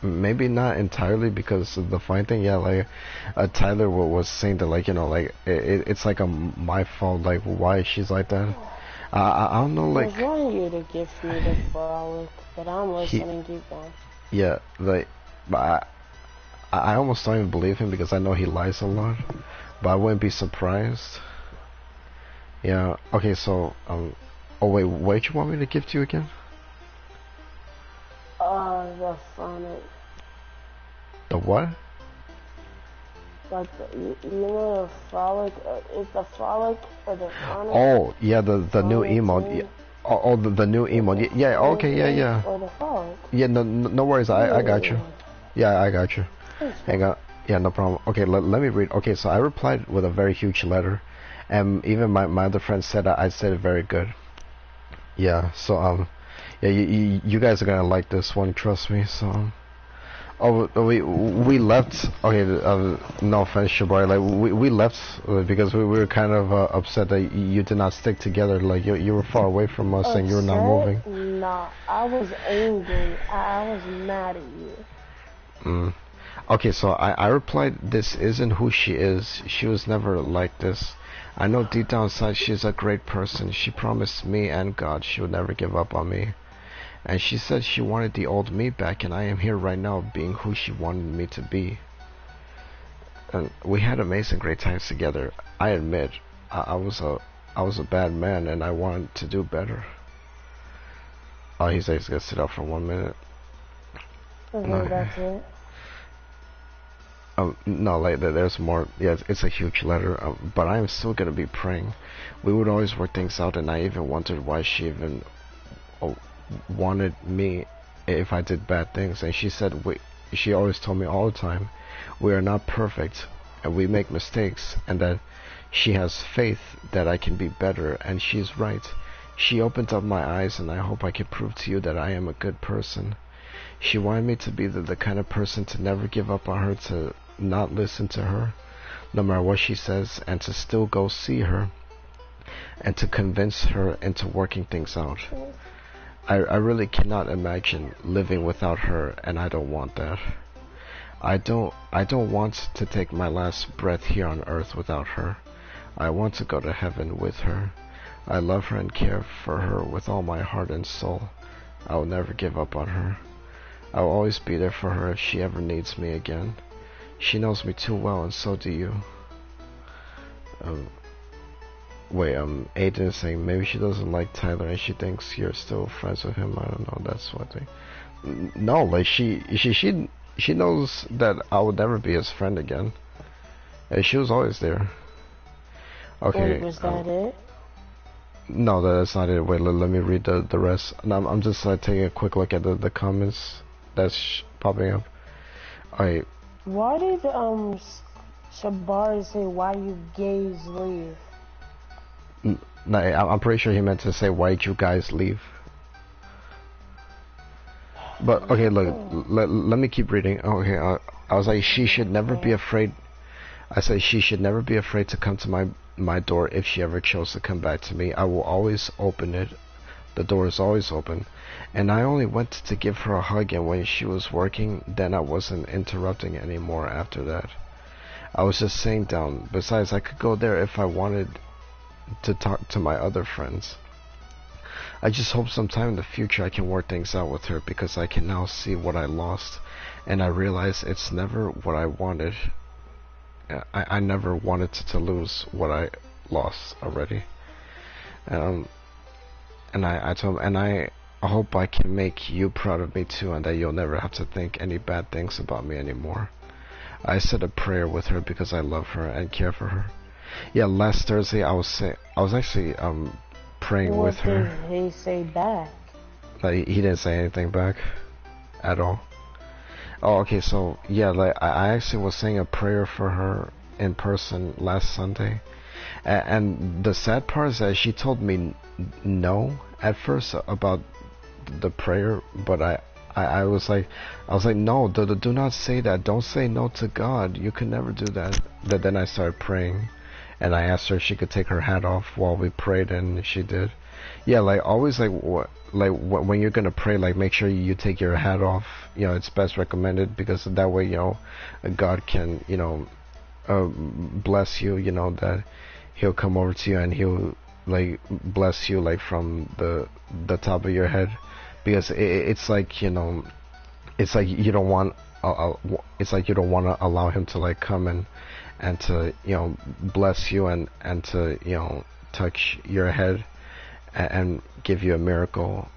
[SPEAKER 1] Maybe not entirely, because of the fine thing. Yeah, like Tyler was saying that like you know like it's like my fault, like why she's like that. I don't know, like
[SPEAKER 3] I was wanting you to gift me the frolic, but I'm listening. Keep going.
[SPEAKER 1] Yeah, like but I almost don't even believe him, because I know he lies a lot, but I wouldn't be surprised. Yeah. Okay. So Oh wait, what did you want me to give to you again?
[SPEAKER 3] The phonic.
[SPEAKER 1] The what?
[SPEAKER 3] Like, you know the frolic, is the frolic or the phonic?
[SPEAKER 1] Oh, yeah, the new
[SPEAKER 3] Phonic
[SPEAKER 1] emote.
[SPEAKER 3] thing?
[SPEAKER 1] Yeah. Oh, the new emote. Yeah, okay, yeah, yeah.
[SPEAKER 3] Or the frolic?
[SPEAKER 1] Yeah, no worries, I got you. Yeah, I got you. Hang on. Yeah, no problem. Okay, let me read. Okay, so I replied with a very huge letter, and even my other friend said I said it very good. Yeah, so yeah, you guys are gonna like this one, trust me. So, oh, we left. Okay, no offense, Shabar. Like we left because we were kind of upset that you did not stick together. Like you were far away from us and you were not moving.
[SPEAKER 3] Nah, I was angry. I was mad at you.
[SPEAKER 1] Okay, so I replied, this isn't who she is. She was never like this. I know deep down inside she's a great person. She promised me and God she would never give up on me. And she said she wanted the old me back, and I am here right now being who she wanted me to be. And we had amazing great times together. I admit, I was a bad man and I wanted to do better. Oh, he's gonna sit up for 1 minute.
[SPEAKER 3] Okay, that's it.
[SPEAKER 1] No, like there's more. Yeah, it's a huge letter. But I am still gonna be praying. We would always work things out, and I even wondered why she even wanted me if I did bad things. And she said, she always told me all the time, we are not perfect, and we make mistakes, and that she has faith that I can be better, and she's right. She opened up my eyes, and I hope I can prove to you that I am a good person. She wanted me to be the kind of person to never give up on her, to not listen to her, no matter what she says, and to still go see her, and to convince her into working things out. I really cannot imagine living without her, and I don't want that. I don't want to take my last breath here on earth without her. I want to go to heaven with her. I love her and care for her with all my heart and soul. I will never give up on her. I will always be there for her if she ever needs me again. She knows me too well, and so do you. Wait, Aiden is saying maybe she doesn't like Tyler and she thinks you're still friends with him. I don't know. That's what they. No, like she knows that I would never be his friend again. And she was always there. Okay.
[SPEAKER 3] Wait, was that it?
[SPEAKER 1] No, that's not it. Wait, let me read the rest. No, I'm just taking a quick look at the comments that's popping up. Alright.
[SPEAKER 3] Why did Shabar say why you gays leave?
[SPEAKER 1] No, I'm pretty sure he meant to say why did you guys leave. But okay, look, let me keep reading. Okay, I was like, she should never be afraid. I said she should never be afraid to come to my door if she ever chose to come back to me. I will always open it. The door is always open. And I only went to give her a hug, and when she was working, then I wasn't interrupting anymore after that. I was just sitting down. Besides, I could go there if I wanted to talk to my other friends. I just hope sometime in the future I can work things out with her, because I can now see what I lost, and I realize it's never what I wanted. I never wanted to lose what I lost already. And I told him, and I hope I can make you proud of me too, and that you'll never have to think any bad things about me anymore. I said a prayer with her because I love her and care for her. Yeah, last Thursday I was actually praying with her.
[SPEAKER 3] What did he say back?
[SPEAKER 1] Like, he didn't say anything back at all. Oh, okay, so yeah, like I actually was saying a prayer for her in person last Sunday, and the sad part is that she told me no at first about the prayer, but I was like no, do not say that. Don't say no to God. You can never do that. But then I started praying, and I asked her if she could take her hat off while we prayed, and she did. Yeah, like always, like when you're gonna pray, like make sure you take your hat off. You know, it's best recommended, because that way, you know, God can, you know, bless you. You know, that He'll come over to you and He'll like bless you like from the top of your head, because it's like, you know, it's like you don't want it's like you don't want to allow Him to like come and to, you know, bless you and to, you know, touch your head. and give you a miracle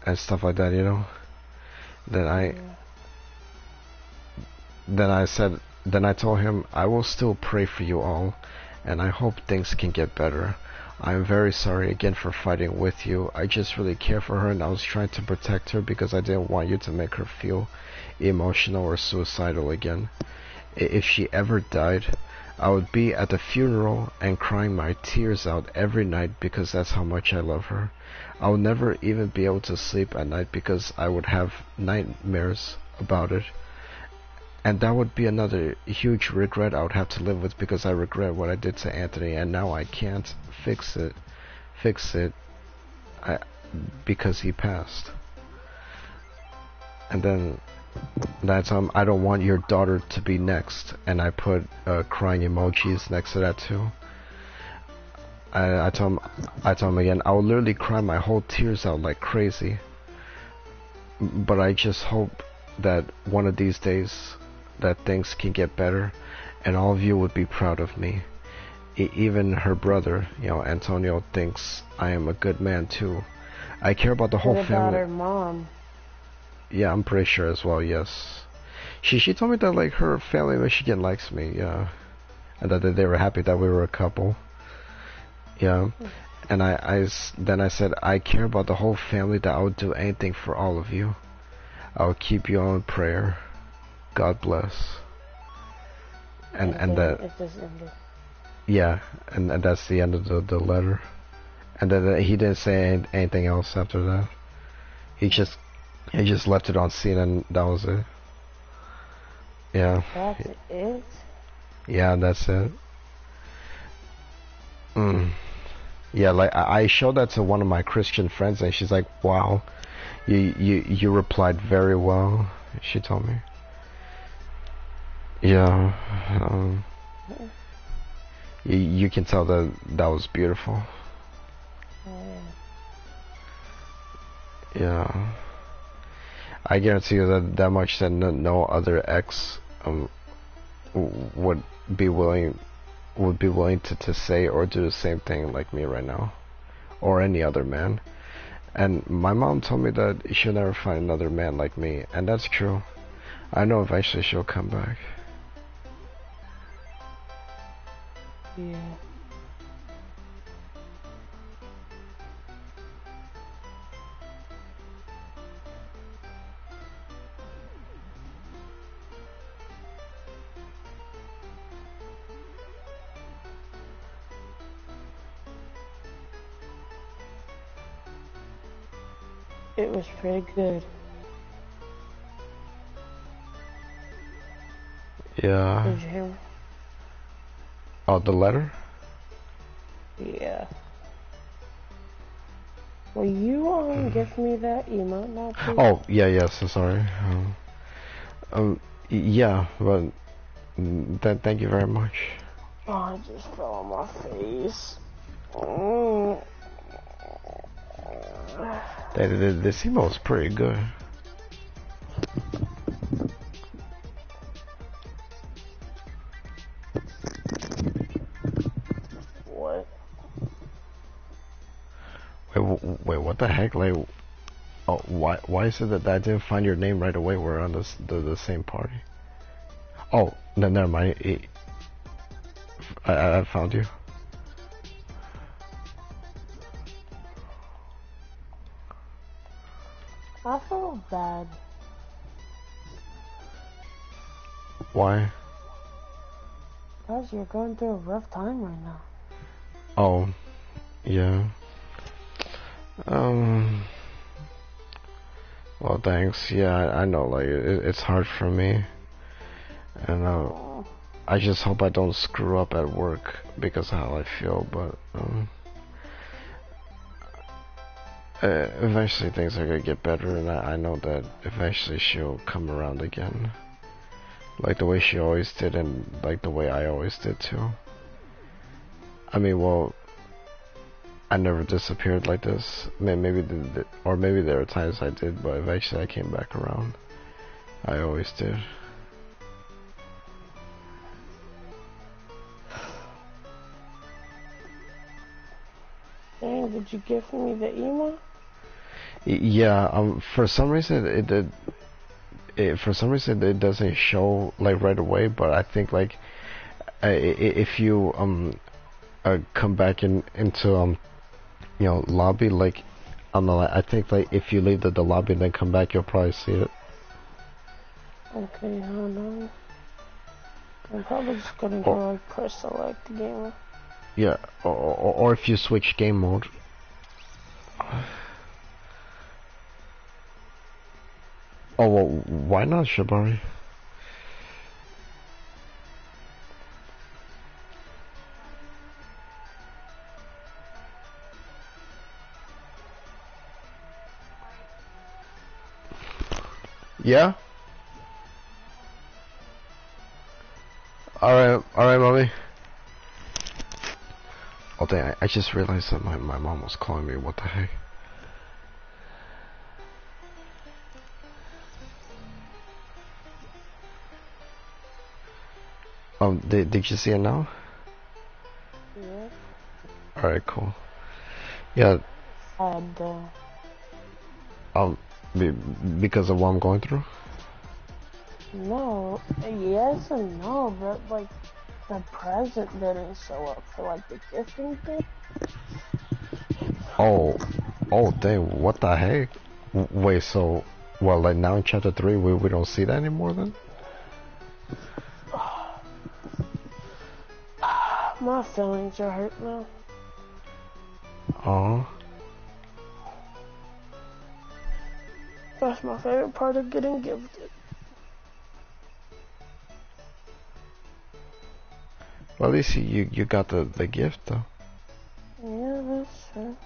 [SPEAKER 1] and stuff like that, you know. Then I told him, I will still pray for you all, and I hope things can get better. I'm very sorry again for fighting with you. I just really care for her, and I was trying to protect her because I didn't want you to make her feel emotional or suicidal again. If she ever died, I would be at the funeral and crying my tears out every night because that's how much I love her. I would never even be able to sleep at night because I would have nightmares about it. And that would be another huge regret I would have to live with because I regret what I did to Anthony, and now I can't fix it because he passed. And then that's I don't want your daughter to be next, and I put crying emojis next to that too. I told him again, I will literally cry my whole tears out like crazy, but I just hope that one of these days that things can get better and all of you would be proud of me. Even her brother, you know, Antonio, thinks I am a good man too. I care about the whole
[SPEAKER 3] what
[SPEAKER 1] family.
[SPEAKER 3] about her mom?
[SPEAKER 1] Yeah, I'm pretty sure as well, yes. She told me that like her family in Michigan likes me, yeah. And that they were happy that we were a couple. Yeah. And then I said, I care about the whole family, that I would do anything for all of you. I will keep you all in prayer. God bless. And that, yeah, and that's the end of the letter. And then he didn't say anything else after that. He just left it on scene, and that was it. Yeah.
[SPEAKER 3] That's it?
[SPEAKER 1] Yeah, that's it. Yeah, like I showed that to one of my Christian friends, and she's like, "Wow, you replied very well." She told me. Yeah. You can tell that was beautiful. Yeah. I guarantee you that much that no other ex would be willing to say or do the same thing like me right now, or any other man. And my mom told me that she'll never find another man like me, and that's true. I know eventually she'll come back.
[SPEAKER 3] Yeah. It was pretty good.
[SPEAKER 1] Yeah.
[SPEAKER 3] Did you hear me?
[SPEAKER 1] Oh, the letter?
[SPEAKER 3] Yeah. Will you give me that emote now, please?
[SPEAKER 1] Oh, yeah, so sorry. Yeah, but thank you very much.
[SPEAKER 3] Oh, it just fell on my face.
[SPEAKER 1] This emote's pretty good.
[SPEAKER 3] What?
[SPEAKER 1] Wait, what the heck? Like, oh, why is it that I didn't find your name right away? We're on the same party. Oh, no, never mind. I found you.
[SPEAKER 3] I feel bad.
[SPEAKER 1] Why?
[SPEAKER 3] Because you're going through a rough time right now.
[SPEAKER 1] Oh, yeah. Well, thanks. Yeah, I know, like, it's hard for me. And, I just hope I don't screw up at work because of how I feel, but, eventually things are gonna get better, and I know that eventually she'll come around again. Like the way she always did, and like the way I always did too. I mean, well, I never disappeared like this. Maybe or maybe there were times I did, but eventually I came back around. I always did.
[SPEAKER 3] Dang, did you give me the email?
[SPEAKER 1] Yeah. For some reason it did. For some reason it doesn't show like right away, but I think like if you come back into lobby, like I don't know, I think like if you leave the lobby and then come back, you'll probably see it.
[SPEAKER 3] Okay, hold on. I'm probably just gonna
[SPEAKER 1] Or,
[SPEAKER 3] go like press select game.
[SPEAKER 1] yeah, or if you switch game mode. Oh well, why not, Shibari? Yeah. All right, mommy. Oh dang! I just realized that my mom was calling me. What the heck? Did you see it now?
[SPEAKER 3] Yeah.
[SPEAKER 1] All right, cool. Yeah.
[SPEAKER 3] And
[SPEAKER 1] Be, because of what I'm going through.
[SPEAKER 3] no, yes and no, but like the present didn't show up for like the gifting thing.
[SPEAKER 1] Oh dang! What the heck? Wait, so well, like now in chapter 3, we don't see that anymore then?
[SPEAKER 3] My feelings are hurt now.
[SPEAKER 1] Oh.
[SPEAKER 3] That's my favorite part of getting gifted.
[SPEAKER 1] Well, at least you got the gift though.
[SPEAKER 3] Yeah, that's true.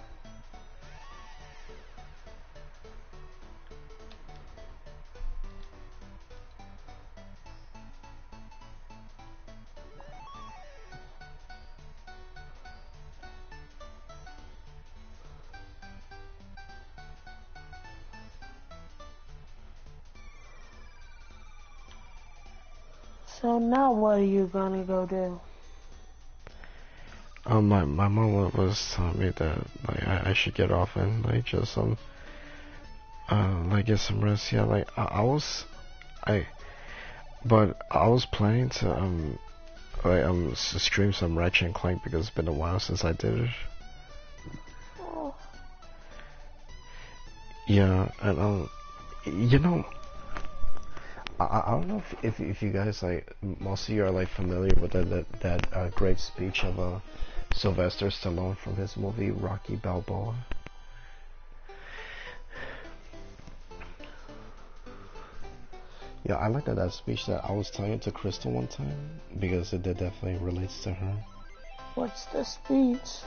[SPEAKER 3] So now what are you gonna go do?
[SPEAKER 1] My mom was telling me that like I should get off and like just like get some rest. Yeah, like but I was planning to like stream some Ratchet and Clank because it's been a while since I did it.
[SPEAKER 3] Oh,
[SPEAKER 1] Yeah, and you know, I don't know if you guys like most of you are like familiar with that great speech of Sylvester Stallone from his movie Rocky Balboa. Yeah, I like that speech that I was telling it to Crystal one time because it definitely relates to her.
[SPEAKER 3] what's the speech?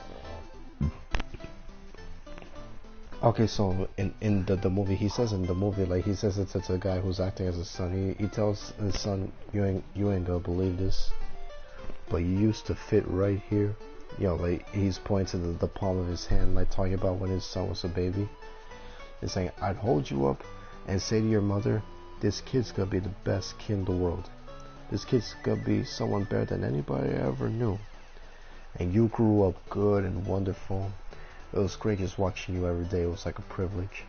[SPEAKER 1] Okay, so in the movie, he says in the movie, like he says it's a guy who's acting as his son. He tells his son, you ain't gonna believe this, but you used to fit right here. You know, like he's pointing to the palm of his hand, like talking about when his son was a baby. He's saying, I'd hold you up and say to your mother, this kid's gonna be the best kid in the world. This kid's gonna be someone better than anybody I ever knew. And you grew up good and wonderful. It was great just watching you every day. It was like a privilege.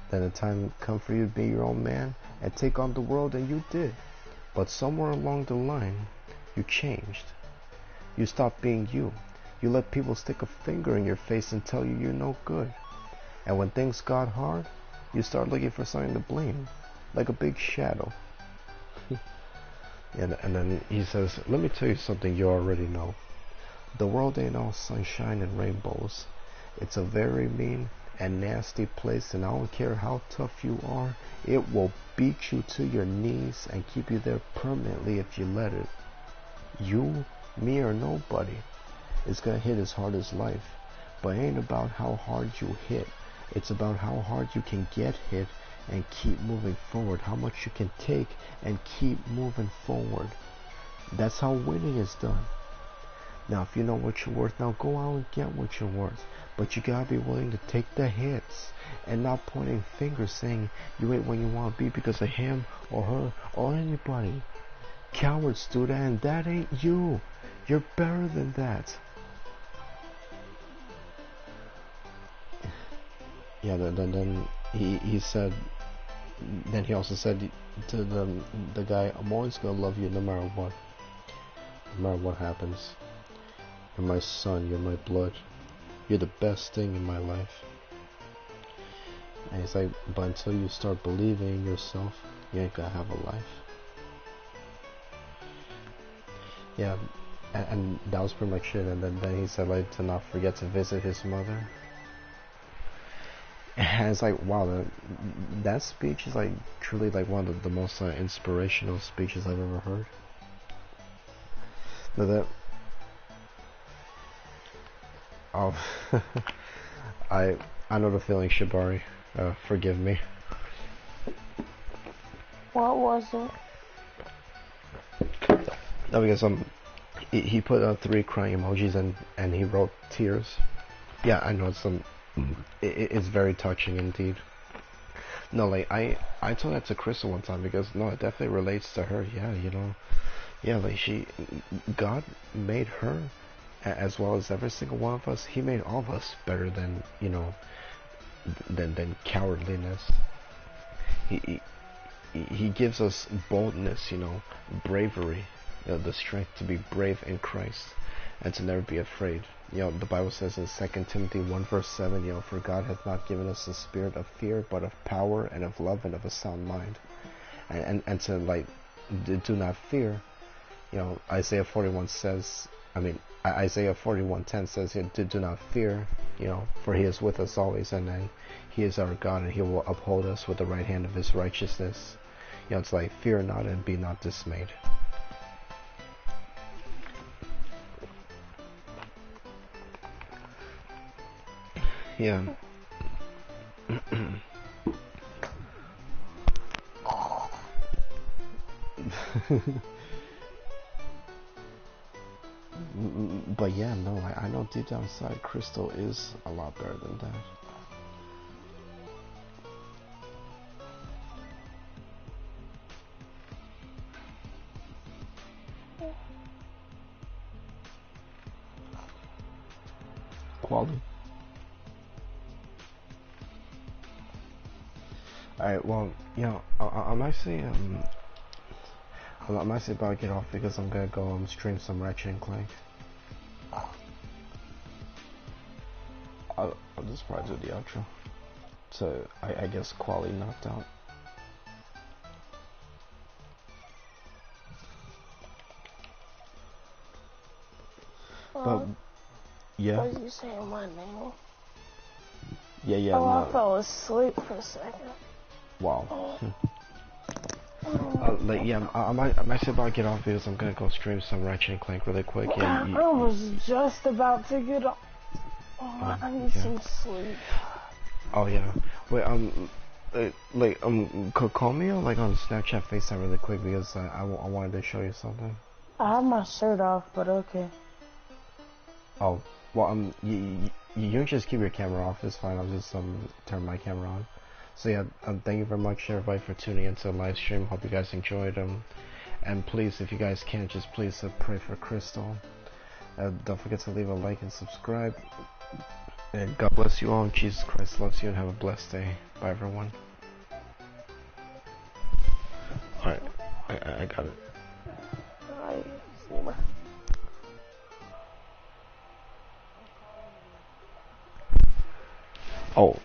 [SPEAKER 1] Then the time come for you to be your own man and take on the world, and you did. But somewhere along the line, you changed. You stopped being you. You let people stick a finger in your face and tell you you're no good. And when things got hard, you start looking for something to blame, like a big shadow. And then he says, let me tell you something you already know. The world ain't all sunshine and rainbows. It's a very mean and nasty place, and I don't care how tough you are, it will beat you to your knees and keep you there permanently if you let it. You, me, or nobody is gonna hit as hard as life, but it ain't about how hard you hit. It's about how hard you can get hit and keep moving forward, how much you can take and keep moving forward. That's how winning is done. Now, if you know what you're worth, now go out and get what you're worth. But you gotta be willing to take the hits and not pointing fingers saying you ain't what you want to be because of him or her or anybody. Cowards do that, and that ain't you. You're better than that. yeah, then he said, then he also said to the guy, I'm always gonna love you no matter what. No matter what happens. You're my son, you're my blood. You're the best thing in my life. And he's like, but until you start believing in yourself, you ain't gonna have a life. Yeah, and that was pretty much it. And then he said like to not forget to visit his mother. And it's like, wow, that speech is like truly like one of the most inspirational speeches I've ever heard. But that, oh, I know the feeling, Shibari. Forgive me.
[SPEAKER 3] What was it?
[SPEAKER 1] No, because he put 3 crying emojis and he wrote tears. Yeah, I know it's very touching indeed. No, like I told that to Crystal one time because no, it definitely relates to her. Yeah, you know, yeah, like God made her as well as every single one of us. He made all of us better than than cowardliness. He gives us boldness, bravery, the strength to be brave in Christ and to never be afraid. The Bible says in 2 Timothy 1 verse 7, for God hath not given us a spirit of fear, but of power and of love and of a sound mind. And to like, do not fear. Isaiah 41 says, Isaiah 41:10 says, do not fear, for he is with us always, and then he is our God, and he will uphold us with the right hand of his righteousness. It's like, fear not and be not dismayed. Yeah. But yeah, no, I know deep down inside Crystal is a lot better than that. Quality. Alright, well, I'm actually about to get off because I'm gonna go stream some Ratchet and Clank. I'll just probably do the outro. So I guess quality knocked out. But yeah.
[SPEAKER 3] Was you saying my name?
[SPEAKER 1] Yeah.
[SPEAKER 3] Oh,
[SPEAKER 1] No.
[SPEAKER 3] I fell asleep for a second.
[SPEAKER 1] Wow. I'm actually about to get off because I'm gonna go stream some Ratchet and Clank really quick. Yeah.
[SPEAKER 3] I was just about to get off. Oh, I need some sleep.
[SPEAKER 1] Oh yeah. Wait. Call me like on Snapchat, FaceTime really quick because I wanted to show you something.
[SPEAKER 3] I have my shirt off, but okay.
[SPEAKER 1] Oh, well, you can just keep your camera off. It's fine. I'll just turn my camera on. So yeah, thank you very much everybody for tuning into the live stream. Hope you guys enjoyed. And please, if you guys can, just please pray for Crystal. Don't forget to leave a like and subscribe. And God bless you all. Jesus Christ loves you, and have a blessed day. Bye, everyone. Alright, I got it. Oh,